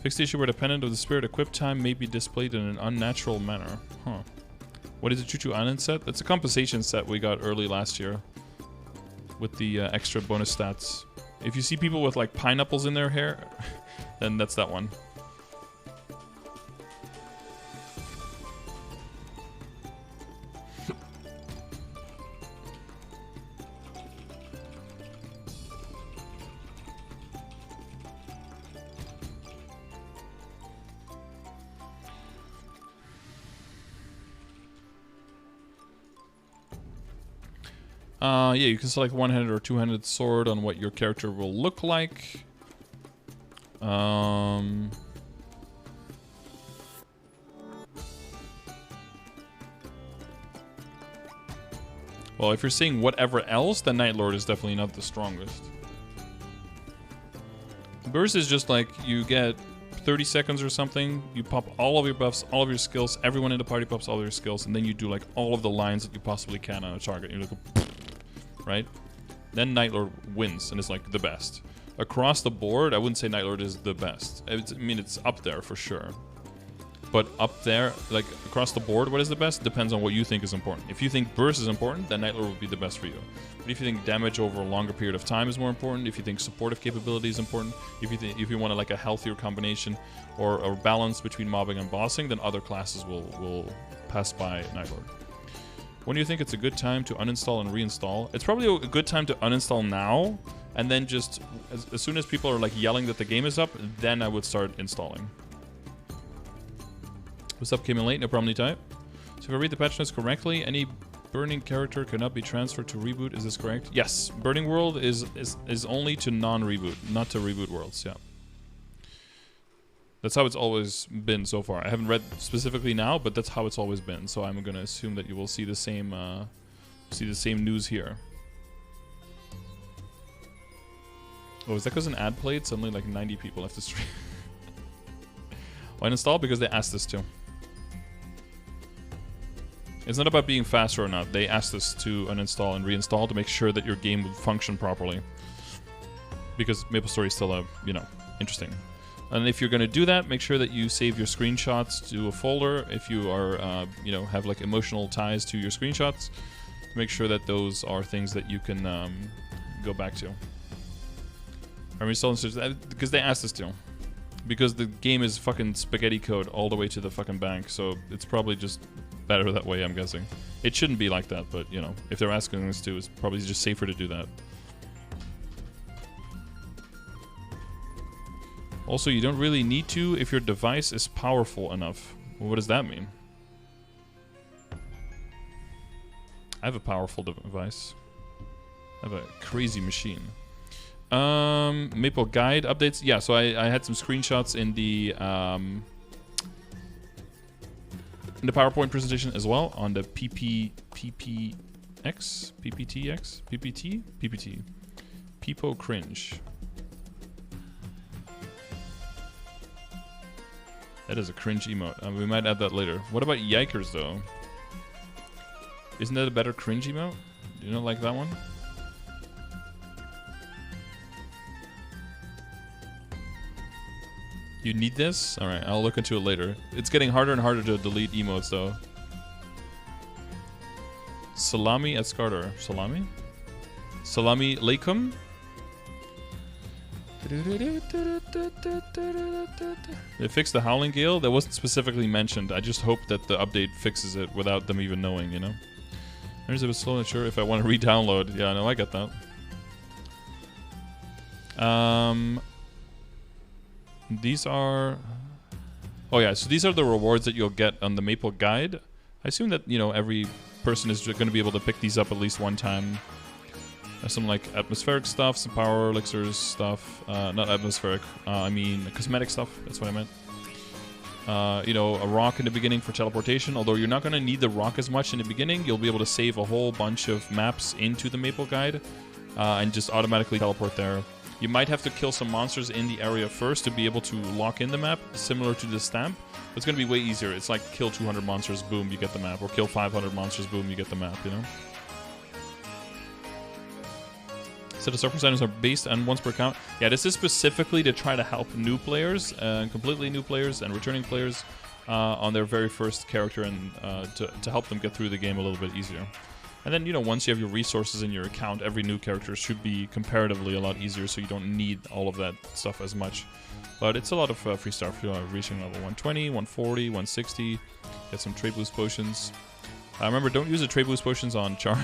Fix the issue where the pendant of the spirit equip time may be displayed in an unnatural manner. Huh. What is the Choo-Choo Island set? That's a compensation set we got early last year with the extra bonus stats. If you see people with like pineapples in their hair, then that's that one. Yeah, you can select one-handed or two-handed sword on what your character will look like. Well, if you're seeing whatever else, then Nightlord is definitely not the strongest. Burst is just like you get 30 seconds or something, you pop all of your buffs, all of your skills, everyone in the party pops all of their skills, and then you do like all of the lines that you possibly can on a target. You're like, right? Then Nightlord wins and is like the best. Across the board, I wouldn't say Nightlord is the best. I mean, it's up there for sure. But up there, like across the board, what is the best? Depends on what you think is important. If you think burst is important, then Nightlord would be the best for you. But if you think damage over a longer period of time is more important, if you think supportive capability is important, if you want like a healthier combination or a balance between mobbing and bossing, then other classes will pass by Nightlord. When do you think it's a good time to uninstall and reinstall? It's probably a good time to uninstall now, and then just as soon as people are like yelling that the game is up, then I would start installing. What's up, came in late, no problem, type. So if I read the patch notes correctly, any burning character cannot be transferred to reboot, is this correct? Yes, burning world is only to non-reboot, not to reboot worlds, yeah. That's how it's always been so far. I haven't read specifically now, but that's how it's always been. So I'm gonna assume that you will see the same news here. Oh, is that because an ad played? Suddenly like 90 people left the stream. Why uninstall? Because they asked us to. It's not about being faster or not. They asked us to uninstall and reinstall to make sure that your game would function properly. Because MapleStory is still interesting. And if you're going to do that, make sure that you save your screenshots to a folder. If you are, have like emotional ties to your screenshots, make sure that those are things that you can go back to. I reinstall because they asked us to. Because the game is fucking spaghetti code all the way to the fucking bank, so it's probably just better that way, I'm guessing. It shouldn't be like that, but, you know, if they're asking us to, it's probably just safer to do that. Also, you don't really need to if your device is powerful enough. Well, what does that mean? I have a powerful device. I have a crazy machine. Maple guide updates. Yeah, so I had some screenshots in the PowerPoint presentation as well on the PPT Peepo cringe. That is a cringe emote. We might add that later. What about Yikers though? Isn't that a better cringe emote? Do you not like that one? You need this? Alright, I'll look into it later. It's getting harder and harder to delete emotes, though. Salami at Scardor. Salami? Salami Lakum? They fixed the Howling Gale? That wasn't specifically mentioned. I just hope that the update fixes it without them even knowing, you know? There's a bit slow and sure if I want to re-download. Yeah, no, I get that. These are... Oh yeah, so these are the rewards that you'll get on the Maple Guide. I assume that, you know, every person is going to be able to pick these up at least one time. There's some, like, atmospheric stuff, some power elixirs stuff. Not atmospheric, I mean cosmetic stuff. That's what I meant. You know, a rock in the beginning for teleportation. Although you're not going to need the rock as much in the beginning. You'll be able to save a whole bunch of maps into the Maple Guide. And just automatically teleport there. You might have to kill some monsters in the area first to be able to lock in the map, similar to the stamp. But it's going to be way easier. It's like kill 200 monsters, boom, you get the map. Or kill 500 monsters, boom, you get the map, you know? So the surface items are based on once per account. Yeah, this is specifically to try to help new players, completely new players and returning players on their very first character and to help them get through the game a little bit easier. And then, you know, once you have your resources in your account, every new character should be comparatively a lot easier, so you don't need all of that stuff as much. But it's a lot of free stuff. You know, reaching level 120, 140, 160. Get some trade boost potions. Remember, don't use the trade boost potions on Charm.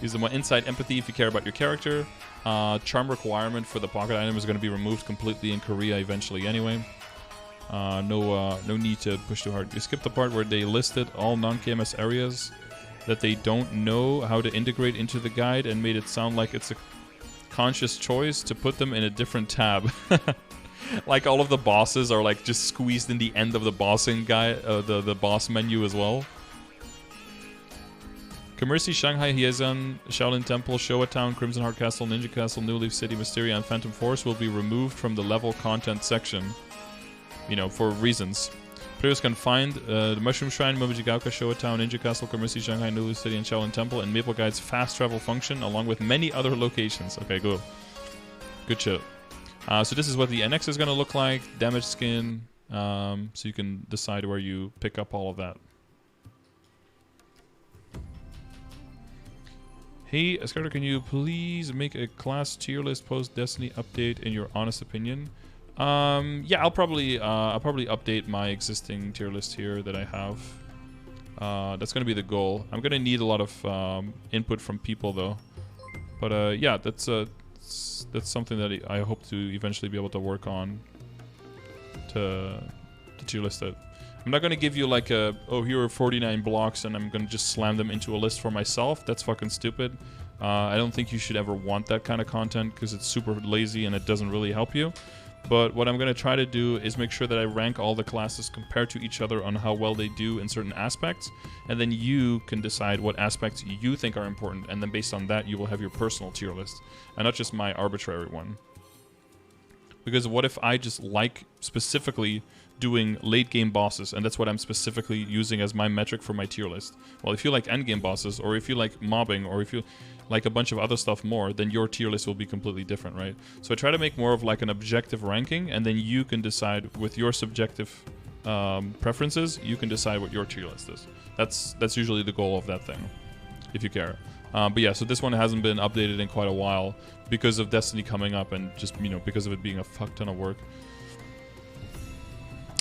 Use them on Insight Empathy if you care about your character. Charm requirement for the pocket item is going to be removed completely in Korea eventually anyway. No need to push too hard. You skip the part where they listed all non-KMS areas that they don't know how to integrate into the guide and made it sound like it's a conscious choice to put them in a different tab. Like all of the bosses are like just squeezed in the end of the bossing guide, the boss menu as well. Commercy, Shanghai, Hiezan, Shaolin Temple, Showa Town, Crimson Heart Castle, Ninja Castle, New Leaf City, Mysteria, and Phantom Force will be removed from the level content section. You know, for reasons. Players can find the Mushroom Shrine, Momojigauka, Showa Town, Ninja Castle, Commercy, Shanghai, New Leaf City, and Shaolin Temple, and Maple Guide's fast travel function, along with many other locations. Okay, good. Good shit. So this is what the NX is going to look like. Damage skin. So you can decide where you pick up all of that. Hey, Scardor, can you please make a class tier list post Destiny update in your honest opinion? Yeah, I'll probably update my existing tier list here that I have. That's gonna be the goal. I'm gonna need a lot of input from people though. But yeah, that's something that I hope to eventually be able to work on to tier list it. I'm not gonna give you like oh, here are 49 blocks and I'm gonna just slam them into a list for myself. That's fucking stupid. I don't think you should ever want that kind of content because it's super lazy and it doesn't really help you. But what I'm going to try to do is make sure that I rank all the classes compared to each other on how well they do in certain aspects. And then you can decide what aspects you think are important. And then based on that, you will have your personal tier list. And not just my arbitrary one. Because what if I just like specifically doing late game bosses, and that's what I'm specifically using as my metric for my tier list. Well, if you like end game bosses, or if you like mobbing, or if you like a bunch of other stuff more, then your tier list will be completely different, right? So I try to make more of like an objective ranking, and then you can decide with your subjective preferences, you can decide what your tier list is. That's usually the goal of that thing, if you care. But yeah, so this one hasn't been updated in quite a while because of Destiny coming up and just, you know, because of it being a fuck ton of work.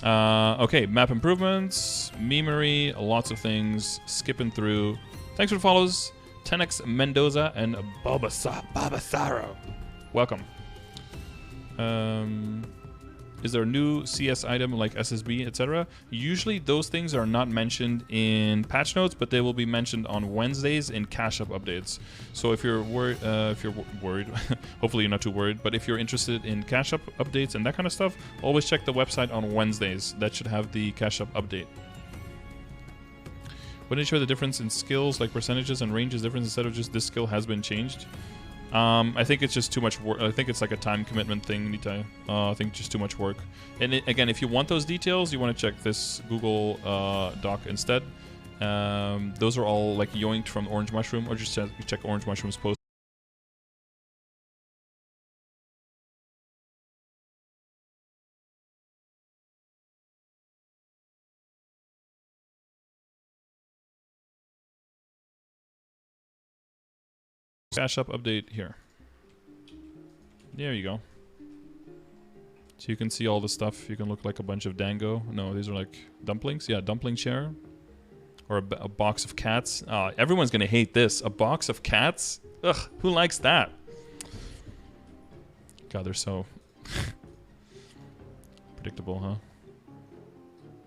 Okay, map improvements, memory, lots of things, skipping through. Thanks for the follows, 10x Mendoza and Babasaro. Welcome. Is there a new CS item like SSB, etc.? Usually those things are not mentioned in patch notes, but they will be mentioned on Wednesdays in cache up updates. So if you're worried, hopefully you're not too worried, but if you're interested in cache up updates and that kind of stuff, always check the website on Wednesdays. That should have the cache up update. Wouldn't it show the difference in skills, like percentages and ranges difference instead of just this skill has been changed? I think it's just too much work. I think it's like a time commitment thing, Nitai. I think just too much work. And again, if you want those details, you want to check this Google Doc instead. Those are all like yoinked from Orange Mushroom, or just check Orange Mushroom's post. Cache up update here. There you go. So you can see all the stuff. You can look like a bunch of dango. No, these are like dumplings. Yeah, dumpling chair. Or a box of cats. Everyone's gonna hate this. A box of cats? Ugh, who likes that? God, they're so predictable, huh?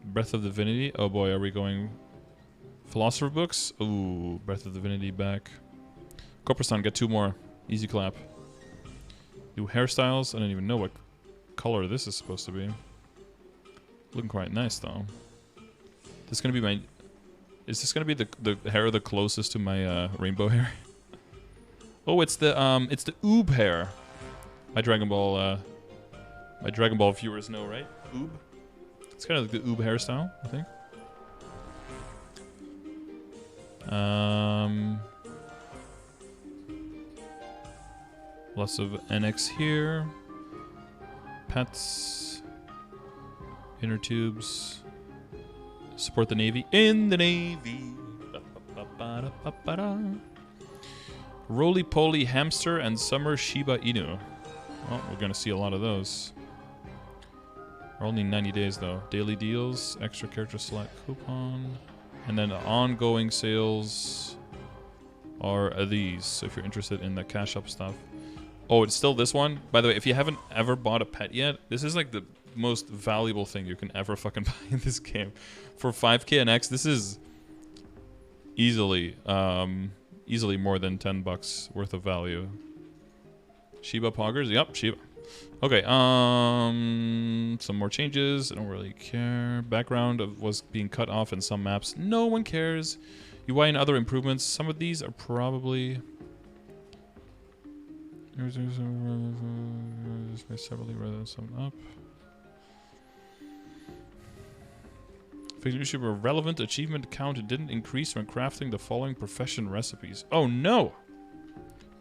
Breath of Divinity. Oh boy, are we going Philosopher books? Ooh, Breath of Divinity back. Copperston, get 2 more. Easy clap. New hairstyles. I don't even know what color this is supposed to be. Looking quite nice though. This is gonna be my. Is this gonna be the hair the closest to my rainbow hair? Oh, it's the oob hair. My Dragon Ball viewers know, right? Oob. It's kind of like the oob hairstyle, I think. Lots of NX here. Pets. Inner tubes. Support the Navy. In the Navy. Roly-poly hamster and summer Shiba Inu. Well, we're going to see a lot of those. We're only 90 days though. Daily deals. Extra character select coupon. And then ongoing sales are these. So if you're interested in the cash up stuff. Oh, it's still this one? By the way, if you haven't ever bought a pet yet, this is like the most valuable thing you can ever fucking buy in this game. For 5k and X, this is easily more than 10 bucks worth of value. Shiba Poggers? Yep, Shiba. Okay, some more changes. I don't really care. Background was being cut off in some maps. No one cares. UI and other improvements. Some of these are probably... separately rather than sum up. Leadership a relevant achievement count didn't increase when crafting the following profession recipes. Oh no!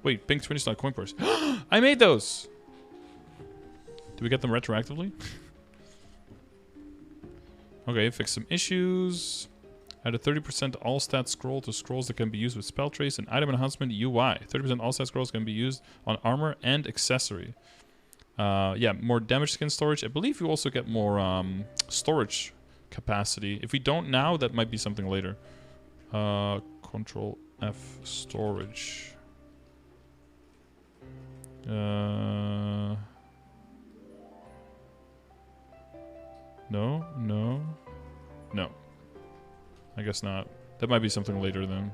Wait, pink 20 coin purse. I made those! Do we get them retroactively? Okay, fix some issues. Add a 30% all stat scroll to scrolls that can be used with spell trace and item enhancement UI. 30% all stat scrolls can be used on armor and accessory. Yeah, more damage skin storage. I believe you also get more storage capacity. If we don't now, that might be something later. Control F storage. No. I guess not. That might be something later then.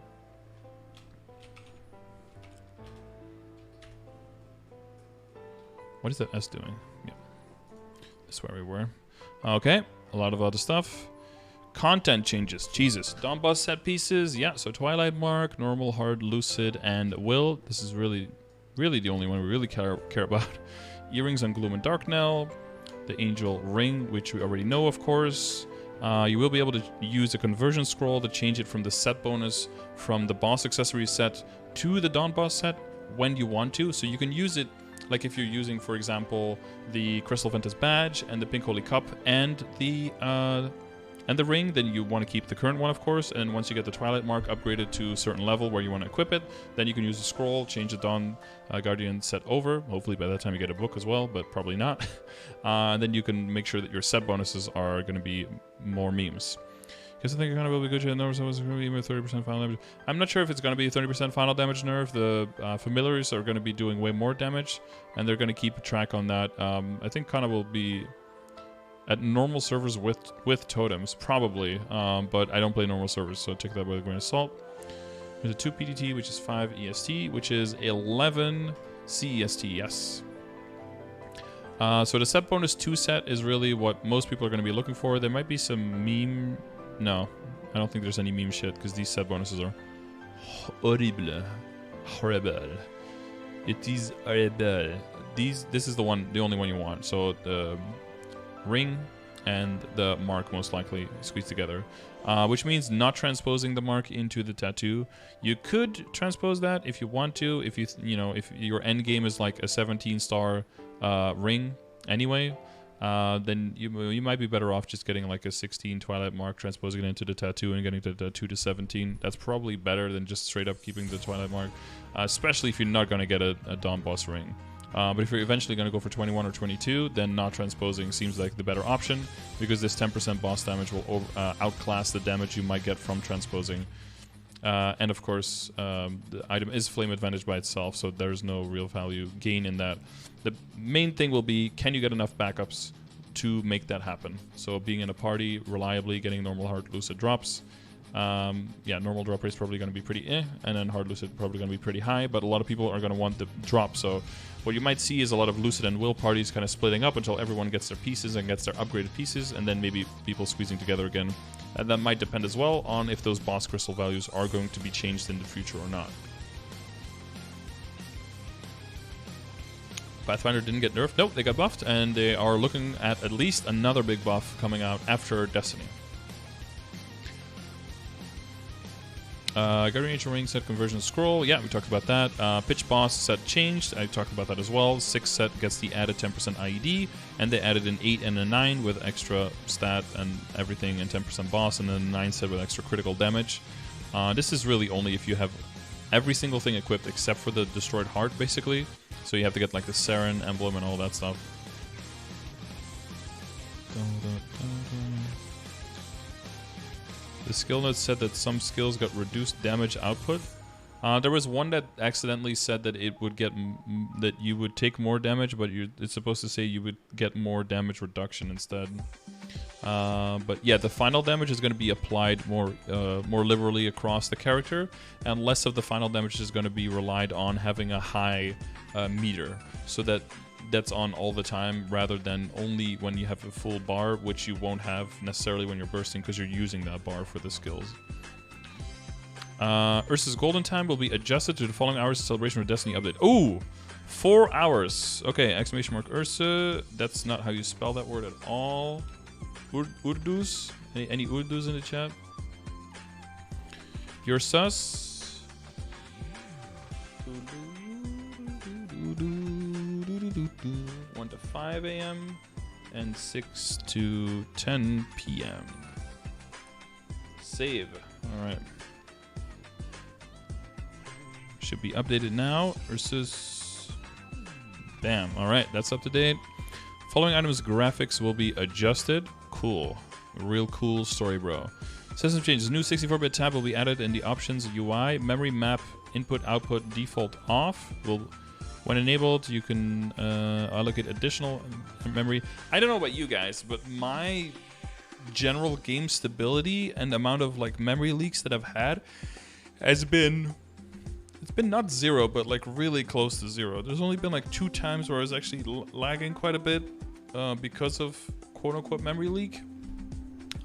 What is that S doing? Yeah. That's where we were. Okay. A lot of other stuff. Content changes. Jesus. Dawn boss set pieces. Yeah. So Twilight Mark, Normal, Hard, Lucid, and Will. This is really the only one we really care about. Earrings on Gloom and Darknell. The Angel Ring, which we already know, of course. You will be able to use a conversion scroll to change it from the set bonus from the boss accessory set to the Dawn boss set when you want to. So you can use it like if you're using, for example, the Crystal Ventus badge and the Pink Holy Cup and the ring, then you want to keep the current one, of course. And once you get the Twilight Mark upgraded to a certain level where you want to equip it, then you can use the scroll, change the Dawn Guardian set over. Hopefully by that time you get a book as well, but probably not. And then you can make sure that your set bonuses are going to be more memes. Because I think it kind of will be good. Numbers so it's going to be 30% final damage. I'm not sure if it's going to be 30% final damage nerf. The familiars are going to be doing way more damage, and they're going to keep track on that. I think kind of will be at normal servers with totems, probably, but I don't play normal servers, so take that with a grain of salt. There's a 2 PDT, which is 5 EST, which is 11 CEST, yes. So the set bonus 2 set is really what most people are going to be looking for. There might be some meme... No, I don't think there's any meme shit, because these set bonuses are horrible. Horrible. It is horrible. This is the only one you want. So the ring and the mark most likely squeezed together, which means not transposing the mark into the tattoo. You could transpose that if you want to, if if your end game is like a 17-star ring anyway, then you might be better off just getting like a 16 Twilight Mark, transposing it into the tattoo and getting the tattoo to 17. That's probably better than just straight up keeping the Twilight Mark, especially if you're not going to get a Dawn boss ring. But if you're eventually going to go for 21 or 22, then not transposing seems like the better option, because this 10% boss damage will outclass the damage you might get from transposing. And of course, the item is flame advantage by itself, so there's no real value gain in that. The main thing will be, can you get enough backups to make that happen? So being in a party, reliably getting normal, hard, lucid drops. Yeah, normal drop rate is probably going to be pretty and then hard lucid probably going to be pretty high, but a lot of people are going to want the drop. So what you might see is a lot of lucid and will parties kind of splitting up until everyone gets their pieces and gets their upgraded pieces, and then maybe people squeezing together again. And that might depend as well on if those boss crystal values are going to be changed in the future or not. Pathfinder didn't get nerfed. Nope, they got buffed, and they are looking at least another big buff coming out after Destiny. Guardian Ancient Ring set conversion scroll. Yeah, we talked about that. Pitch boss set changed. I talked about that as well. 6 set gets the added 10% IED, and they added an 8 and a 9 with extra stat and everything, and 10% boss, and then a 9 set with extra critical damage. This is really only if you have every single thing equipped except for the destroyed heart, basically. So you have to get like the Saren emblem and all that stuff. The skill note said that some skills got reduced damage output. There was one that accidentally said that it would get that you would take more damage, but it's supposed to say you would get more damage reduction instead. But yeah, the final damage is going to be applied more liberally across the character, and less of the final damage is going to be relied on having a high meter, so that's on all the time rather than only when you have a full bar, which you won't have necessarily when you're bursting because you're using that bar for the skills. Ursa's golden time will be adjusted to the following hours of Celebration of Destiny update. Ooh, 4 hours. Okay, exclamation mark Ursa. That's not how you spell that word at all. Urdus? Any Urdus in the chat? Your sus? 1 to 5 a.m. and 6 to 10 p.m. save. All right. Should be updated now versus... Bam. All right, that's up to date. Following items graphics will be adjusted. Cool. Real cool story, bro. System changes. New 64-bit tab will be added in the options UI. Memory map input output default off. When enabled, you can allocate additional memory. I don't know about you guys, but my general game stability and the amount of like memory leaks that I've had has been... It's been not zero, but like really close to zero. There's only been like 2 times where I was actually lagging quite a bit because of quote-unquote memory leak.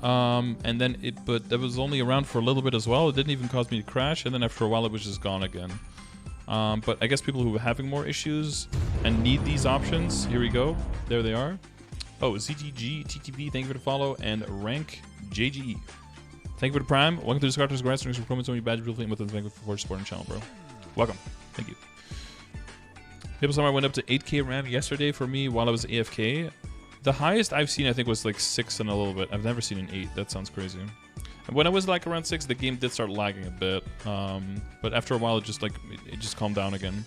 And then but that was only around for a little bit as well. It didn't even cause me to crash, and then after a while it was just gone again. But I guess people who are having more issues and need these options, here we go. There they are. Oh, ZTG, TTV, thank you for the follow, and Rank JGE. Thank you for the Prime. Welcome to the Scardor. Congrats on your performance on your badge. With us, thank you for supporting the channel, bro. Welcome. Thank you. MapleStory went up to 8K RAM yesterday for me while I was AFK. The highest I've seen, I think, was like 6 and a little bit. I've never seen an 8. That sounds crazy. And when I was like around 6, the game did start lagging a bit. But after a while, it just calmed down again.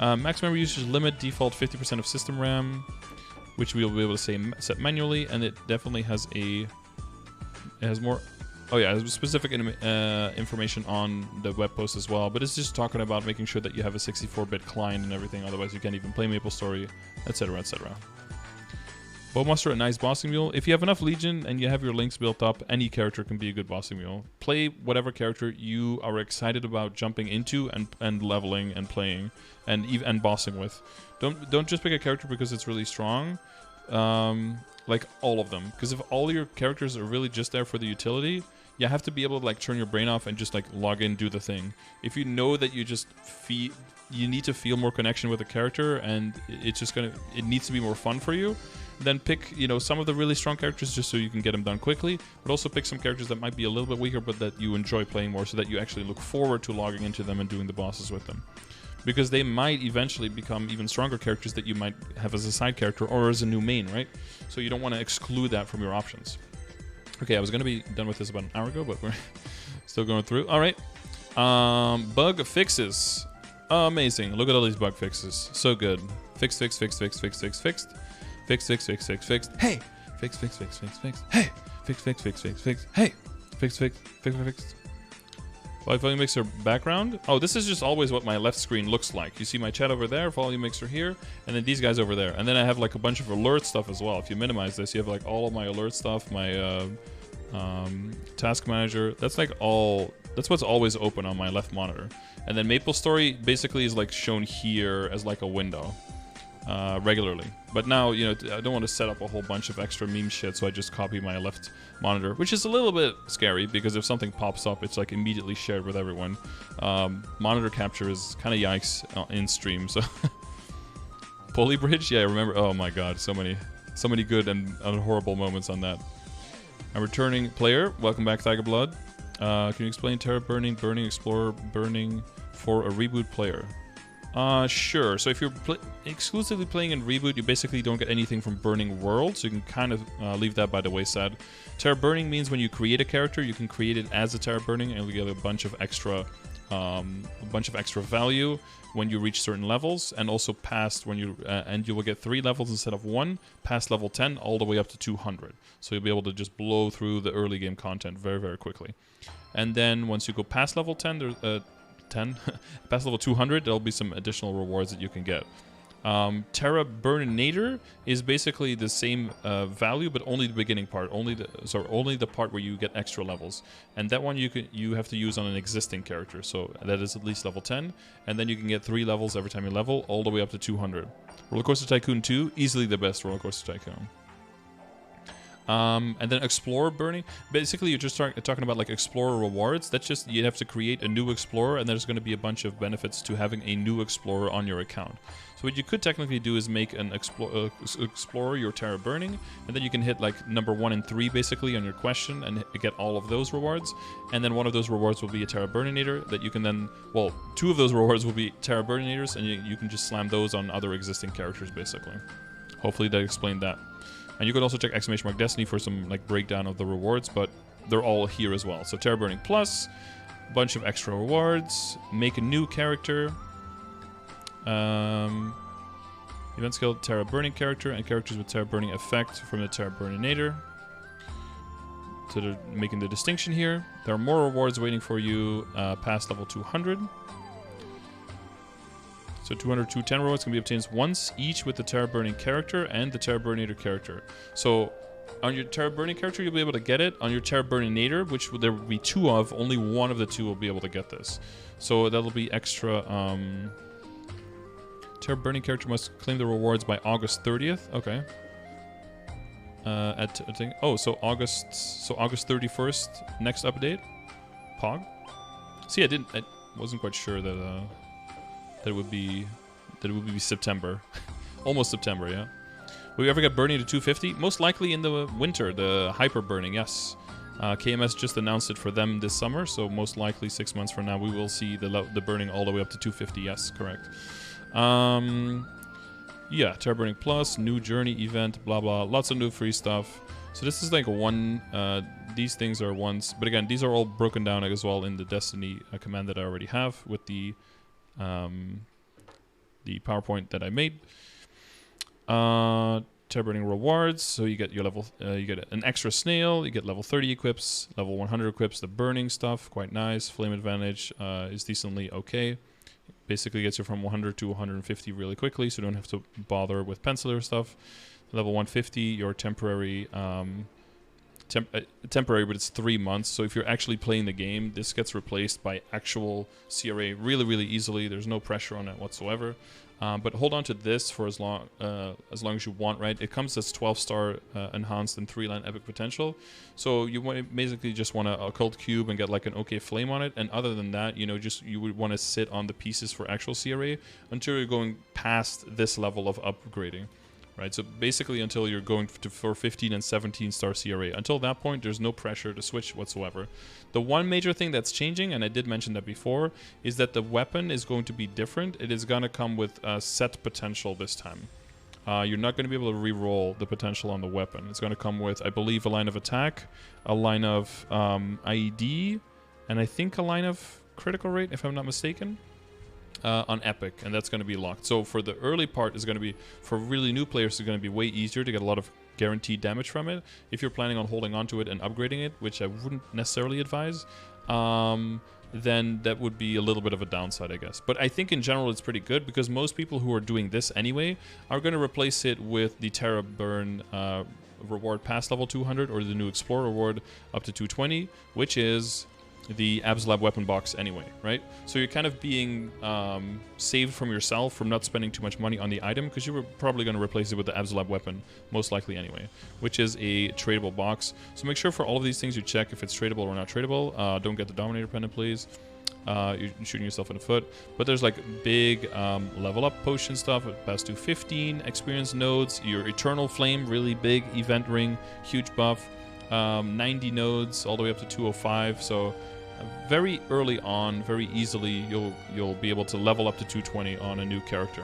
Max memory usage limit, default 50% of system RAM, which we'll be able to set manually, and it definitely has it has more. Oh yeah, there's specific information on the web post as well, but it's just talking about making sure that you have a 64-bit client and everything, otherwise you can't even play MapleStory, etc, etc. Bowmaster, a nice bossing mule. If you have enough Legion and you have your links built up, any character can be a good bossing mule. Play whatever character you are excited about jumping into and leveling and playing and bossing with. Don't just pick a character because it's really strong. Like all of them, because if all your characters are really just there for the utility, you have to be able to like turn your brain off and just like log in, do the thing. If you know that you just you need to feel more connection with the character and it needs to be more fun for you, then pick, you know, some of the really strong characters just so you can get them done quickly, but also pick some characters that might be a little bit weaker but that you enjoy playing more, so that you actually look forward to logging into them and doing the bosses with them. Because they might eventually become even stronger characters that you might have as a side character or as a new main, right? So you don't want to exclude that from your options. Okay, I was going to be done with this about an hour ago, but we're still going through. All right. Bug fixes. Amazing. Look at all these bug fixes. So good. Fixed, fixed, fixed, fixed, fixed, fixed, fixed. Fixed, fixed, fixed, fixed, fixed. Hey! Fixed, fixed, fixed, fixed, fixed. Hey! Fixed, fixed, fixed, fixed, fixed. Hey! Fixed, fixed, fixed, fixed. Volume mixer background. Oh, this is just always what my left screen looks like. You see my chat over there, volume mixer here, and then these guys over there. And then I have like a bunch of alert stuff as well. If you minimize this, you have like all of my alert stuff, my task manager. That's like that's what's always open on my left monitor. And then MapleStory basically is like shown here as like a window regularly. But now, you know, I don't want to set up a whole bunch of extra meme shit, so I just copy my left monitor, which is a little bit scary because if something pops up, it's like immediately shared with everyone. Monitor capture is kind of yikes in stream. So Pulley Bridge, yeah, I remember. Oh my god, so many good and horrible moments on that. A returning player, welcome back, Tiger Blood. Can you explain Terra burning, Explorer burning for a reboot player? Sure. So if you're exclusively playing in Reboot, you basically don't get anything from Burning World, so you can kind of leave that by the wayside. Terra Burning means when you create a character, you can create it as a Terra Burning, and you get a bunch of extra value when you reach certain levels, and also past when you and you will get 3 levels instead of 1, past level 10 all the way up to 200. So you'll be able to just blow through the early game content very, very quickly. And then once you go past level 10, there's past level 200, there'll be some additional rewards that you can get. Terra Burninator is basically the same value, but only the beginning part, only the part where you get extra levels, and that one you have to use on an existing character, so that is at least level 10, and then you can get 3 levels every time you level, all the way up to 200. Roller Coaster Tycoon 2, easily the best Roller Coaster Tycoon. And then Explorer Burning, basically you're just talking about like Explorer rewards. That's just, you have to create a new Explorer, and there's going to be a bunch of benefits to having a new Explorer on your account. So what you could technically do is make an Explorer your Terra Burning, and then you can hit like number 1 and 3 basically on your question and get all of those rewards. And then one of those rewards will be a Terra Burninator that you can then, well, 2 of those rewards will be Terra Burninators, and you can just slam those on other existing characters basically. Hopefully that explained that. And you could also check ! Destiny for some like breakdown of the rewards, but they're all here as well. So Terror Burning Plus, a bunch of extra rewards, make a new character, event skill, Terror Burning character, and characters with Terror Burning effect from the Terror Burninator. So they're making the distinction here. There are more rewards waiting for you past level 200. So 210 rewards can be obtained once each with the Terror Burning character and the Terror Burninator character. So on your Terror Burning character, you'll be able to get it. On your Terror Burninator, which there will be 2 of, only one of the 2 will be able to get this. So that'll be extra. Terror Burning character must claim the rewards by August 30th. Okay. So August 31st, next update. Pog. See, I wasn't quite sure that it would be September, almost September. Yeah. Will you ever get burning to 250? Most likely in the winter, the hyper burning. Yes. KMS just announced it for them this summer, so most likely 6 months from now we will see the burning all the way up to 250. Yes, correct. Yeah, Terror Burning Plus, new journey event, blah blah, lots of new free stuff. So this is like these things are ones, but again, these are all broken down as well in the Destiny command that I already have with the PowerPoint that I made. Terror Burning rewards, so you get your level, you get an extra snail, you get level 30 equips, level 100 equips the burning stuff, quite nice. Flame advantage is decently okay. Basically gets you from 100 to 150 really quickly, so you don't have to bother with penciler stuff. Level 150, your temporary, temporary, but it's 3 months. So if you're actually playing the game, this gets replaced by actual CRA really, really easily. There's no pressure on it whatsoever. But hold on to this for as long as you want, right? It comes as 12-star enhanced and 3-line epic potential. So you basically just want a occult cube and get like an okay flame on it. And other than that, you know, you would want to sit on the pieces for actual CRA until you're going past this level of upgrading. Right, so basically until you're going for 15 and 17-star CRA. Until that point, there's no pressure to switch whatsoever. The one major thing that's changing, and I did mention that before, is that the weapon is going to be different. It is going to come with set potential this time. You're not going to be able to re-roll the potential on the weapon. It's going to come with, I believe, a line of attack, a line of IED, and I think a line of critical rate, if I'm not mistaken. On Epic, and that's going to be locked. So for the early part, is going to be, for really new players, it's going to be way easier to get a lot of guaranteed damage from it. If you're planning on holding onto it and upgrading it, which I wouldn't necessarily advise, then that would be a little bit of a downside, I guess. But I think in general it's pretty good, because most people who are doing this anyway are going to replace it with the Terra Burn reward past level 200, or the new Explorer reward up to 220, which is the Absolab weapon box anyway, right? So you're kind of being saved from yourself from not spending too much money on the item, because you were probably going to replace it with the Absolab weapon, most likely anyway, which is a tradable box. So make sure for all of these things you check if it's tradable or not tradable. Don't get the Dominator pendant, please. You're shooting yourself in the foot. But there's like big level up potion stuff at past 215, experience nodes, your Eternal Flame, really big event ring, huge buff, 90 nodes all the way up to 205. So very early on, very easily, you'll be able to level up to 220 on a new character.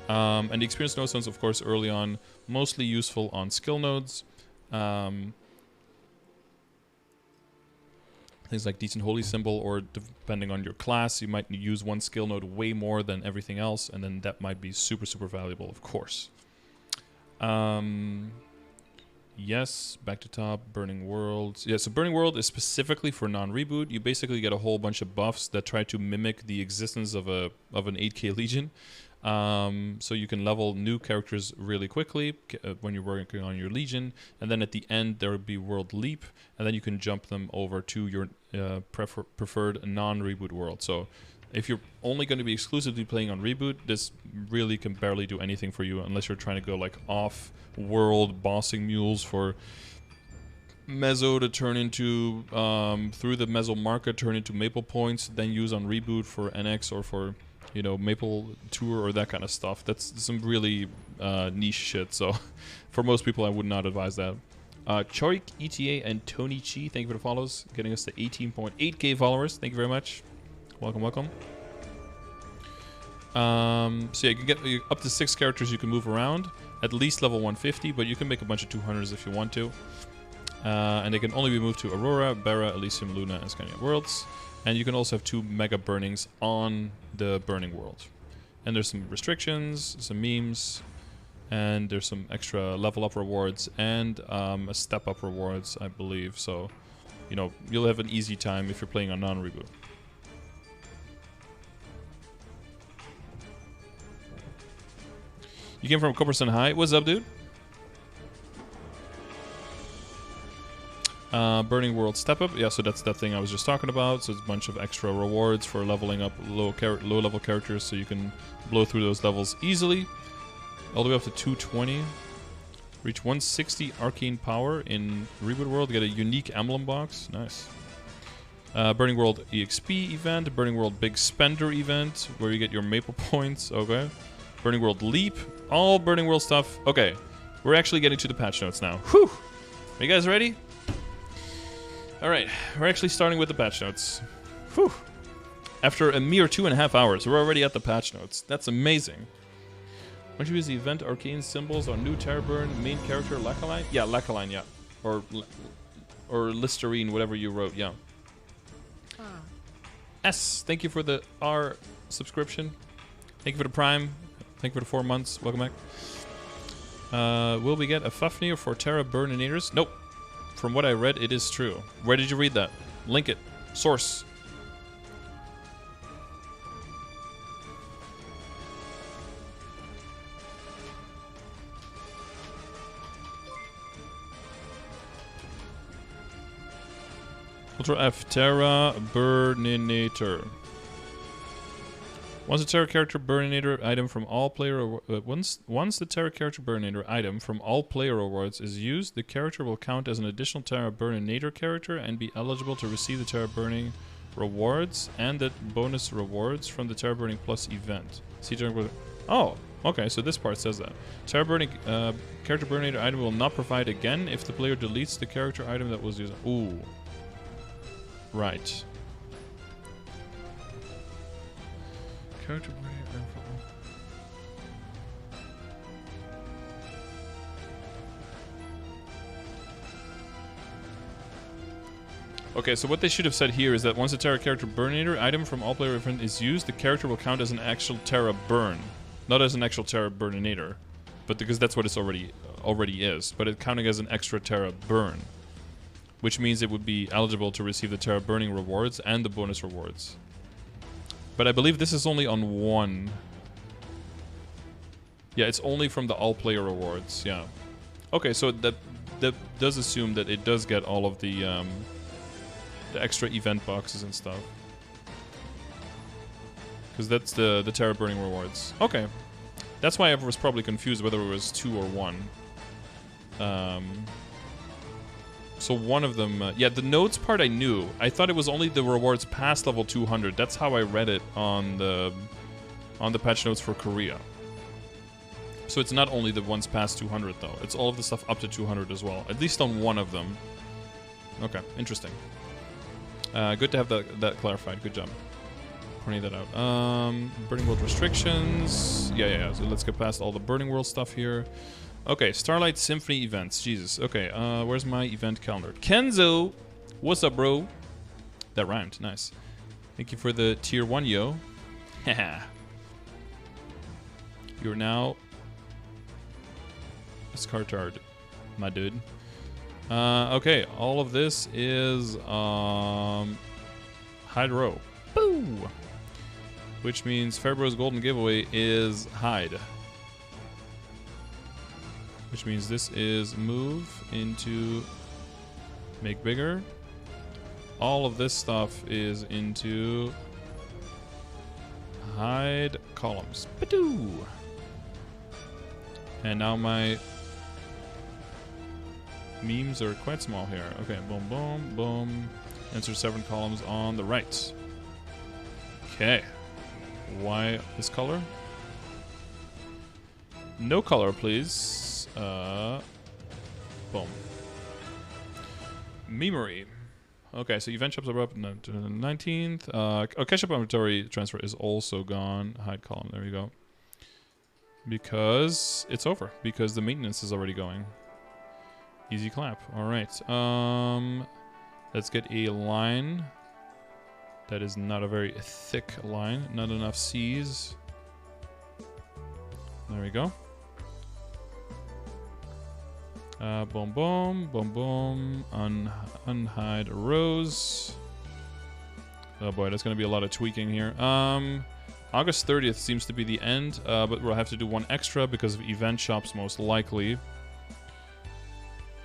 And the experience node stones, of course, early on, mostly useful on skill nodes. Things like Decent Holy Symbol, or depending on your class, you might use one skill node way more than everything else, and then that might be super, super valuable, of course. Yes, back to top, Burning Worlds. Yeah, so Burning World is specifically for non-reboot. You basically get a whole bunch of buffs that try to mimic the existence of an 8k Legion. So you can level new characters really quickly when you're working on your Legion, and then at the end there will be World Leap, and then you can jump them over to your preferred non-reboot world. So if you're only going to be exclusively playing on reboot, this really can barely do anything for you unless you're trying to go like off-world bossing mules for Mezzo to turn into, through the Mezzo market, turn into Maple points, then use on reboot for NX or for, you know, Maple Tour or that kind of stuff. That's some really niche shit, so for most people I would not advise that. Choik, ETA, and Tony Chi, thank you for the follows, getting us to 18.8k followers. Thank you very much. Welcome, welcome. So yeah, you can get up to 6 characters you can move around, at least level 150, but you can make a bunch of 200s if you want to. And they can only be moved to Aurora, Barra, Elysium, Luna, and Scania worlds. And you can also have 2 mega burnings on the burning world. And there's some restrictions, some memes, and there's some extra level up rewards and a step up rewards, I believe. So, you know, you'll have an easy time if you're playing on non-reboot. You came from Copperson High. What's up, dude? Burning World Step Up. Yeah, so that's that thing I was just talking about. So it's a bunch of extra rewards for leveling up low-level characters so you can blow through those levels easily. All the way up to 220. Reach 160 Arcane Power in Reboot World. Get a unique emblem box. Nice. Burning World EXP event. Burning World Big Spender event where you get your Maple points. Okay. Burning World Leap. All Burning World stuff. Okay. We're actually getting to the patch notes now. Whew! Are you guys ready? Alright, we're actually starting with the patch notes. Whew. After a mere 2.5 hours, we're already at the patch notes. That's amazing. Once you use the event arcane symbols on new Terrorburn main character Lacaline? Yeah, Lacaline, yeah. Or Listerine, whatever you wrote, yeah. S, thank you for the R subscription. Thank you for the Prime. Thank you for the 4 months. Welcome back. Will we get a Fafnir for Terra Burninators? Nope. From what I read, it is true. Where did you read that? Link it. Source. Ultra F. Terra Burninator. Once the Terra character Burninator item from all player once the Terra character Burninator item from all player awards is used, the character will count as an additional Terra Burninator character and be eligible to receive the Terra Burning rewards and the bonus rewards from the Terra Burning Plus event. See Terra. Oh, okay. So this part says that Terra Burning character Burninator item will not provide again if the player deletes the character item that was used. Ooh. Right. Character Okay, so what they should have said here is that once a Terra character Burninator item from all player event is used, the character will count as an actual Terra Burn, not as an actual Terra Burninator, but because that's what it's already is. But it's counting as an extra Terra Burn, which means it would be eligible to receive the Terra Burning rewards and the bonus rewards. But I believe this is only on one. Yeah, it's only from the all-player rewards. Yeah. Okay, so that does assume that it does get all of the extra event boxes and stuff. Because that's the Terra Burning rewards. Okay. That's why I was probably confused whether it was 2 or 1. So one of them... yeah, the nodes part I knew. I thought it was only the rewards past level 200. That's how I read it on the patch notes for Korea. So it's not only the ones past 200, though. It's all of the stuff up to 200 as well. At least on one of them. Okay, interesting. Good to have that clarified. Good job. Pointing that out. Burning World restrictions. Yeah. So let's get past all the Burning World stuff here. Okay, Starlight Symphony events. Jesus. Okay, where's my event calendar? Kenzo! What's up, bro? That rhymed. Nice. Thank you for the tier 1, yo. Haha. You're now a Scardor, my dude. Okay, all of this is Hydro. Boo! Which means Fairbro's golden giveaway is hide. Which means this is move into make bigger. All of this stuff is into hide columns. Badoo! And now my memes are quite small here. Okay, boom, boom, boom. Insert 7 columns on the right. Okay. Why this color? No color, please. Boom. Memory. Okay, so event shops are up to the 19th. Catch-up inventory transfer is also gone. Hide column, there we go. Because it's over. Because the maintenance is already going. Easy clap. All right. Let's get a line. That is not a very thick line. Not enough C's. There we go. Boom, boom, boom, boom. Unhide rows. Oh boy, that's going to be a lot of tweaking here. August 30th seems to be the end, but we'll have to do one extra because of event shops most likely.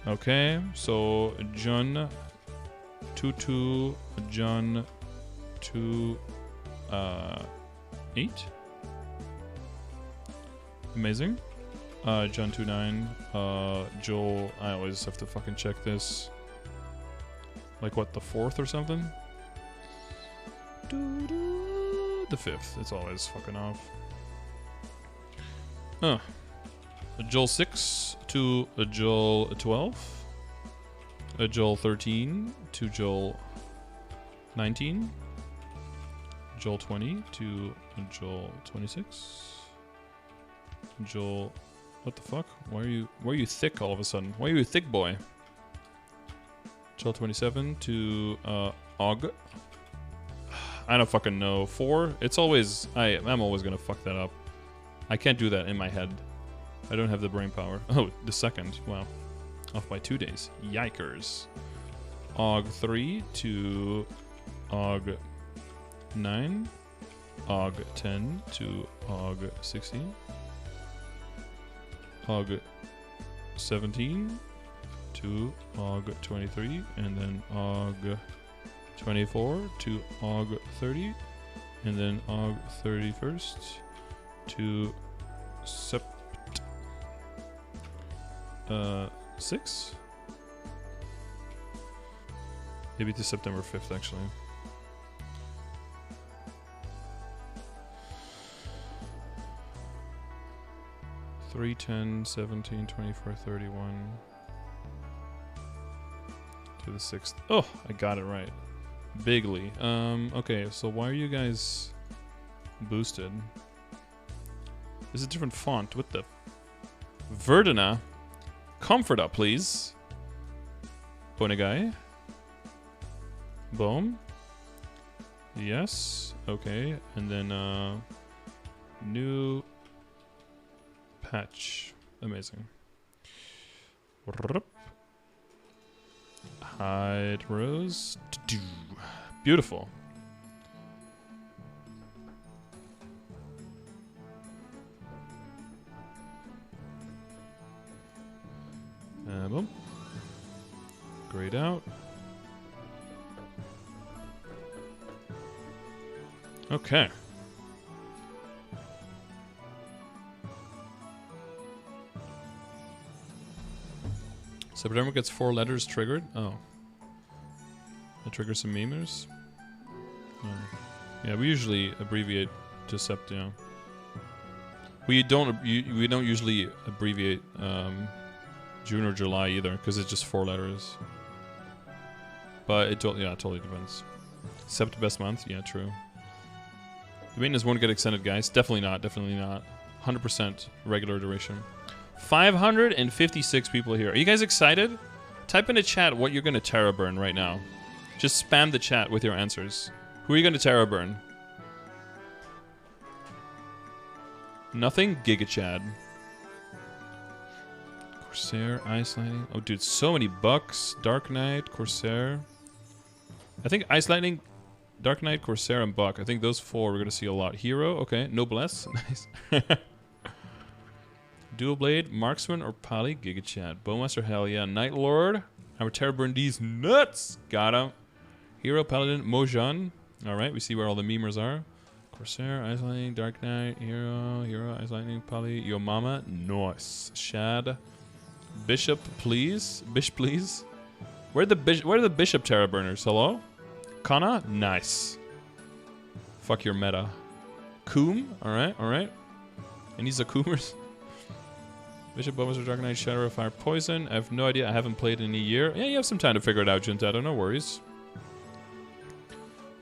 Okay, so Jun 2 Jun 2 8. Amazing. John 29, Joel, I always have to fucking check this. Like what, the 4th or something? The 5th, it's always fucking off. Joel 6 to Joel 12. Joel 13 to Joel 19. Joel 20 to Joel 26. Joel... What the fuck? Why are you thick all of a sudden? Why are you a thick boy? Joel 27 to Og. I don't fucking know. 4? It's always... I'm always gonna fuck that up. I can't do that in my head. I don't have the brain power. Oh, the 2nd. Wow. Off by 2 days. Yikers. Og 3 to Og 9. Og 10 to Og 16. Og 17 to Og 23, and then Og 24 to Og 30, and then Og 31st to Sept 6? Maybe to September 5th, actually. Three, 10, 17, 24, 31 to the 6th. Oh, I got it right. Bigly. Okay, so why are you guys boosted? This is a different font. What the? Verdana. Comfort up, please. Bonegai. Boom. Yes. Okay. And then, new patch. Amazing. Hide rows. Beautiful. Boom. Grayed out. Okay. September gets 4 letters triggered. Oh. That triggers some memers. Oh. Yeah, we usually abbreviate to Sept, yeah. We don't usually abbreviate June or July either, because it's just 4 letters. But it totally depends. Sept best month? Yeah, true. The maintenance won't get extended, guys. Definitely not. 100% regular duration. 556 people here. Are you guys excited? Type in the chat what you're going to Terra burn right now. Just spam the chat with your answers. Who are you going to Terra burn? Nothing? Giga Chad. Corsair, Ice Lightning. Oh, dude, so many bucks. Dark Knight, Corsair. I think Ice Lightning, Dark Knight, Corsair, and Buck. I think those 4 we're going to see a lot. Hero, okay. Noblesse. Nice. Dual Blade, Marksman, or Poly? Giga Chad. Bowmaster, hell yeah. Nightlord. Our Terra burn these nuts. Got him. Hero, Paladin, Mojang. Alright, we see where all the memers are. Corsair, Ice Lightning, Dark Knight, Hero, Ice Lightning, Poly, Yo Mama. Nice. Shad. Bishop, please. Bish, please. Where are the Bishop Terra burners? Hello? Kana? Nice. Fuck your meta. Koom? Alright. Any Zakumers? Bishop, Bowmaster, Dark Knight, Shadow of Fire, Poison. I have no idea. I haven't played in a year. Yeah, you have some time to figure it out, Juntado. No worries.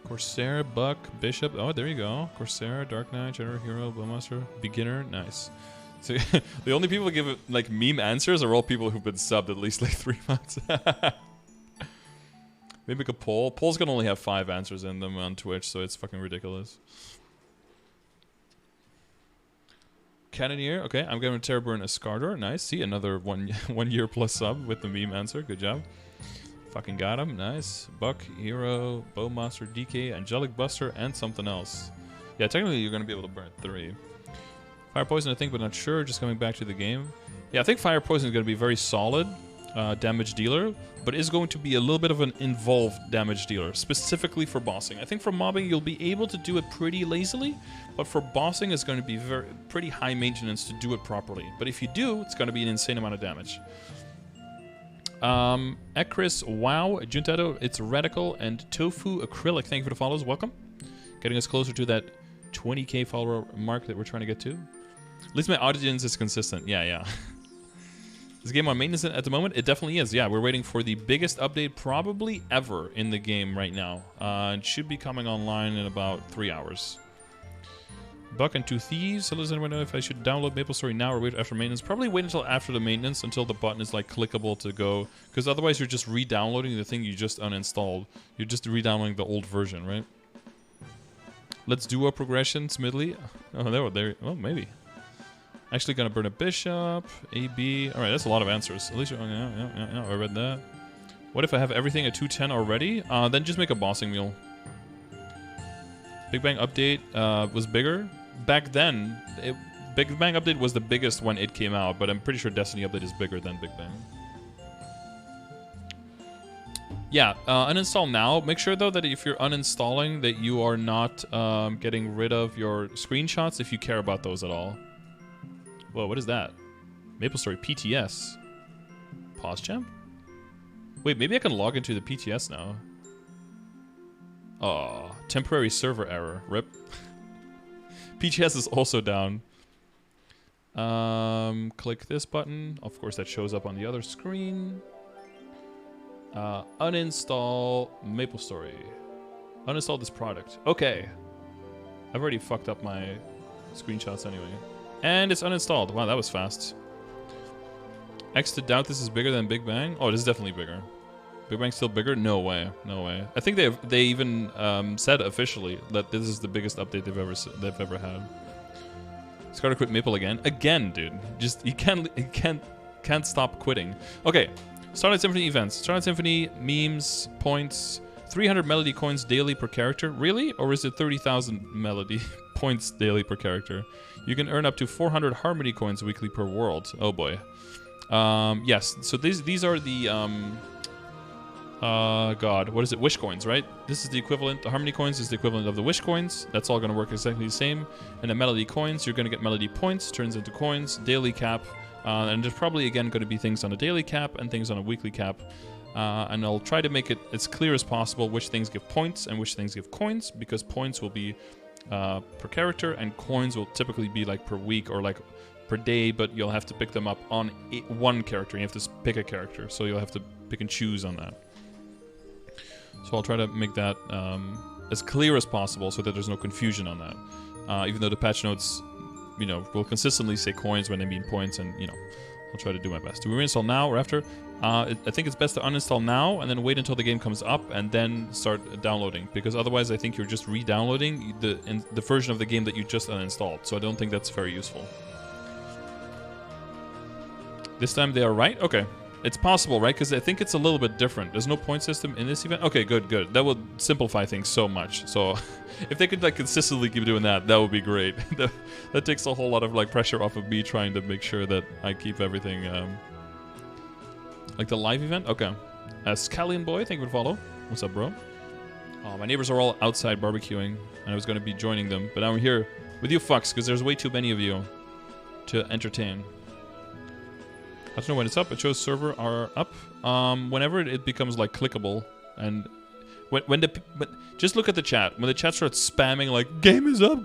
Corsair, Buck, Bishop. Oh, there you go. Corsair, Dark Knight, Shadow, Hero, Bowmaster, Beginner. Nice. So the only people who give it, like, meme answers are all people who've been subbed at least like 3 months. Maybe make a poll. Polls can only have 5 answers in them on Twitch, so it's fucking ridiculous. Cannoneer, okay. I'm going to Terror Burn a Scardor. Nice. See, another 1 year plus sub with the meme answer. Good job. Fucking got him. Nice. Buck, Hero, Bowmaster, DK, Angelic Buster, and something else. Yeah, technically you're going to be able to burn 3. Fire Poison, I think, but not sure. Just coming back to the game. Yeah, I think Fire Poison is going to be very solid damage dealer, but is going to be a little bit of an involved damage dealer, specifically for bossing. I think for mobbing, you'll be able to do it pretty lazily, but for bossing, it's going to be pretty high maintenance to do it properly. But if you do, it's going to be an insane amount of damage. Ekris, Wow, Juntado, It's Radical, and Tofu Acrylic. Thank you for the follows. Welcome. Getting us closer to that 20k follower mark that we're trying to get to. At least my audience is consistent. Yeah. Is the game on maintenance at the moment? It definitely is. Yeah, we're waiting for the biggest update probably ever in the game right now. It should be coming online in about 3 hours. Buck and 2 Thieves. So does anyone know if I should download MapleStory now or wait after maintenance? Probably wait until after the maintenance, until the button is like clickable to go. Because otherwise you're just re-downloading the thing you just uninstalled. You're just re-downloading the old version, right? Let's do a progression, Smidley. Oh, there. Oh, maybe. Actually gonna burn a bishop, AB. Alright, that's a lot of answers. At least, yeah, I read that. What if I have everything at 210 already? Then just make a bossing meal. Big Bang Update was bigger. Back then, Big Bang Update was the biggest when it came out, but I'm pretty sure Destiny Update is bigger than Big Bang. Yeah, uninstall now. Make sure, though, that if you're uninstalling, that you are not getting rid of your screenshots if you care about those at all. Whoa, what is that? MapleStory PTS. Pause champ? Wait, maybe I can log into the PTS now. Oh, temporary server error. RIP. PTS is also down. Click this button. Of course, that shows up on the other screen. Uninstall MapleStory. Uninstall this product. Okay. I've already fucked up my screenshots anyway. And it's uninstalled. Wow, that was fast. X to doubt this is bigger than Big Bang? Oh, it is definitely bigger. Big Bang's still bigger? No way. No way. I think they even said officially that this is the biggest update they've ever had. Scardor quit Maple again. Again, dude. Just you can't stop quitting. Okay. Starlight Symphony events. Starlight Symphony memes, points, 300 melody coins daily per character. Really? Or is it 30,000 melody points daily per character? You can earn up to 400 harmony coins weekly per world. Oh boy. Yes. So these are the God, what is it? Wish coins, right? This is the equivalent. The harmony coins is the equivalent of the wish coins. That's all going to work exactly the same. And the melody coins, you're going to get melody points, turns into coins, daily cap, and there's probably again going to be things on a daily cap and things on a weekly cap. And I'll try to make it as clear as possible which things give points and which things give coins, because points will be per character and coins will typically be like per week or like per day, but you'll have to pick them up on one character. You have to pick a character, so you'll have to pick and choose on that. So I'll try to make that as clear as possible so that there's no confusion on that. Even though the patch notes, you know, will consistently say coins when they mean points, and you know, I'll try to do my best. Do we reinstall now or after? I think it's best to uninstall now and then wait until the game comes up and then start downloading, because otherwise I think you're just re-downloading the version of the game that you just uninstalled. So I don't think that's very useful. This time they are right? Okay. It's possible, right? Because I think it's a little bit different. There's no point system in this event. Okay, good. That would simplify things so much. So if they could like consistently keep doing that, that would be great. that takes a whole lot of like pressure off of me trying to make sure that I keep everything like the live event. Okay. Scallion Boy, thank you for the follow. What's up, bro? Oh, my neighbors are all outside barbecuing, and I was going to be joining them, but now I'm here with you fucks because there's way too many of you to entertain. I don't know when it's up. It shows server are up. Whenever it becomes like clickable, and when just look at the chat. When the chat starts spamming like game is up,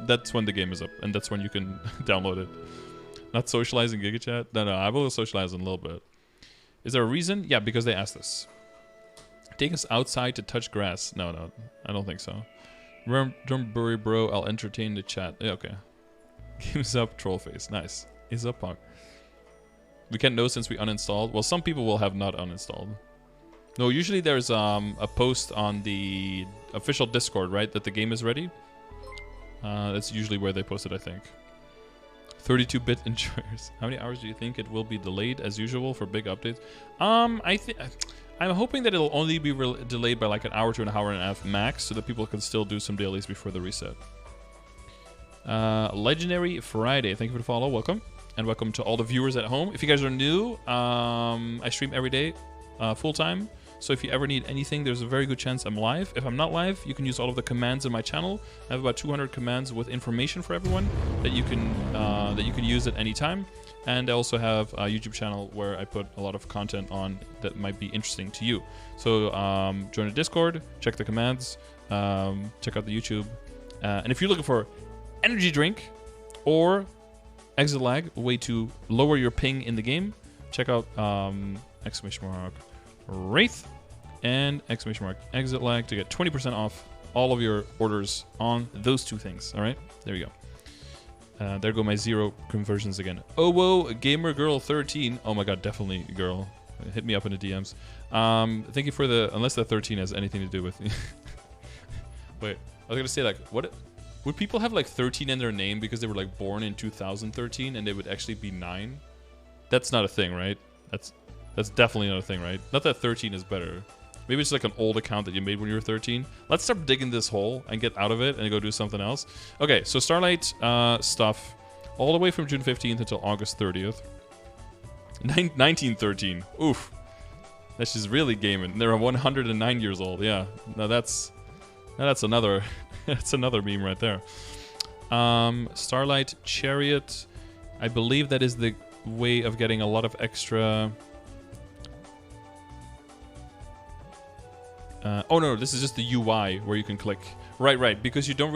that's when the game is up, and that's when you can download it. Not socializing GigaChat. No, I will socialize in a little bit. Is there a reason? Yeah, because they asked us. Take us outside to touch grass. No, I don't think so. Don't worry, bro. I'll entertain the chat. Yeah, okay. Game's up, troll face. Nice. is up, Pog? We can't know since we uninstalled. Well, some people will have not uninstalled. No, usually there's a post on the official Discord, right? That the game is ready. That's usually where they post it, I think. 32-bit enjoyers. How many hours do you think it will be delayed as usual for big updates? I'm hoping that it'll only be delayed by like an hour to an hour and a half max, so that people can still do some dailies before the reset. Legendary Friday. Thank you for the follow. Welcome. And welcome to all the viewers at home. If you guys are new, I stream every day, full-time. So if you ever need anything, there's a very good chance I'm live. If I'm not live, you can use all of the commands in my channel. I have about 200 commands with information for everyone that you can use at any time. And I also have a YouTube channel where I put a lot of content on that might be interesting to you. So join the Discord, check the commands, check out the YouTube. And if you're looking for energy drink or exit lag, a way to lower your ping in the game, check out exclamation mark Wraith and exclamation mark exit lag to get 20% off all of your orders on those two things. All right, there you go. There go my 0 conversions again. Oh, whoa, gamer girl 13. Oh my god, definitely girl. Hit me up in the DMs. Thank you for the, unless that 13 has anything to do with. Wait, I was gonna say, like, what would people have like 13 in their name because they were like born in 2013 and they would actually be 9? That's not a thing, right? That's definitely not a thing, right? Not that 13 is better. Maybe it's like an old account that you made when you were 13. Let's start digging this hole and get out of it and go do something else. Okay, so Starlight stuff all the way from June 15th until August 30th. 1913. Oof. That's just really gaming. They're 109 years old. Yeah. Now that's another that's another meme right there. Starlight Chariot. I believe that is the way of getting a lot of extra. Oh no, this is just the UI where you can click. Right, because you don't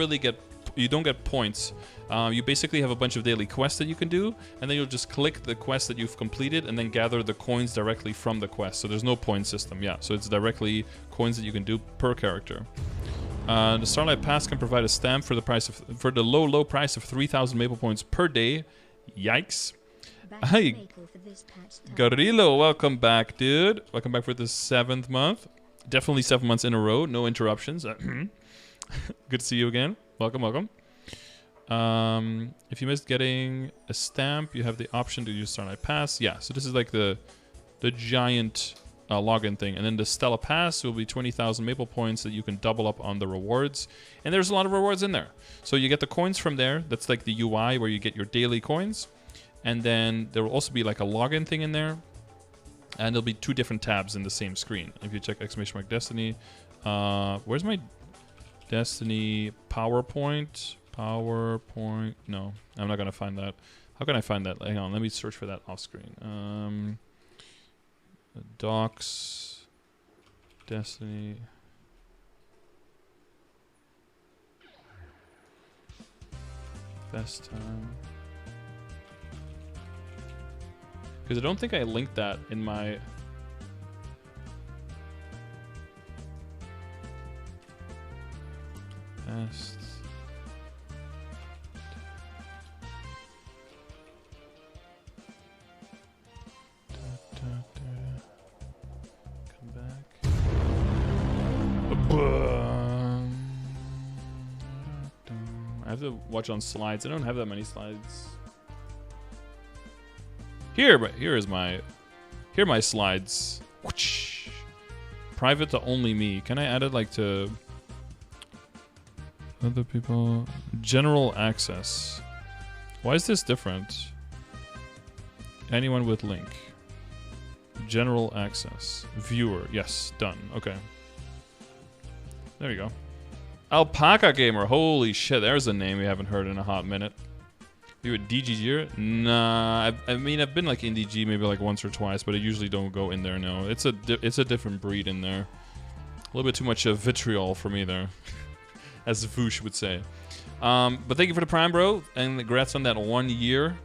get points. You basically have a bunch of daily quests that you can do, and then you'll just click the quest that you've completed and then gather the coins directly from the quest. So there's no point system, yeah. So it's directly coins that you can do per character. The Starlight Pass can provide a stamp for the low price of 3,000 Maple points per day. Yikes. Hi, Garillo, welcome back, dude. Welcome back for the 7th month. Definitely 7 months in a row, no interruptions. Good to see you again. Welcome. If you missed getting a stamp, you have the option to use Starlight Pass. Yeah, so this is like the giant login thing. And then the Stella Pass will be 20,000 Maple points that you can double up on the rewards. And there's a lot of rewards in there. So you get the coins from there. That's like the UI where you get your daily coins. And then there will also be like a login thing in there. And there'll be 2 different tabs in the same screen. If you check exclamation mark Destiny, where's my Destiny PowerPoint? No, I'm not gonna find that. How can I find that? Hang on, let me search for that off screen. Docs, Destiny. Best time. Because I don't think I linked that in my... Best... Come back. I have to watch on slides. I don't have that many slides. Here are my slides. Whoosh. Private to only me. Can I add it like to other people? General access. Why is this different? Anyone with link. General access. Viewer. Yes, done. Okay. There you go. Alpaca Gamer. Holy shit, there's a name we haven't heard in a hot minute. You a DGGer? Nah, I mean, I've been like in DG maybe like once or twice, but I usually don't go in there, no. It's a different breed in there. A little bit too much vitriol for me there, as Voosh would say. But thank you for the Prime, bro, and congrats on that 1 year.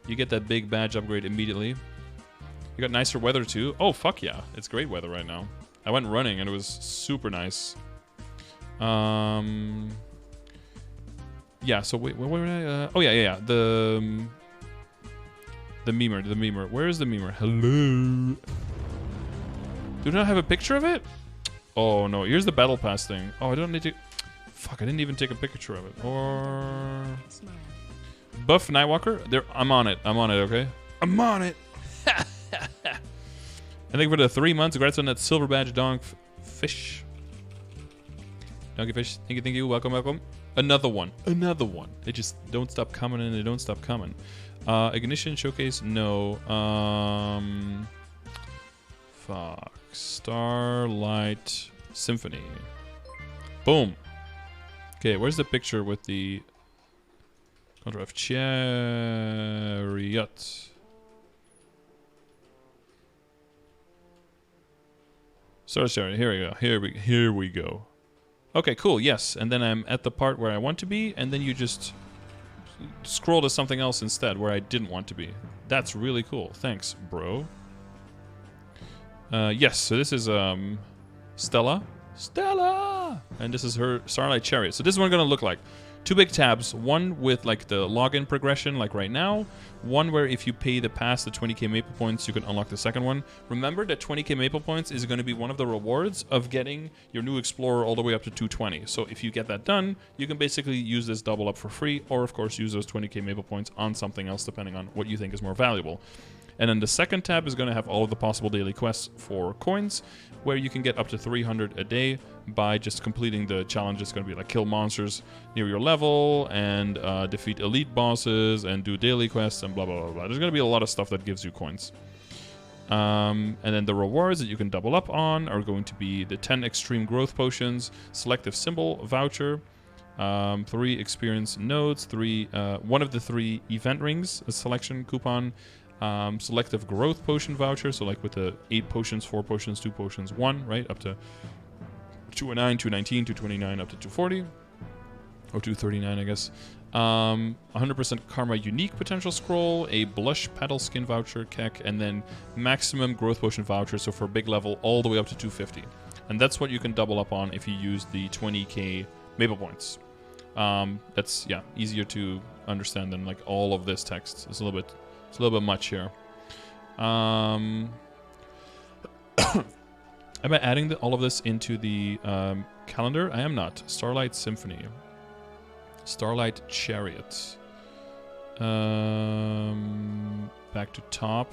You get that big badge upgrade immediately. You got nicer weather too. Oh, fuck yeah. It's great weather right now. I went running and it was super nice. Yeah, so wait, where were I? Oh, yeah. The memer. Where is the memer? Hello. Do not have a picture of it? Oh no, here's the battle pass thing. Oh, I don't need to... Fuck, I didn't even take a picture of it. Or... Buff Nightwalker? There, I'm on it, okay? I'm on it! I think for the 3 months, congrats on that silver badge, fish. Donkey fish, thank you, welcome. Another one. They just don't stop coming and they don't stop coming. Ignition Showcase, no. Fuck. Starlight Symphony. Boom. Okay, where's the picture with the Contra F Chariot? Sorry, here we go. Okay, cool, yes. And then I'm at the part where I want to be, and then you just scroll to something else instead where I didn't want to be. That's really cool. Thanks, bro. Yes, so this is Stella. And this is her Starlight Chariot. So this is what it's gonna look like. 2 big tabs, one with like the login progression like right now, one where if you pay the pass the 20k Maple points you can unlock the second one. Remember that 20k Maple points is going to be one of the rewards of getting your new Explorer all the way up to 220. So if you get that done, you can basically use this double up for free, or of course use those 20k Maple points on something else depending on what you think is more valuable. And then the second tab is going to have all of the possible daily quests for coins, where you can get up to 300 a day by just completing the challenge. It's going to be like kill monsters near your level and defeat elite bosses and do daily quests and blah, blah, blah, blah. There's going to be a lot of stuff that gives you coins. And then the rewards that you can double up on are going to be the 10 extreme growth potions, selective symbol voucher, 3 experience nodes, 1 of the 3 event rings, a selection coupon, selective growth potion voucher, so like with the 8 potions, 4 potions, 2 potions, 1, right, up to 209, 219, 229, up to 240, or 239, I guess. 100% Karma Unique Potential Scroll, a Blush Petal Skin Voucher, Keck, and then maximum Growth Potion Voucher, so for big level, all the way up to 250. And that's what you can double up on if you use the 20k Maple points. That's, yeah, easier to understand than like all of this text. It's a little bit much here. Am I adding all of this into the calendar? I am not. Starlight Symphony. Starlight Chariot. Back to top.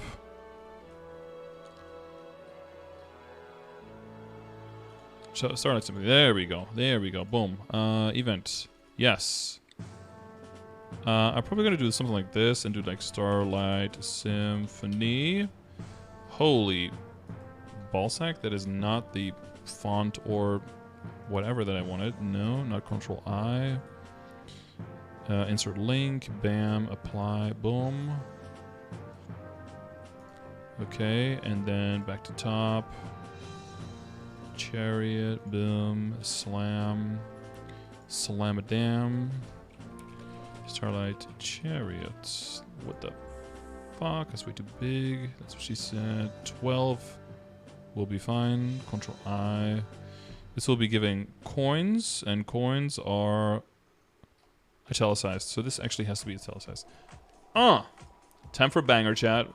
So, Starlight Symphony. There we go. Boom. Event. Yes. I'm probably going to do something like this and do like Starlight Symphony. Holy ballsack, that is not the font or whatever that I wanted. No, not Control I. Insert link, bam, apply, boom. Okay, and then back to top. Chariot, boom, slam. Slam it down. Starlight Chariots. What the fuck? That's way too big. That's what she said. 12 will be fine. Control I. This will be giving coins, and coins are italicized. So this actually has to be italicized. Time for banger, chat.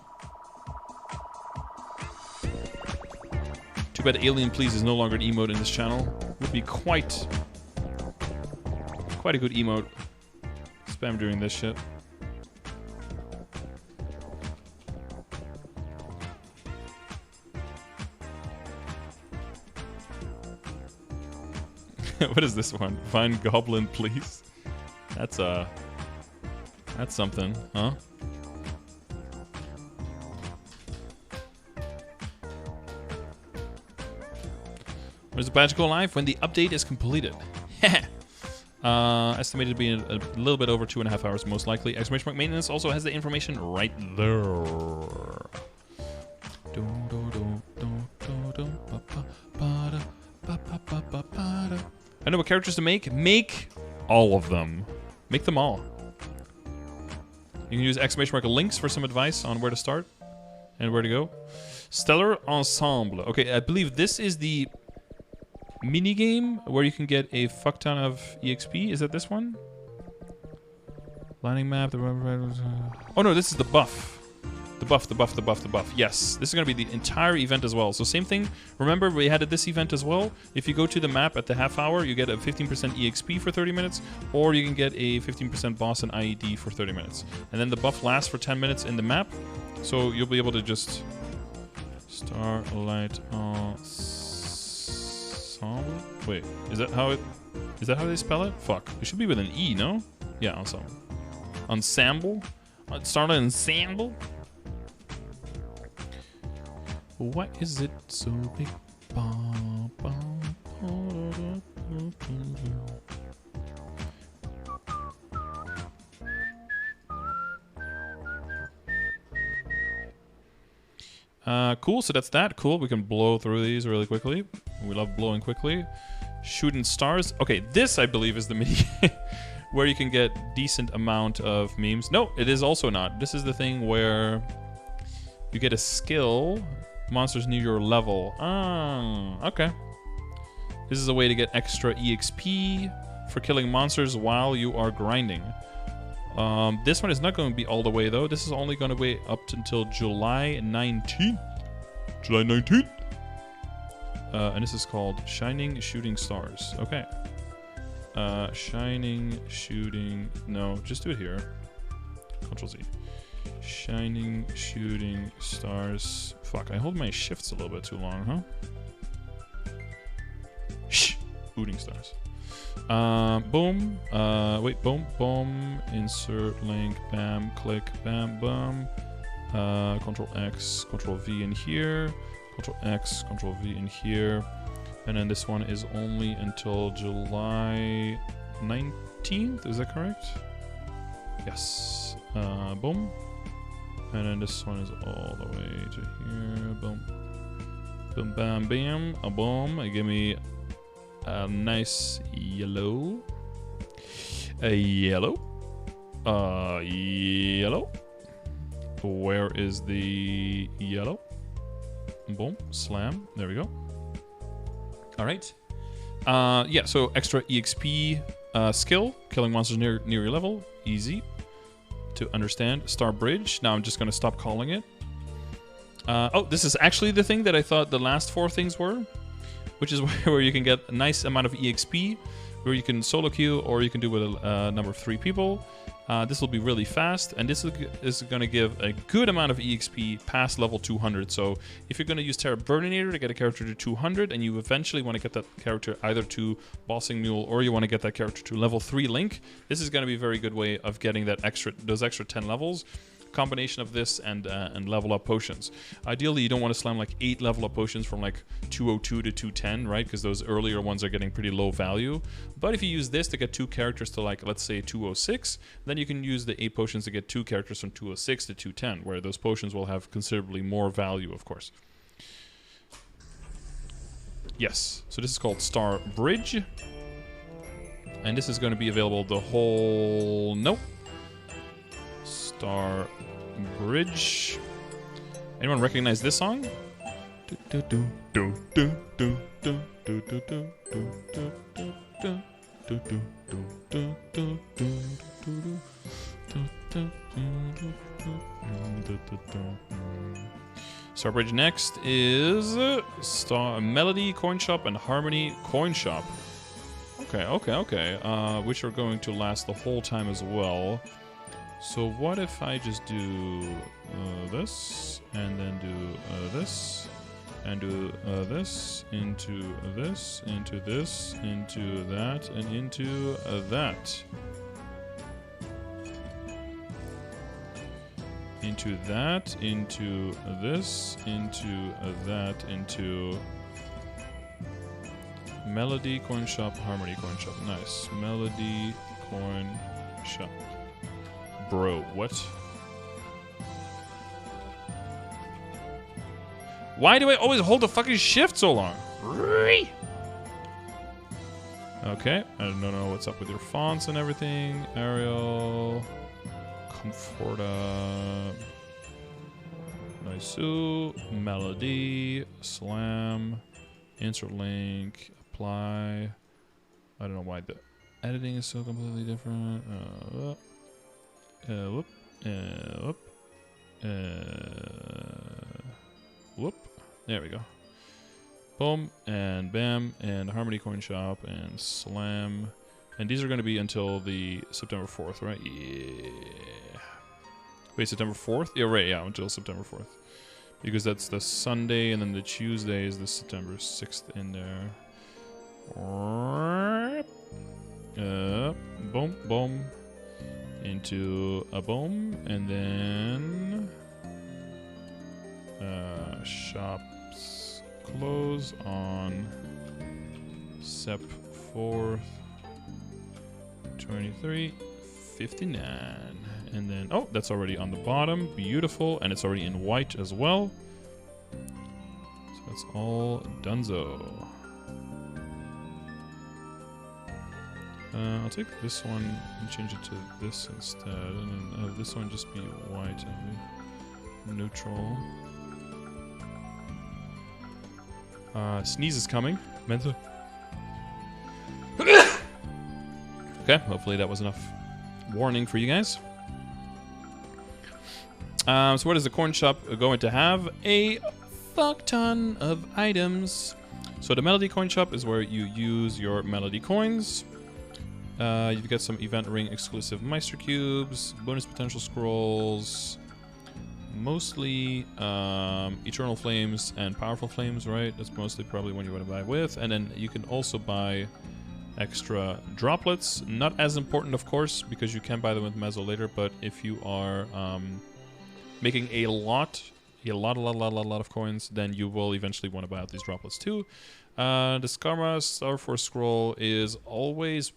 Too bad Alien Please is no longer an emote in this channel. Would be quite a good emote. Spam doing this shit. What is this one? Find Goblin, please. That's something, huh? Where's the badge go live? When the update is completed. Estimated to be a little bit over 2.5 hours, most likely. Exclamation mark maintenance also has the information right there. I know what characters to make. Make all of them. Make them all. You can use exclamation mark links for some advice on where to start and where to go. Stellar Ensemble. Okay, I believe this is the mini game where you can get a fuck ton of EXP. Is that this one? Landing map. Oh no, this is the buff. The buff, the buff, the buff, the buff. Yes, this is going to be the entire event as well. So same thing. Remember, we had this event as well. If you go to the map at the half hour, you get a 15% EXP for 30 minutes, or you can get a 15% boss and IED for 30 minutes. And then the buff lasts for 10 minutes in the map. So you'll be able to just... Starlight Ensemble? Wait, is that how they spell it? Fuck. It should be with an E, no? Yeah, ensemble. Ensemble? Starlight Ensemble? Why is it so big? Cool, so that's that. Cool, we can blow through these really quickly. We love blowing quickly. Shooting stars. Okay, this I believe is the mini where you can get decent amount of memes. No, it is also not. This is the thing where you get a skill. Monsters near your level. Ah, okay. This is a way to get extra EXP for killing monsters while you are grinding. This one is not going to be all the way though. This is only going to be up until July 19th. July 19th. And this is called Shining Shooting Stars. Okay. Shining Shooting... No, just do it here. Ctrl Z. Shining Shooting Stars. Fuck, I hold my shifts a little bit too long, huh? Shooting Stars. Boom. Wait, boom, boom. Insert link, bam, click, bam, boom. Control X, Control V in here. Control X, Control V in here. And then this one is only until July 19th, is that correct? Yes. Boom. And then this one is all the way to here. Boom. Boom, bam, bam. A boom. Give me a nice yellow. A yellow. Yellow. Where is the yellow? Boom. Slam. There we go. All right. Yeah, so extra EXP skill. Killing monsters near your level. Easy to understand. Star Bridge. Now I'm just going to stop calling it. Oh, this is actually the thing that I thought the last 4 things were, which is where you can get a nice amount of EXP, where you can solo queue or you can do with a number of 3 people. This will be really fast, and this is going to give a good amount of EXP past level 200. So if you're going to use Terra Burninator to get a character to 200, and you eventually want to get that character either to Bossing Mule or you want to get that character to level 3 Link, this is going to be a very good way of getting that those extra 10 levels. Combination of this and level up potions. Ideally, you don't want to slam like 8 level up potions from like 202 to 210, right? Because those earlier ones are getting pretty low value. But if you use this to get 2 characters to like, let's say 206, then you can use the 8 potions to get 2 characters from 206 to 210, where those potions will have considerably more value, of course. Yes, so this is called Star Bridge. And this is going to be available the whole... Nope. Star Bridge. Anyone recognize this song? Star Bridge next is Star Melody Coin Shop and Harmony Coin Shop. Okay. Which are going to last the whole time as well. So what if I just do this, and then do this, and do this, into this, into this, into that, and into that. Into that, into this, into that, into... Melody Coin Shop, Harmony Coin Shop. Nice. Melody Coin Shop. Bro, what? Why do I always hold the fucking shift so long? Okay, I don't know what's up with your fonts and everything. Arial, Comforta, Nisu, Melody, Slam, Insert Link, Apply. I don't know why the editing is so completely different. Whoop, whoop, Whoop. There we go. Boom, and bam, and Harmony Coin Shop, and slam. And these are going to be until the September 4th, right? Yeah. Wait, September 4th? Yeah, right, yeah, until September 4th. Because that's the Sunday, and then the Tuesday is the September 6th in there. Boom, boom. Into a boom, and then... shops close on Sep 4th, 23:59, and then oh, that's already on the bottom, beautiful, and it's already in white as well. So that's all donezo. I'll take this one and change it to this instead, and then have this one just be white and neutral. Sneeze is coming. Mental. Okay, hopefully that was enough warning for you guys. So what is the coin shop going to have? A fuck ton of items. So the Melody Coin Shop is where you use your Melody coins. You've got some Event Ring exclusive Meister Cubes, bonus potential scrolls, mostly Eternal Flames and Powerful Flames, right? That's mostly probably one you want to buy with. And then you can also buy extra droplets. Not as important, of course, because you can buy them with Mezzo later, but if you are making a lot of coins, then you will eventually want to buy out these droplets too. The Skarma Star Force Scroll is always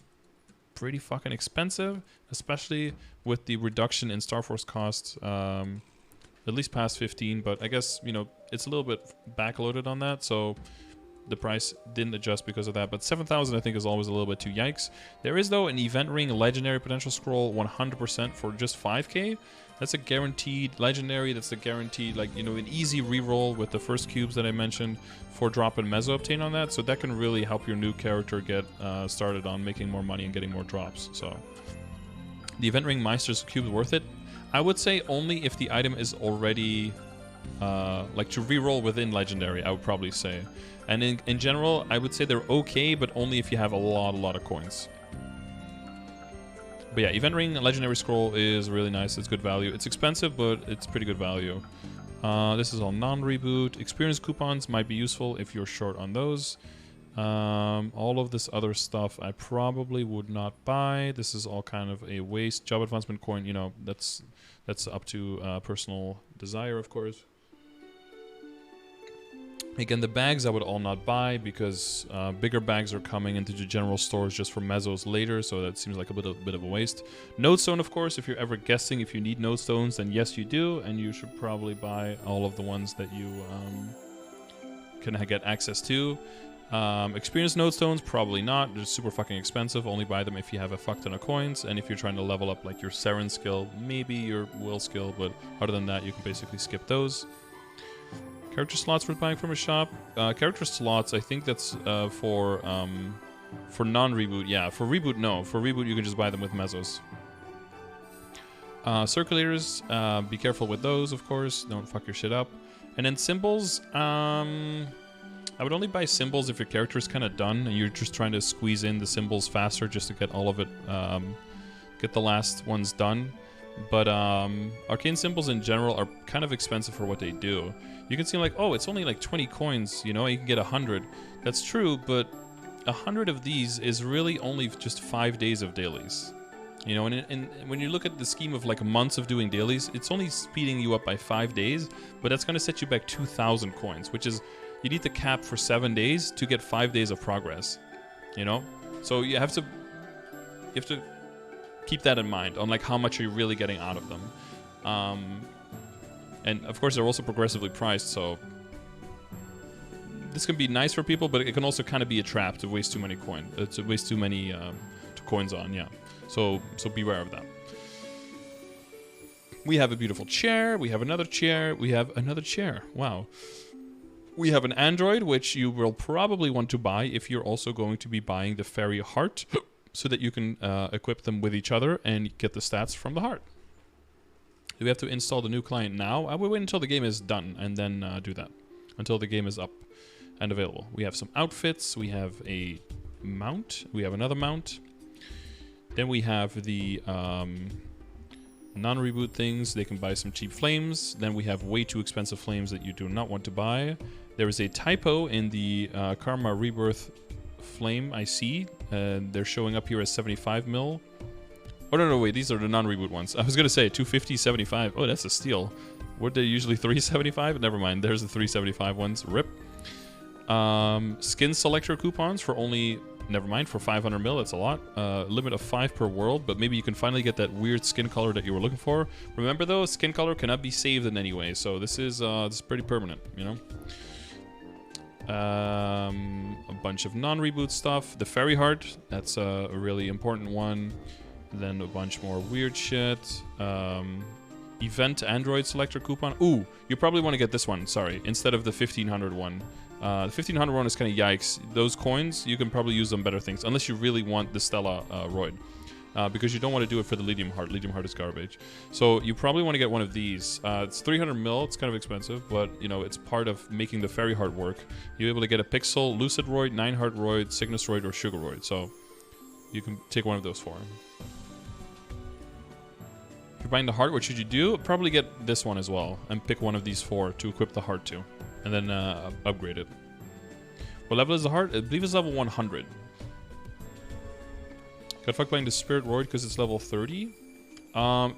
pretty fucking expensive, especially with the reduction in Star Force costs, at least past 15, but I guess, you know, it's a little bit backloaded on that, so the price didn't adjust because of that, but 7,000 I think is always a little bit too yikes. There is, though, an Event Ring Legendary Potential Scroll 100% for just 5k. That's a guaranteed Legendary, that's a guaranteed, like, you know, an easy reroll with the first cubes that I mentioned for drop and Mezzo Obtain on that, so that can really help your new character get started on making more money and getting more drops, so. The Event Ring Meister's Cube worth it? I would say only if the item is already, like, to reroll within Legendary, I would probably say. And in general, I would say they're okay, but only if you have a lot of coins. But yeah, Event Ring Legendary Scroll is really nice. It's good value. It's expensive, but it's pretty good value. This is all non-reboot. Experience coupons might be useful if you're short on those. All of this other stuff I probably would not buy. This is all kind of a waste. Job advancement coin, you know, that's up to personal desire, of course. Again, the bags I would all not buy because bigger bags are coming into the general stores just for mezzos later, so that seems like a bit of a waste. Nodestone, of course, if you're ever guessing if you need nodestones, then yes you do, and you should probably buy all of the ones that you can get access to. Experience nodestones, probably not. They're super fucking expensive. Only buy them if you have a fuck ton of coins, and if you're trying to level up like your Seren skill, maybe your will skill, but other than that, you can basically skip those. Character slots worth buying from a shop. Character slots, I think that's for non-reboot. Yeah, for reboot, no. For reboot, you can just buy them with mezzos. Circulators, be careful with those, of course. Don't fuck your shit up. And then symbols, I would only buy symbols if your character is kind of done and you're just trying to squeeze in the symbols faster just to get all of it, get the last ones done. But arcane symbols in general are kind of expensive for what they do. You can see like, oh, it's only like 20 coins, you know, you can get 100. That's true, but 100 of these is really only just 5 days of dailies. You know, and when you look at the scheme of like months of doing dailies, it's only speeding you up by 5 days, but that's going to set you back 2,000 coins, which is, you need to cap for 7 days to get 5 days of progress, you know? So you have to keep that in mind on like how much you're really getting out of them. And of course they're also progressively priced, so this can be nice for people, but it can also kind of be a trap to waste too many coins, to waste too many coins on, yeah. So beware of that. We have a beautiful chair, we have another chair, we have another chair. Wow. We have an android, which you will probably want to buy if you're also going to be buying the fairy heart, so that you can equip them with each other and get the stats from the heart. Do we have to install the new client now? I will wait until the game is done and then do that. Until the game is up and available. We have some outfits. We have a mount. We have another mount. Then we have the non-reboot things. They can buy some cheap flames. Then we have way too expensive flames that you do not want to buy. There is a typo in the Karma Rebirth flame I see. They're showing up here as 75 mil. Oh, no, wait. These are the non-reboot ones. I was going to say 250, 75. Oh, that's a steal. Weren't they usually 375? Never mind. There's the 375 ones. RIP. Skin selector coupons for only... Never mind, for 500 mil, that's a lot. Limit of 5 per world, but maybe you can finally get that weird skin color that you were looking for. Remember though, skin color cannot be saved in any way, so this is pretty permanent, you know? A bunch of non-reboot stuff. The fairy heart, that's a really important one. Then a bunch more weird shit. Event Android selector coupon. Ooh, you probably want to get this one, sorry, instead of the 1500 one. The 1500 one is kind of yikes. Those coins, you can probably use them better things, unless you really want the Stella Roid. Because you don't want to do it for the Lithium Heart. Lithium Heart is garbage. So you probably want to get one of these. It's 300 mil, it's kind of expensive, but you know, it's part of making the Fairy Heart work. You're able to get a Pixel, Lucid Roid, 9 Heart Roid, Cygnus Roid, or Sugar Roid. So you can take one of those for him. If you're buying the heart, what should you do? Probably get this one as well, and pick one of these 4 to equip the heart to. And then upgrade it. What level is the heart? I believe it's level 100. Got fucked buying the Spirit Roid because it's level 30.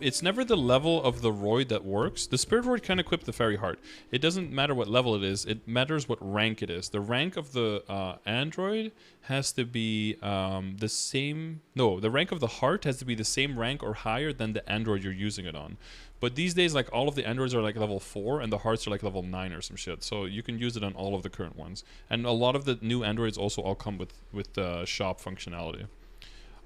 It's never the level of the Roid that works. The Spirit Roid can equip the Fairy Heart. It doesn't matter what level it is. It matters what rank it is. The rank of the Android has to be the same... No, the rank of the heart has to be the same rank or higher than the Android you're using it on. But these days, like, all of the Androids are like level 4 and the hearts are like level 9 or some shit. So you can use it on all of the current ones. And a lot of the new Androids also all come with shop functionality.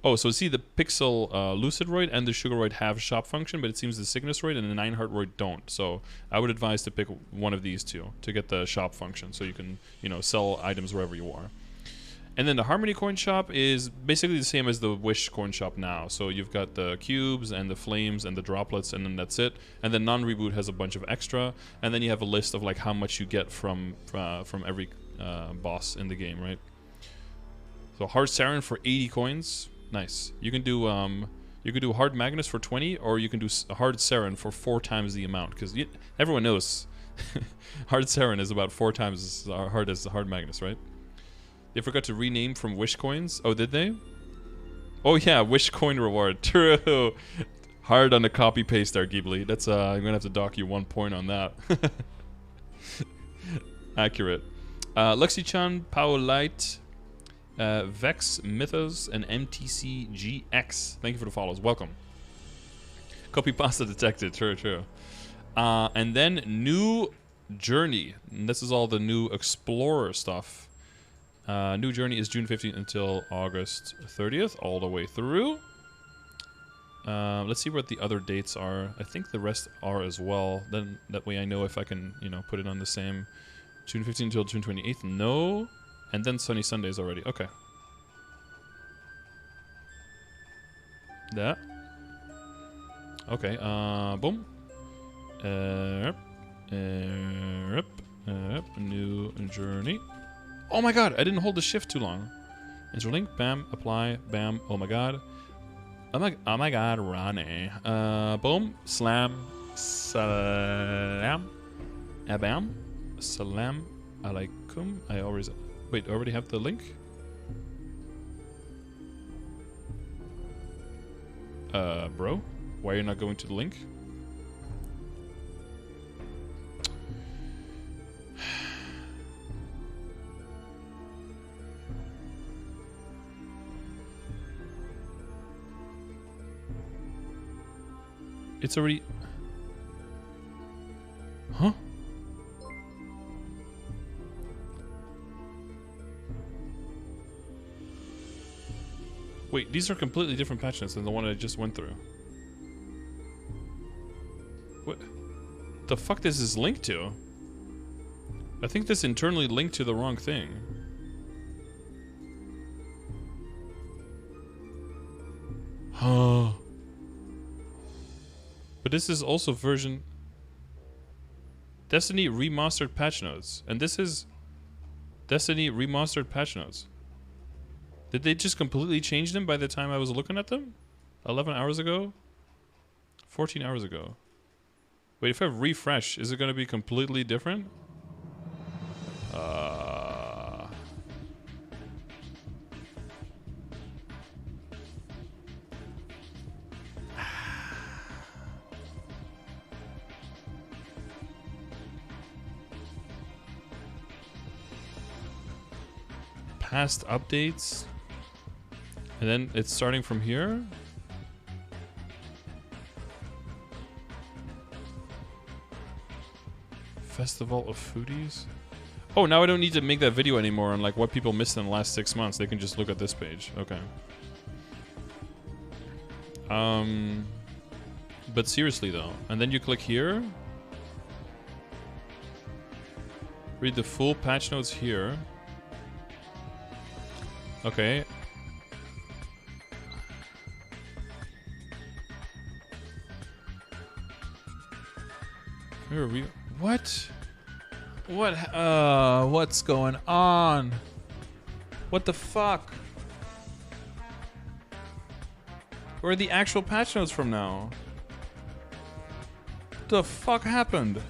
Oh, so see, the Pixel Lucid Roid and the Sugar Roid have shop function, but it seems the Cygnus Roid and the 9 Heart Roid don't. So I would advise to pick one of these two to get the shop function, so you can, you know, sell items wherever you are. And then the Harmony coin shop is basically the same as the Wish coin shop now. So you've got the cubes and the flames and the droplets, and then that's it. And then non-reboot has a bunch of extra, and then you have a list of like how much you get from every boss in the game, right? So Hard Saren for 80 coins. Nice. You can do Hard Magnus for 20, or you can do Hard Saren for 4 times the amount, because everyone knows Hard Saren is about 4 times as hard as the Hard Magnus, right? They forgot to rename from Wish coins. Oh, did they? Oh yeah, Wish coin reward. True. Hard on the copy paste there, Ghibli. That's I'm gonna have to dock you 1 point on that. Accurate. Luxichan, Paolite, Vex, Mythos, and MTCGX. Thank you for the follows. Welcome. Copy pasta detected. True. And then New Journey. And this is all the new Explorer stuff. New Journey is June 15th until August 30th, all the way through. Let's see what the other dates are. I think the rest are as well. Then that way I know if I can, you know, put it on the same. June 15th until June 28th. No. And then Sunny Sundays already. Okay. That. Okay. Boom. New Journey. Oh my god, I didn't hold the shift too long. Interlink, bam, apply, bam, oh my god. Oh my god, Ronnie. Boom, slam, salam, bam, salam, alaikum. I always... Wait, I already have the link? Bro? Why are you not going to the link? It's already... Huh? Wait, these are completely different patch notes than the one I just went through. What the fuck does this link to? I think this internally linked to the wrong thing. Huh. But this is also version... Destiny Remastered patch notes. And this is... Destiny Remastered patch notes. Did they just completely change them by the time I was looking at them? 11 hours ago? 14 hours ago. Wait, if I refresh, is it going to be completely different? Past updates. And then it's starting from here. Festival of Foodies. Oh, now I don't need to make that video anymore on like what people missed in the last 6 months. They can just look at this page. Okay. But seriously though, and then you click here. Read the full patch notes here. Okay. Where are we? What? What's going on? What the fuck? Where are the actual patch notes from now? What the fuck happened?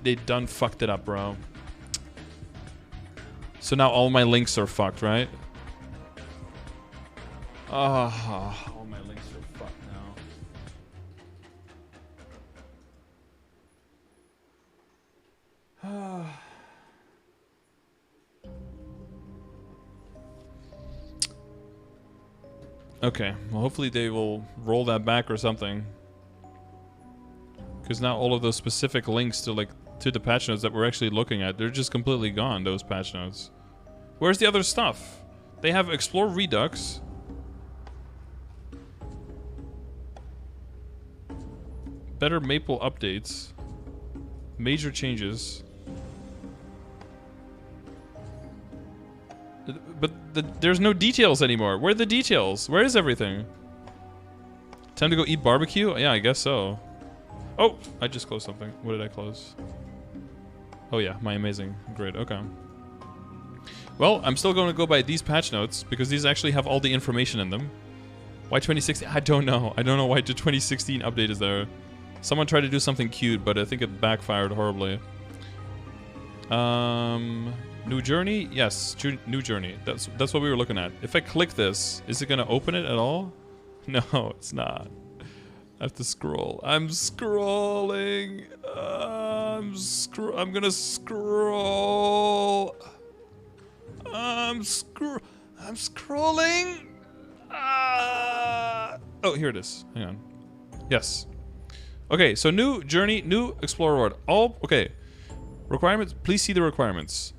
They done fucked it up, bro. So now all my links are fucked, right? All my links are fucked now. Okay, well hopefully they will roll that back or something. Because now all of those specific links to to the patch notes that we're actually looking at, they're just completely gone, those patch notes. Where's the other stuff? They have Explore Redux. Better Maple updates. Major changes. But there's no details anymore. Where are the details? Where is everything? Time to go eat barbecue? Yeah, I guess so. Oh, I just closed something. What did I close? Oh yeah, my amazing grid. Okay. Well, I'm still going to go by these patch notes because these actually have all the information in them. Why 2016? I don't know. I don't know why the 2016 update is there. Someone tried to do something cute, but I think it backfired horribly. New journey? Yes, new journey. That's what we were looking at. If I click this, is it going to open it at all? No, it's not. I have to scroll. I'm scrolling. I'm gonna scroll. I'm scrolling. Oh, here it is. Hang on. Yes. Okay, so new journey, new explorer reward. All okay. Requirements. Please see the requirements.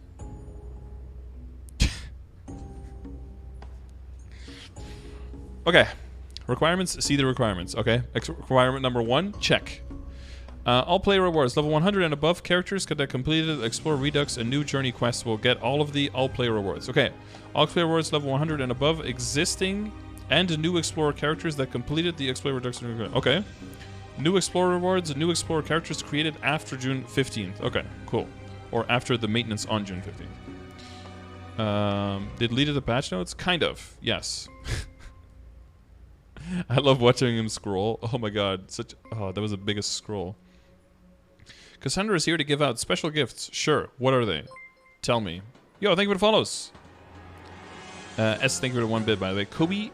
Okay. Requirements, see the requirements, okay? Requirement number 1, check. All player rewards, level 100 and above characters that completed Explore Redux and New Journey quests will get all of the all player rewards. Okay, all player rewards level 100 and above, existing and new Explorer characters that completed the Explore Redux. Okay. New Explorer rewards, new Explorer characters created after June 15th. Okay, cool. Or after the maintenance on June 15th. They deleted the patch notes? Kind of, yes. I love watching him scroll. Oh my god, that was the biggest scroll. Cassandra is here to give out special gifts. Sure, what are they? Tell me. Yo, thank you for the follows. S, thank you for the 1 bit, by the way. Kobe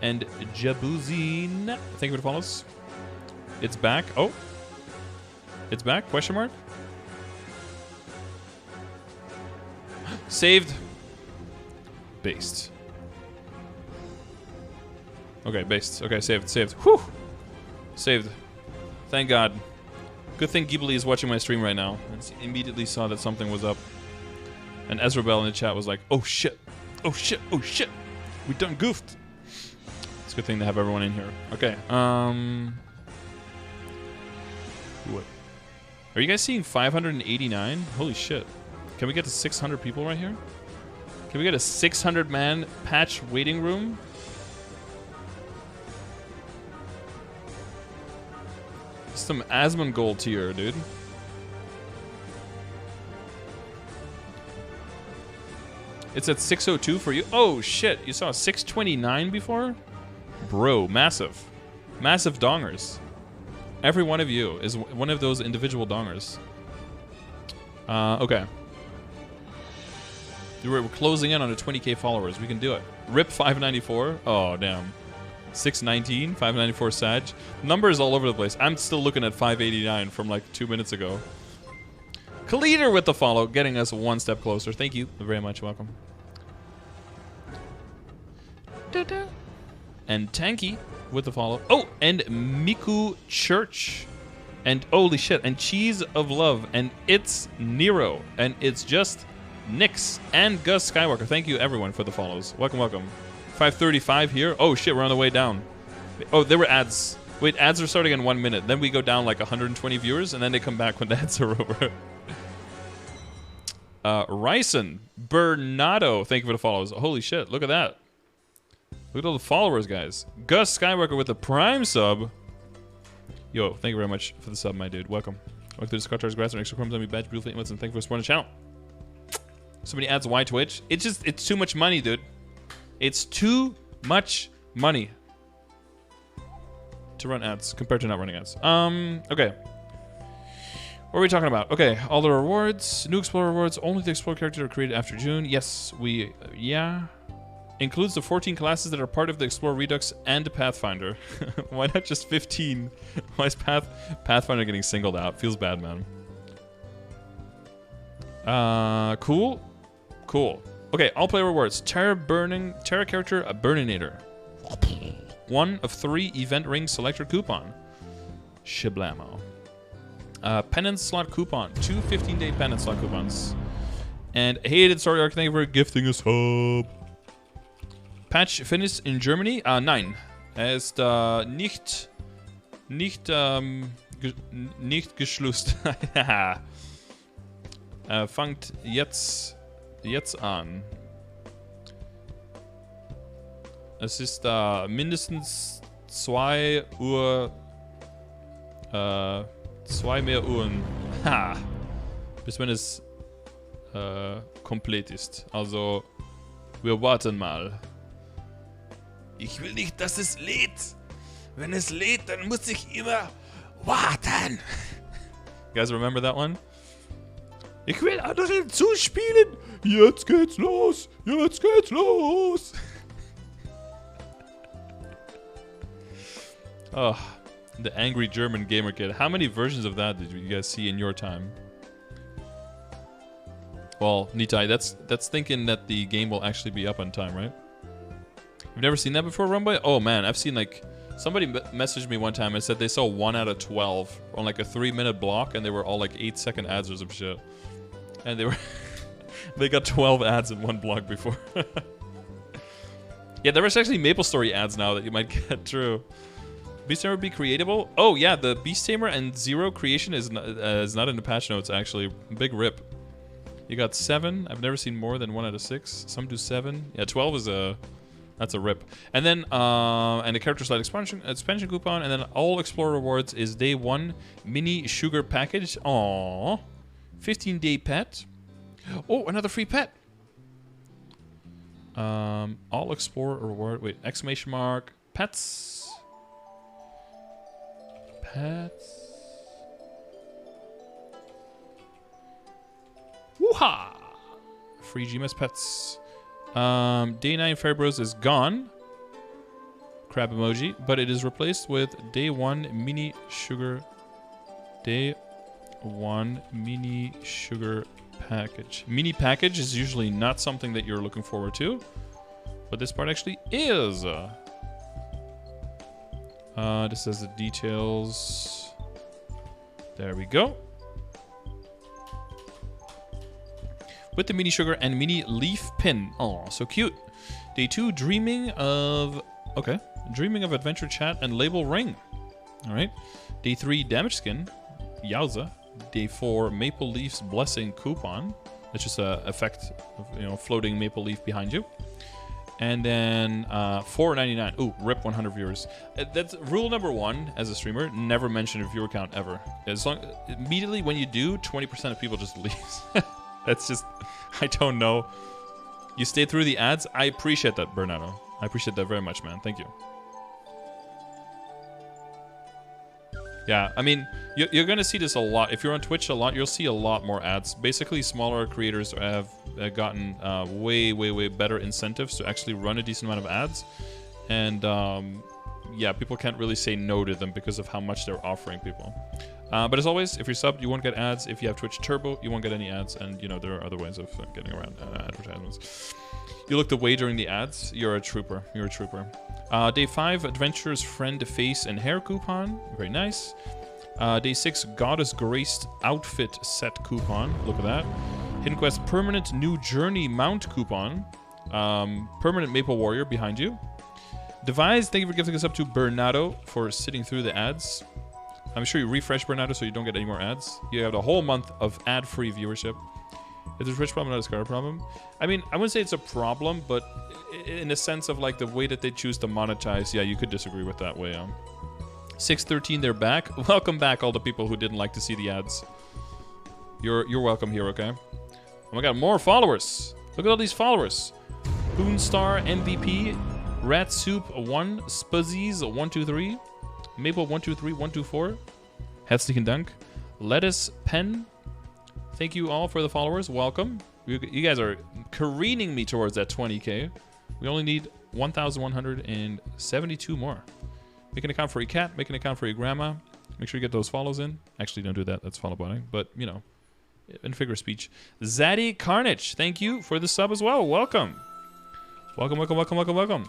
and Jabuzine, thank you for the follows. It's back. Oh. It's back? Question mark? Saved. Based. Okay, based. Okay, saved. Whew! Saved. Thank God. Good thing Ghibli is watching my stream right now. And immediately saw that something was up. And Ezra Bell in the chat was like, oh shit. Oh shit. Oh shit. We done goofed. It's a good thing to have everyone in here. Okay. What? Are you guys seeing 589? Holy shit. Can we get to 600 people right here? Can we get a 600-man patch waiting room? Some Asmongold tier, dude. It's at 602 for you. Oh, shit. You saw 629 before? Bro, massive. Massive dongers. Every one of you is one of those individual dongers. Okay. We're closing in on a 20k followers. We can do it. RIP 594. Oh, damn. 619, 594 Sag. Numbers all over the place. I'm still looking at 589 from like 2 minutes ago. Khaleder with the follow, getting us one step closer. Thank you very much. Welcome. And Tanky with the follow. Oh, and Miku Church. And holy shit. And Cheese of Love. And it's Nero. And it's just Nyx and Gus Skywalker. Thank you everyone for the follows. Welcome, welcome. 535 here. Oh shit, we're on the way down. Oh, there were ads. Wait, ads are starting in 1 minute. Then we go down like 120 viewers, and then they come back when the ads are over. Ryson Bernardo, thank you for the follows. Holy shit, look at that. Look at all the followers, guys. Gus Skywalker with the Prime sub. Yo, thank you very much for the sub, my dude. Welcome. Welcome to the Scottar's Grass and extra crumbs on me badge, beautiful emotes, and thank you for supporting the channel. So many ads, why Twitch? It's too much money, dude. It's too much money to run ads compared to not running ads. Okay. What are we talking about? Okay, all the rewards. New Explorer rewards. Only the Explorer characters are created after June. Yes, yeah. Includes the 14 classes that are part of the Explorer Redux and the Pathfinder. Why not just 15? Why is Pathfinder getting singled out? Feels bad, man. Cool. Cool. Okay, all player rewards. Terra character, a Burninator. 1 of 3 event ring selector coupon. Shiblamo. Penance slot coupon. 2 15-day penance slot coupons. And hated story arc, thank you for gifting us sub. Patch finished in Germany. 9. Ist nicht geschlossen. Fangt jetzt an. Es ist mindestens 2 Uhr. 2 mehr Uhren. Ha! Bis wenn es komplett ist. Also, wir warten mal. Ich will nicht, dass es lädt. Wenn es lädt, dann muss ich immer warten. You guys remember that one? Ich will anderen zuspielen. Jetzt geht's los. Jetzt geht's los. Oh, the angry German gamer kid. How many versions of that did you guys see in your time? Well, Nitai, that's thinking that the game will actually be up on time, right? You've never seen that before, Rumboy? Oh man, I've seen like somebody messaged me one time and said they saw 1 out of 12 on like a 3-minute block, and they were all like 8-second ads or some shit. And they were they got 12 ads in one block before. Yeah, there is actually MapleStory ads now that you might get. True. Beast Tamer be creatable? Oh yeah, the Beast Tamer and 0 creation is not in the patch notes actually. Big rip. You got 7. I've never seen more than 1 out of 6. Some do 7. Yeah, 12 is that's a rip. And then and the character slot expansion coupon, and then all Explorer rewards is day 1 mini sugar package. Aww. 15-day pet. Oh, another free pet. All Explorer reward. Wait, exclamation mark. Pets. Pets. Woo-ha! Free GMS pets. Day 9 Fairy Bros is gone. Crab emoji. But it is replaced with day 1 mini sugar. Day 1 mini sugar package. Mini package is usually not something that you're looking forward to. But this part actually is. This says the details. There we go. With the mini sugar and mini leaf pin. Oh, so cute. Day 2, dreaming of... Okay. Dreaming of adventure chat and label ring. All right. Day 3, damage skin. Yowza. Day 4, maple leaf's blessing coupon. That's just a effect of, you know, floating maple leaf behind you. And then $4.99. Ooh, rip 100 viewers. That's rule number 1 as a streamer. Never mention a viewer count ever. As long immediately when you do, 20% of people just leave. That's just, I don't know. You stay through the ads. I appreciate that, Bernardo. I appreciate that very much, man. Thank you. Yeah, I mean, you're going to see this a lot. If you're on Twitch a lot, you'll see a lot more ads. Basically, smaller creators have gotten way, way, way better incentives to actually run a decent amount of ads. And, yeah, people can't really say no to them because of how much they're offering people. But as always, if you're subbed, you won't get ads. If you have Twitch Turbo, you won't get any ads. And, you know, there are other ways of getting around advertisements. You looked away during the ads. You're a trooper. You're a trooper. Day 5, Adventurer's Friend Face and Hair coupon. Very nice. Day 6, Goddess Graced Outfit Set coupon. Look at that. Hidden Quest Permanent New Journey Mount coupon. Permanent Maple Warrior behind you. Devise, thank you for gifting us up to Bernardo for sitting through the ads. I'm sure you refresh Bernardo so you don't get any more ads. You have a whole month of ad-free viewership. Is there's a Twitch problem, not a Scardor problem? I mean, I wouldn't say it's a problem, but in the sense of like the way that they choose to monetize, yeah, you could disagree with that way. 613, they're back. Welcome back, all the people who didn't like to see the ads. You're welcome here, okay? Oh my god, more followers. Look at all these followers. Boonstar MVP, Rat Soup 1, Spuzzies 123, Maple 123 124, Herzlichen Dank, Lettuce Pen. Thank you all for the followers. Welcome. You guys are careening me towards that 20k. We only need 1,172 more. Make an account for your cat. Make an account for your grandma. Make sure you get those follows in. Actually, don't do that. That's follow botting. But, you know, in figure of speech. Zaddy Carnage, thank you for the sub as well. Welcome. Welcome, welcome, welcome, welcome, welcome.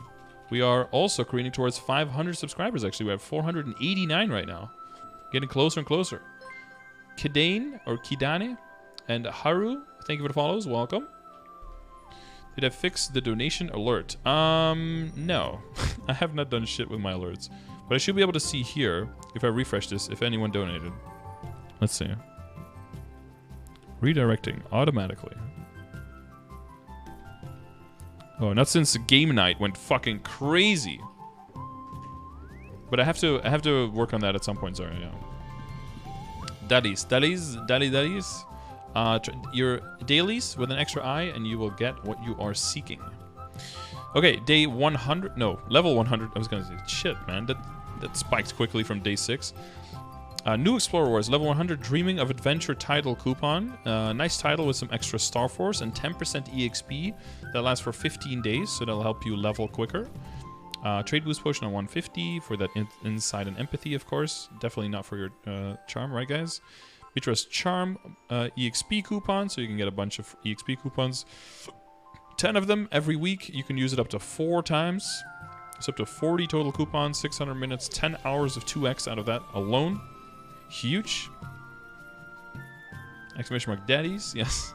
We are also careening towards 500 subscribers, actually. We have 489 right now. Getting closer and closer. Kidane, or Kidane, and Haru, thank you for the follows. Welcome. Did I fix the donation alert? No. I have not done shit with my alerts. But I should be able to see here, if I refresh this, if anyone donated. Let's see. Redirecting automatically. Oh, not since game night went fucking crazy. But I have to work on that at some point, sorry, yeah. Daddies. Your dailies with an extra I, and you will get what you are seeking. Okay, day 100. No, level 100. I was gonna say, shit, man. That spiked quickly from day 6. New Explorer Wars, level 100, Dreaming of Adventure title coupon. Nice title with some extra Star Force and 10% EXP that lasts for 15 days, so that'll help you level quicker. Trade boost potion on 150 for that insight and empathy, of course. Definitely not for your charm, right, guys? Beatrice Charm EXP coupon, so you can get a bunch of EXP coupons. 10 of them every week. You can use it up to 4 times. It's up to 40 total coupons, 600 minutes, 10 hours of 2x out of that alone. Huge. Exclamation mark daddies, yes.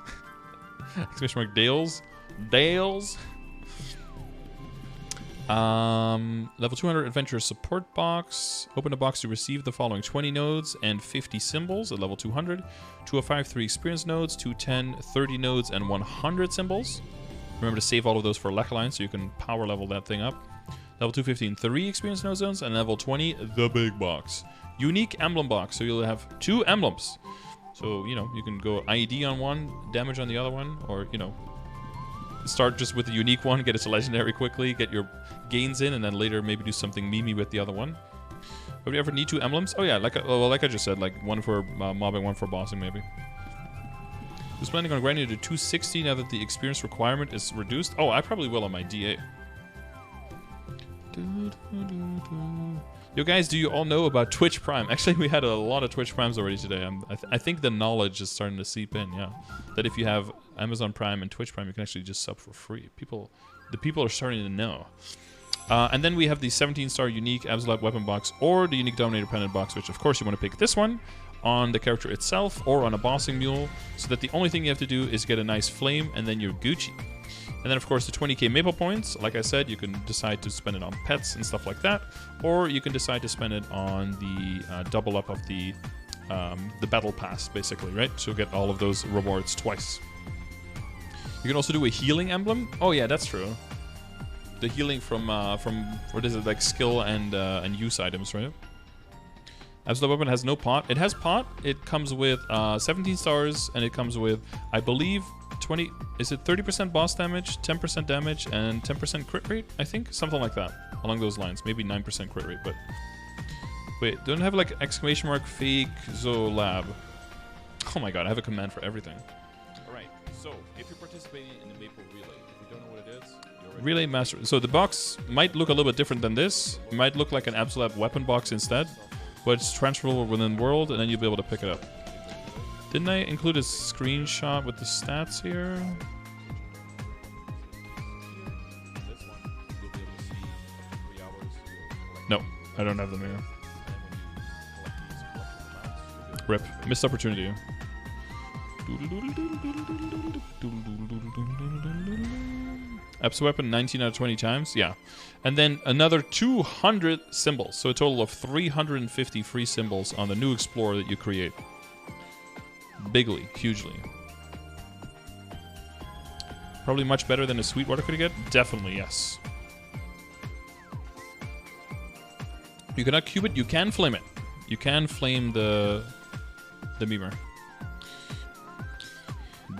Exclamation mark Dales. Dales. Level 200 Adventure Support Box. Open a box to receive the following 20 nodes and 50 symbols at level 200. 205, 3 experience nodes, 210, 30 nodes, and 100 symbols. Remember to save all of those for Lechline so you can power level that thing up. Level 215, 3 experience node zones, and level 20, the big box. Unique emblem box, so you'll have 2 emblems. So, you know, you can go IED on one, damage on the other one, or, you know, start just with the unique one, get it to legendary quickly, get your gains in, and then later maybe do something memey with the other one. Would you ever need 2 emblems? Oh yeah, like I just said, like one for mobbing, one for bossing maybe. Who's planning on grinding to 260 now that the experience requirement is reduced? Oh, I probably will on my DA. Yo guys, do you all know about Twitch Prime? Actually, we had a lot of Twitch Primes already today. I think the knowledge is starting to seep in, yeah. That if you have Amazon Prime and Twitch Prime, you can actually just sub for free. The people are starting to know. And then we have the 17-star unique Absolute Weapon box or the unique Dominator Pendant box, which of course you want to pick this one. on the character itself or on a bossing mule, so that the only thing you have to do is get a nice flame, and then you're Gucci. And then, of course, the 20k maple points. Like I said, you can decide to spend it on pets and stuff like that, or you can decide to spend it on the double up of the battle pass, basically, right? So you'll get all of those rewards twice. You can also do a healing emblem. Oh yeah, that's true. The healing from what is it, like skill and use items, right? Absolute weapon has no pot. It has pot. It comes with 17 stars, and it comes with, I believe, 20. Is it 30% boss damage, 10% damage, and 10% crit rate? I think something like that, along those lines. Maybe 9% crit rate, but wait, don't have like exclamation mark fake Zolab. Oh my god, I have a command for everything. All right, so if you're participating in the Maple Relay, if you don't know what it is, you're Relay Master. So the box might look a little bit different than this. It might look like an Absolute weapon box instead, but it's transferable within the world, and then you'll be able to pick it up. Didn't I include a screenshot with the stats here? No, I don't have them here. Rip. Missed opportunity. Absolute weapon 19 out of 20 times. Yeah. And then another 200 symbols. So a total of 350 free symbols on the new Explorer that you create. Bigly. Hugely. Probably much better than a Sweetwater could get? Definitely, yes. You cannot cube it. You can flame it. You can flame the Memer.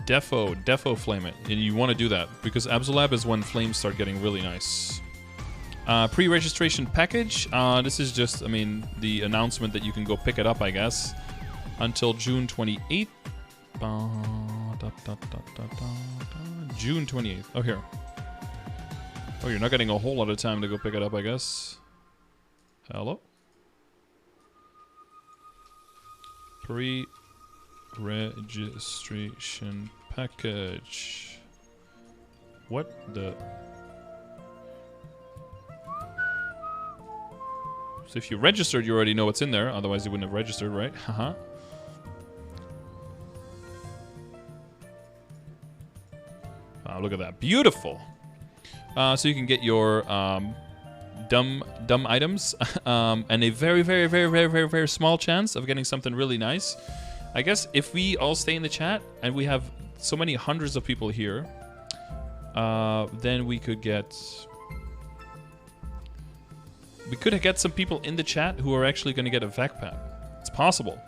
Defo flame it. And you want to do that, because Absolab is when flames start getting really nice. Pre-registration package. This is just, I mean, the announcement that you can go pick it up, I guess, until June 28th. June 28th. Oh, here. Oh, you're not getting a whole lot of time to go pick it up, I guess. Hello? Pre-registration package. What the... So if you registered, you already know what's in there. Otherwise, you wouldn't have registered, right? Haha. Wow, look at that. Beautiful. So you can get your dumb items and a very small chance of getting something really nice. I guess if we all stay in the chat and we have so many hundreds of people here, then we could get some people in the chat who are actually going to get a vac pad. It's possible.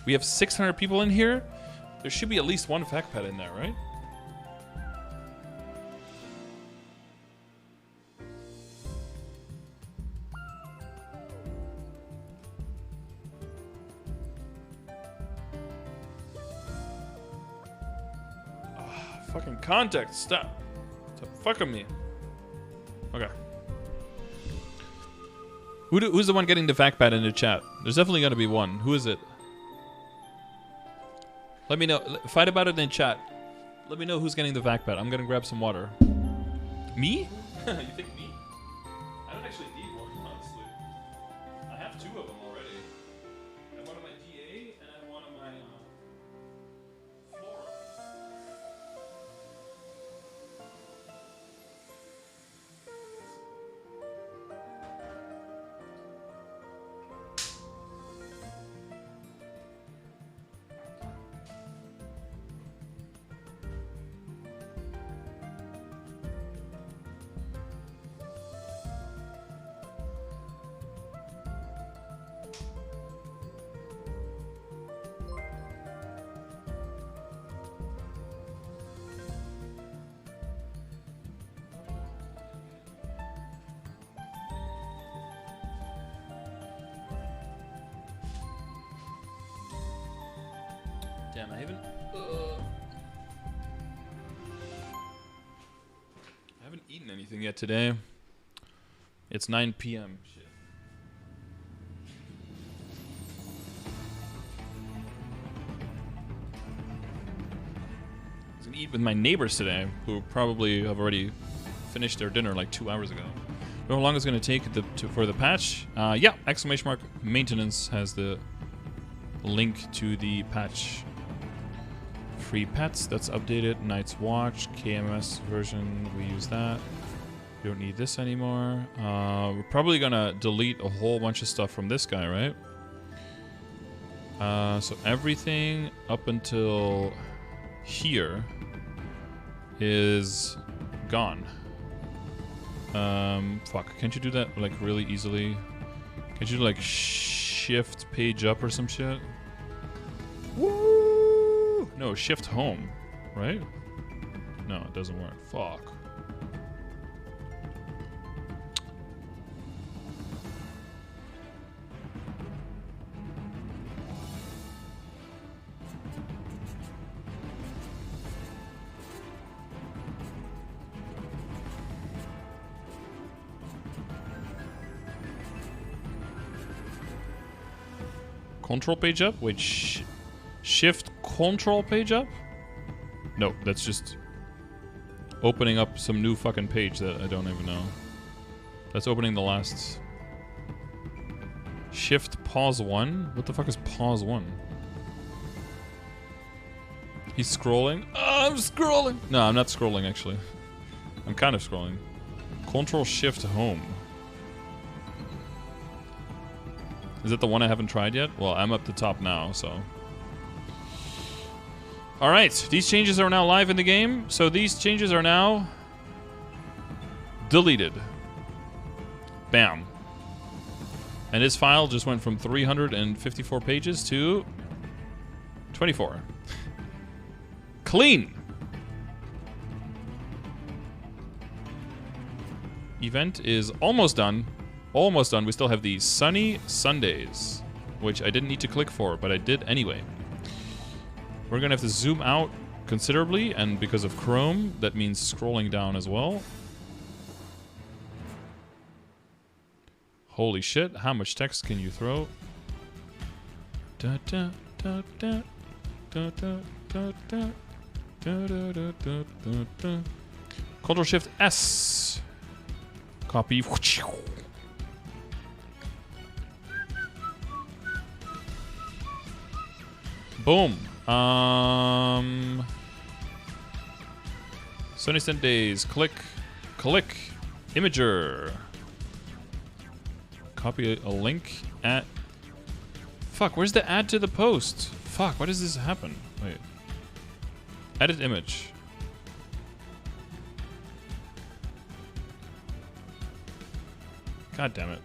We have 600 people in here. There should be at least one vac pad in there, right? Fucking contact, stop. Stop fucking me. Okay. Who's the one getting the vac pad in the chat? There's definitely gonna be one. Who is it? Let me know. Fight about it in chat. Let me know who's getting the vac pad. I'm gonna grab some water. Me? You think me? I don't actually need one, honestly. I have 2 of them already. I have one of my DA and I have one of my Flora. Damn, I haven't eaten anything yet today. It's 9 p.m. Shit. I was gonna eat with my neighbors today, who probably have already finished their dinner like 2 hours ago. How long is it gonna take for the patch? Yeah! Exclamation mark maintenance has the link to the patch. Free pets, that's updated. Night's Watch, KMS version, we use that. We don't need this anymore. We're probably gonna delete a whole bunch of stuff from this guy, right? So everything up until here is gone. Fuck, can't you do that like really easily? Can't you like shift page up or some shit? Woo! No, shift home, right? No, it doesn't work. Fuck. Control page up? Wait, shift control page up? No, that's just opening up some new fucking page that I don't even know. That's opening the last. Shift pause 1? What the fuck is pause 1? He's scrolling? Oh, I'm scrolling! No, I'm not scrolling actually. I'm kind of scrolling. Control shift home. Is it the one I haven't tried yet? Well, I'm up the top now, so. Alright, these changes are now live in the game. So these changes are now deleted. Bam. And this file just went from 354 pages to 24. Clean! Event is almost done. Almost done. We still have the Sunny Sundays, which I didn't need to click for, but I did anyway. We're gonna have to zoom out considerably, and because of Chrome, that means scrolling down as well. Holy shit, how much text can you throw? Da, da, da, da, da, da, da, da, da, da, da, da, da. Ctrl Shift S. Copy. Boom. Sunny Sundays. Click. Imager. Copy a link at. Fuck, where's the add to the post? Fuck, why does this happen? Wait. Edit image. God damn it.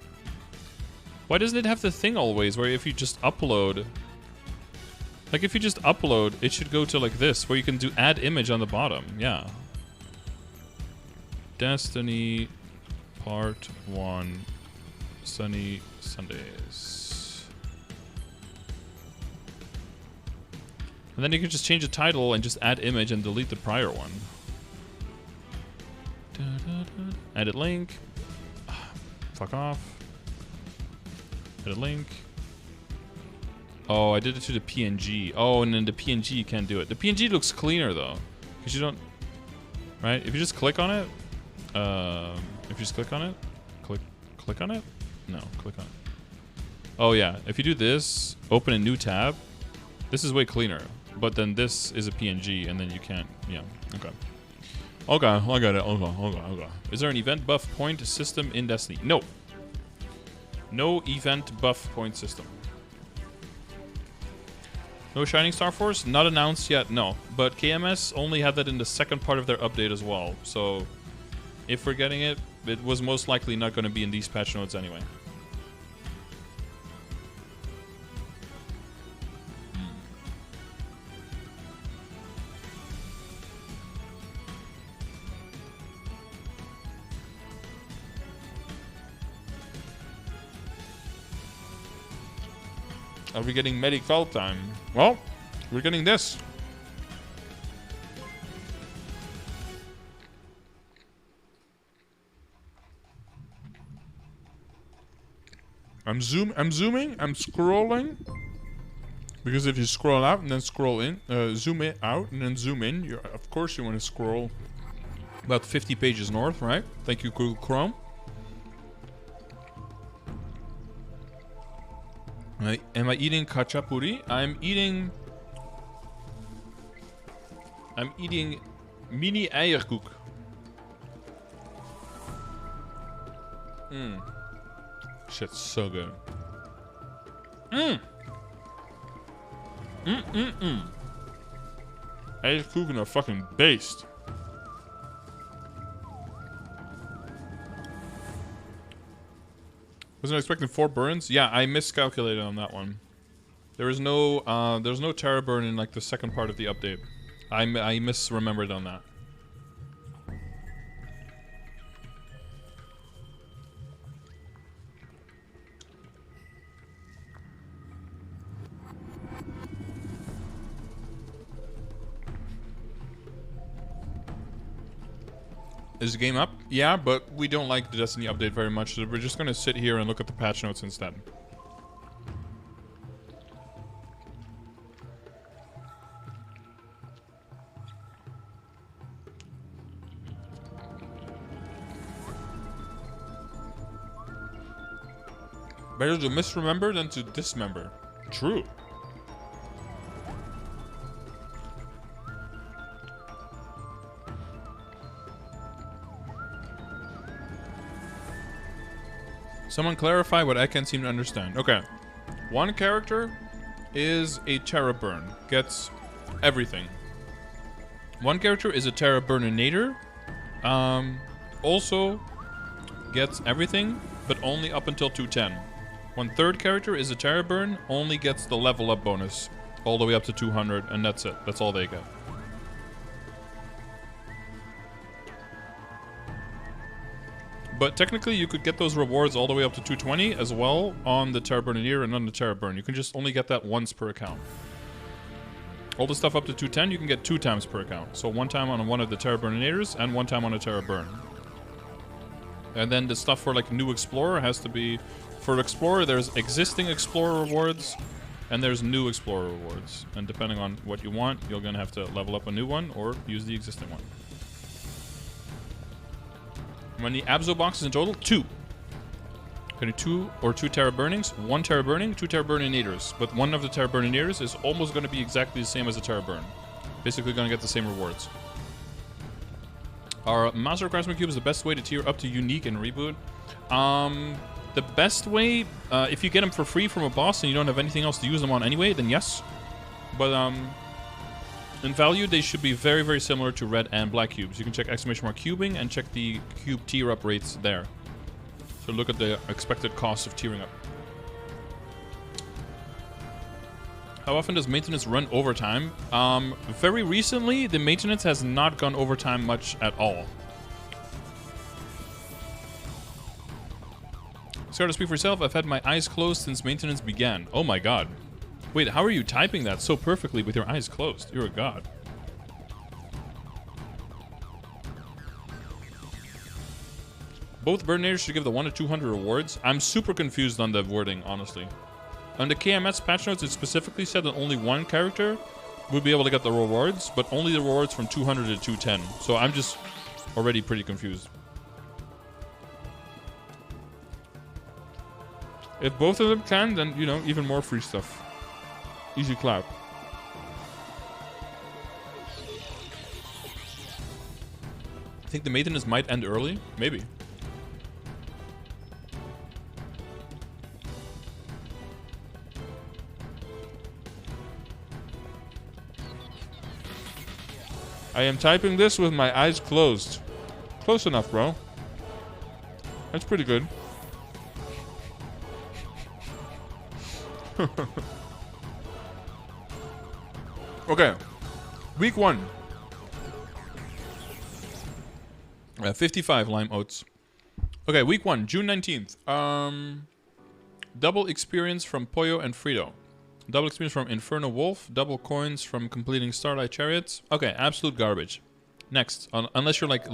Why doesn't it have the thing always where if you just upload. Like, if you just upload, it should go to, like, this, where you can do add image on the bottom. Yeah. Destiny Part 1 Sunny Sundays. And then you can just change the title and just add image and delete the prior one. Edit link. Fuck off. Edit link. Oh, I did it to the PNG. Oh, and then the PNG you can't do it. The PNG looks cleaner though, because you don't. Right? If you just click on it, if you just click on it, click on it. No, click on it. Oh yeah, if you do this, open a new tab. This is way cleaner. But then this is a PNG, and then you can't. Yeah. Okay. Okay, I got it. Okay. Is there an event buff point system in Destiny? No. No event buff point system. No Shining Star Force? Not announced yet, no. But KMS only had that in the second part of their update as well. So, if we're getting it, it was most likely not going to be in these patch notes anyway. Are we getting medic vault time? Well, we're getting this. I'm zooming, I'm scrolling. Because if you scroll out and then scroll in, zoom it out and then zoom in, of course you want to scroll about 50 pages north, right? Thank you, Google Chrome. Am I eating kachapuri? I'm eating mini eierkoek. Shit's so good. Eierkoek in a fucking beest. Wasn't expecting 4 burns. Yeah, I miscalculated on that one. There's no terror burn in like the second part of the update. I misremembered on that. Is the game up? Yeah, but we don't like the Destiny update very much, so we're just gonna sit here and look at the patch notes instead. Better to misremember than to dismember. True. Someone clarify what I can't seem to understand. Okay. One character is a Terra Burn. Gets everything. One character is a Terra Burninator. Also gets everything, but only up until 210. One third character is a Terra Burn, only gets the level up bonus. All the way up to 200, and that's it. That's all they get. But technically, you could get those rewards all the way up to 220 as well on the Terra Burninator and on the Terra Burn. You can just only get that once per account. All the stuff up to 210, you can get 2 times per account. So 1 time on one of the Terra Burninators and 1 time on a Terra Burn. And then the stuff for like new Explorer has to be... For Explorer, there's existing Explorer rewards and there's new Explorer rewards. And depending on what you want, you're going to have to level up a new one or use the existing one. How many Abzo boxes in total? 2. Getting 2 or 2 Terra Burnings, 1 Terra Burning, 2 Terra Burninators. But one of the Terra Burninators is almost going to be exactly the same as a Terra Burn. Basically going to get the same rewards. Our Master Craftsman Cube is the best way to tier up to Unique and Reboot. The best way, if you get them for free from a boss and you don't have anything else to use them on anyway, then yes. But in value, they should be very, very similar to red and black cubes. You can check !cubing and check the cube tier up rates there. So look at the expected cost of tiering up. How often does maintenance run overtime? Very recently, the maintenance has not gone overtime much at all. Scardor, speak for yourself. I've had my eyes closed since maintenance began. Oh my god. Wait, how are you typing that so perfectly with your eyes closed? You're a god. Both Burnators should give the 1 to 200 rewards. I'm super confused on the wording, honestly. On the KMS patch notes, it specifically said that only one character would be able to get the rewards, but only the rewards from 200 to 210. So I'm just already pretty confused. If both of them can, then, you know, even more free stuff. Easy clap. I think the maintenance might end early. Maybe. I am typing this with my eyes closed. Close enough, bro. That's pretty good. Okay. Week 1. 55 lime oats. Okay, week 1, June 19th. Double experience from Pollo and Frito. Double experience from Inferno Wolf. Double coins from completing Starlight Chariots. Okay, absolute garbage. Next, unless you're like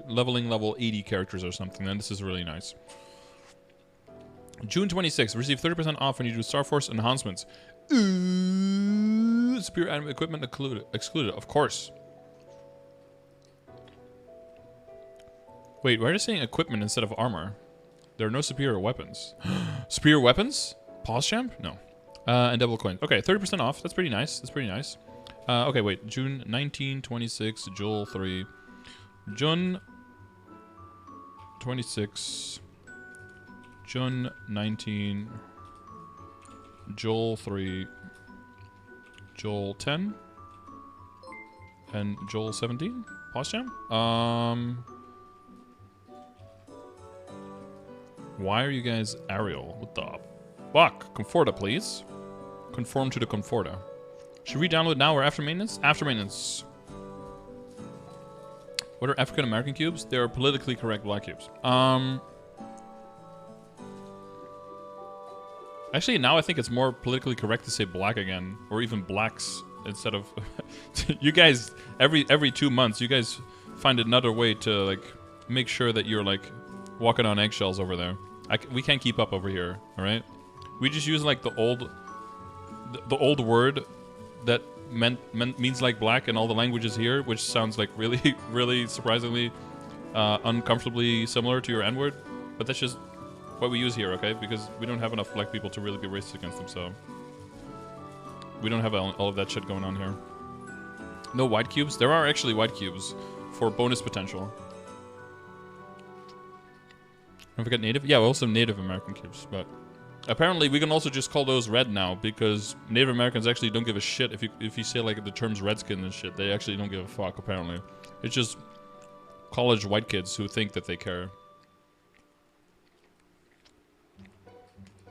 leveling level 80 characters or something, then this is really nice. June 26th, receive 30% off when you do Star Force enhancements. Superior item equipment excluded, of course. Wait, why are they saying equipment instead of armor? There are no superior weapons. Superior weapons? Pause champ? No. And double coin. Okay, 30% off. That's pretty nice. That's pretty nice. Okay, wait. June 19, 26, Joel 3. June 26, June 19, Joel 3, Joel 10, and Joel 17. Pause champ? Why are you guys Ariel? What the fuck? Conforta, please. Conform to the Conforta. Should we download now or after maintenance? After maintenance. What are African American cubes? They are politically correct black cubes. Actually, now I think it's more politically correct to say black again, or even blacks instead of. You guys, every 2 months, you guys find another way to like make sure that you're like walking on eggshells over there. We can't keep up over here. All right, we just use like the old word that means like black in all the languages here, which sounds like really, really surprisingly uncomfortably similar to your N-word. But that's just what we use here, okay? Because we don't have enough black people to really be racist against them, so we don't have all of that shit going on here. No white cubes? There are actually white cubes for bonus potential. Don't forget native? Yeah, also Native American cubes, but apparently we can also just call those red now because Native Americans actually don't give a shit if you say like the terms redskin and shit. They actually don't give a fuck, apparently. It's just college white kids who think that they care.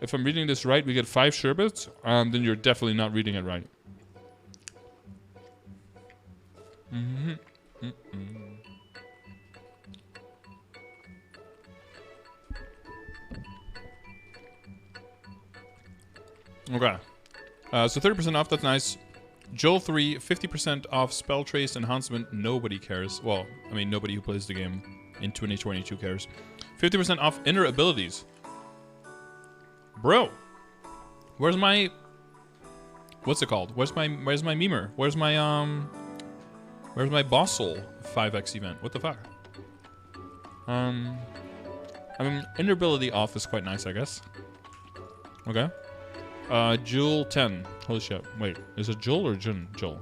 If I'm reading this right, we get 5 sherbets, then you're definitely not reading it right. Okay. So 30% off, that's nice. Joel 3, 50% off spell trace enhancement. Nobody cares. Well, I mean, nobody who plays the game in 2022 cares. 50% off inner abilities. Bro, where's my... What's it called? Where's my memer? Where's my boss soul 5x event? What the fuck? I mean, inner ability off is quite nice, I guess. Okay. Jewel 10. Holy shit. Wait, is it Jewel or Jun? Jewel.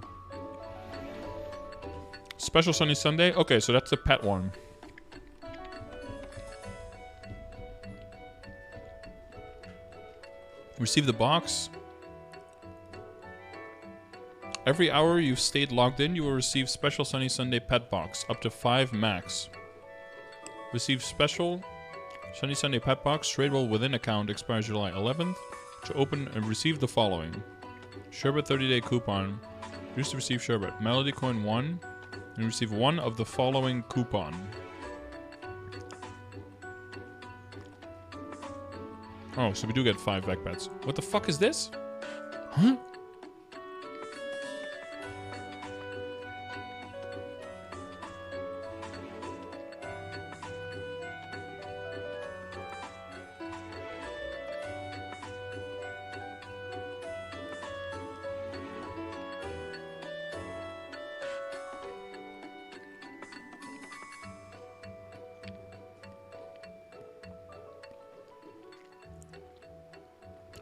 Special Sunny Sunday? Okay, so that's the pet one. Receive the box. Every hour you've stayed logged in, you will receive Special Sunny Sunday pet box. Up to 5 max. Receive Special Sunny Sunday pet box. Trade roll within account expires July 11th. To open and receive the following. Sherbet 30-day coupon. Used to receive Sherbet. Melody coin 1. And receive 1 of the following coupon. Oh, so we do get 5 back pets. What the fuck is this? Huh?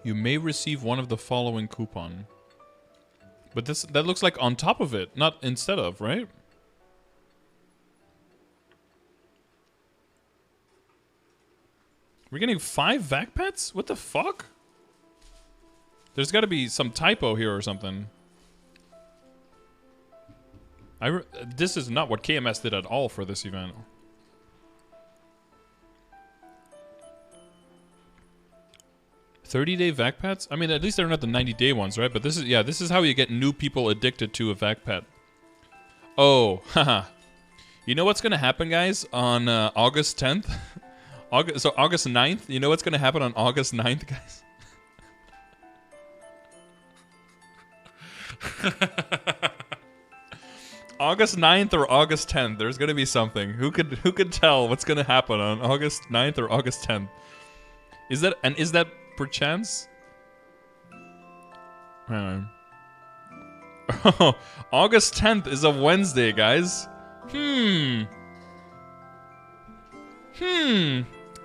You may receive 1 of the following coupon. But that looks like on top of it, not instead of, right? We're getting 5 vac pets? What the fuck? There's got to be some typo here or something. This is not what KMS did at all for this event. $30-day vac pets? I mean, at least they're not the 90-day ones, right? But this is how you get new people addicted to a vac pet. Oh, haha. You know what's gonna happen, guys, on August 10th? August 9th? You know what's gonna happen on August 9th, guys? August 9th or August 10th, there's gonna be something. Who could tell what's gonna happen on August 9th or August 10th? Is that perchance? Oh, August 10th is a Wednesday, guys.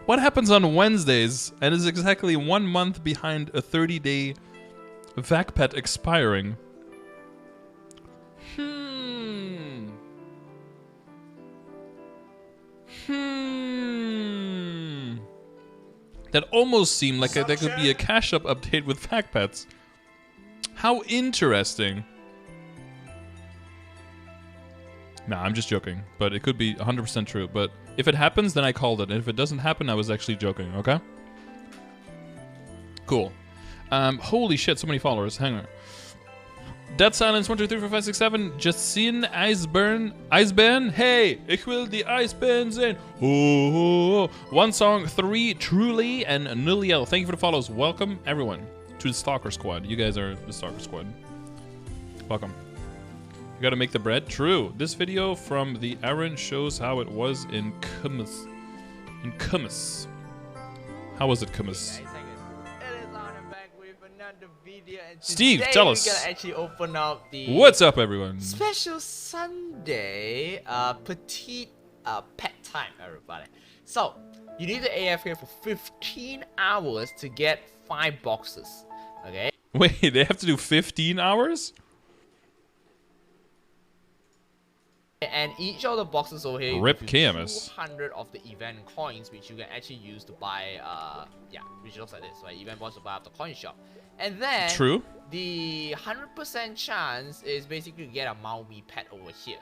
What happens on Wednesdays and is exactly 1 month behind a 30-day vac pet expiring? That almost seemed like that could be a cash up update with vac pets. How interesting. Nah, I'm just joking, but it could be 100% true. But if it happens, then I called it. And if it doesn't happen, I was actually joking, okay? Cool. Holy shit, so many followers. Hang on. Dead Silence 1, 2, 3, 4, 5, 6, 7. Justin Eisbären. Hey, ich will die Eisbären sehen. Oh. One Song 3, Truly, and Nuliel. Thank you for the follows. Welcome, everyone, to the Stalker Squad. You guys are the Stalker Squad. Welcome. You gotta make the bread? True. This video from the Aaron shows how it was in Kumis. How was it, Kumis? Steve, tell us. We're gonna actually open up the What's up, everyone? special Sunday petite pet time, everybody. So you need to AFK for 15 hours to get 5 boxes. Okay. Wait, they have to do 15 hours? And each of the boxes over here, Rip you give you KMS. 200 of the event coins, which you can actually use to buy, which looks like this, right? Event points to buy up the coin shop. And then, True. the 100% chance is basically to get a Maui pet over here.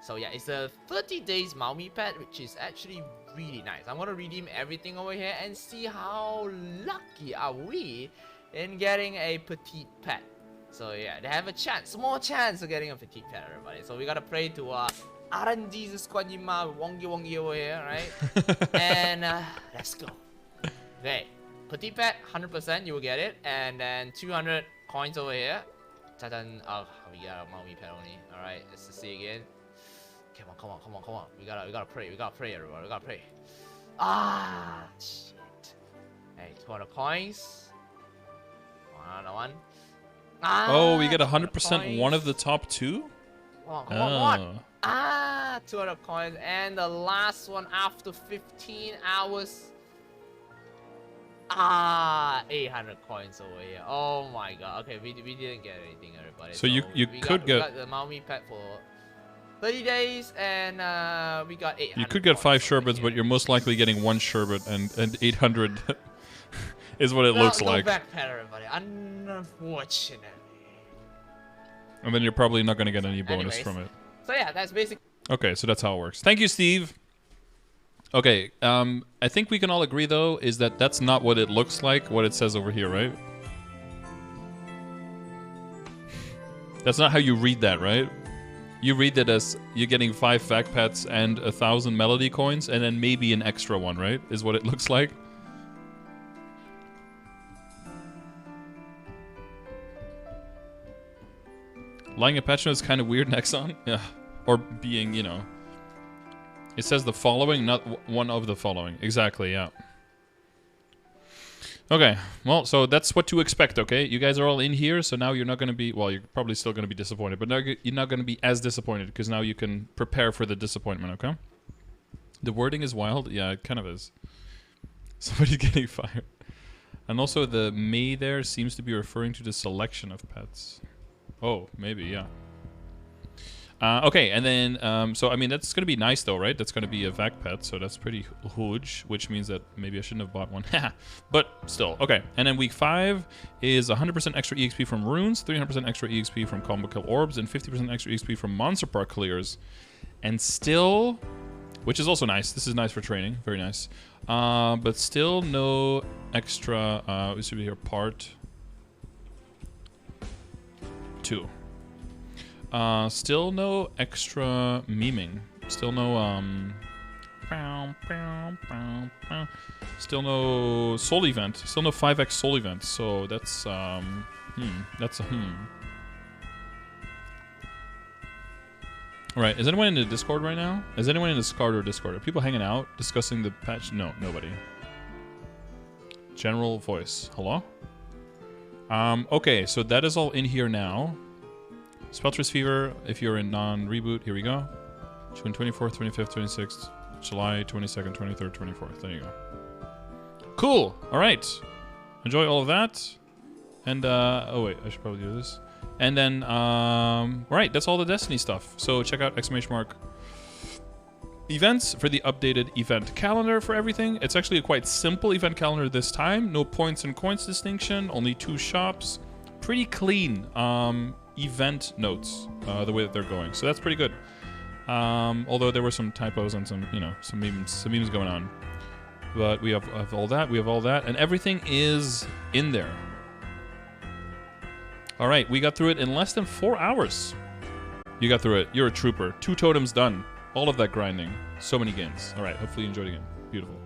So yeah, it's a 30 days Maui pet, which is actually really nice. I'm gonna redeem everything over here and see how lucky are we in getting a petite pet. So yeah, they have a chance, small chance of getting a petite pet, everybody. So we gotta pray to RNG's Squadima Wongi over here, right? And let's go. Okay, petite pet, 100% you will get it, and then 200 coins over here. Oh, we got a Maui pet only. All right, let's just see again. Come on. We gotta pray, everybody. We gotta pray. Ah, shit. Hey, 200 coins. Another one. Oh, we get 100% one of the top 2? Come on. 200 coins. And the last one after 15 hours. 800 coins over here. Oh my god. Okay, we didn't get anything, everybody. So you could get... We got the Maui pet for 30 days, and we got 800. You could get 5 sherbets, but you're most likely getting 1 sherbet, and 800 is what it looks like. No backpedal, everybody. Unfortunately. And then you're probably not going to get any bonus from it. So yeah, that's basic. Okay, so that's how it works. Thank you, Steve. Okay, I think we can all agree, though, is that that's not what it looks like, what it says over here, right? That's not how you read that, right? You read that as you're getting 5 fact pets and 1,000 melody coins, and then maybe an extra one, right? Is what it looks like. Lying a patch note is kind of weird, Nexon. Yeah. Or being, you know... It says the following, not one of the following. Exactly, yeah. Okay, well, so that's what to expect, okay? You guys are all in here, so now you're not going to be... Well, you're probably still going to be disappointed, but now you're not going to be as disappointed, because now you can prepare for the disappointment, okay? The wording is wild? Yeah, it kind of is. Somebody's getting fired. And also the May there seems to be referring to the selection of pets. Oh, maybe, yeah. Okay, and then, so, I mean, that's going to be nice, though, right? That's going to be a vac pet, so that's pretty huge, which means that maybe I shouldn't have bought one. But still, okay. And then week 5 is 100% extra EXP from runes, 300% extra EXP from combo kill orbs, and 50% extra EXP from monster park clears. And still, which is also nice. This is nice for training. Very nice. But still no extra, it should be here, part 2. Still no extra memeing. Still no, still no soul event. Still no 5x soul event. So that's, that's a Alright, is anyone in the Discord right now? Is anyone in the Scardor Discord? Are people hanging out, discussing the patch? No, nobody. General voice. Hello? Okay, so that is all in here now. Spelltrace Fever, if you're in non-reboot, here we go. June 24th, 25th, 26th, July 22nd, 23rd, 24th. There you go. Cool. All right. Enjoy all of that. And, oh wait, I should probably do this. And then, right, that's all the Destiny stuff. So check out ! Events for the updated event calendar for everything. It's actually a quite simple event calendar this time. No points and coins distinction, only 2 shops. Pretty clean event notes, the way that they're going. So that's pretty good. Although there were some typos and some, you know, some memes going on. But we have all that, and everything is in there. All right, we got through it in less than 4 hours. You got through it. You're a trooper. 2 totems done. All of that grinding. So many gains. All right, hopefully you enjoyed the game. Beautiful.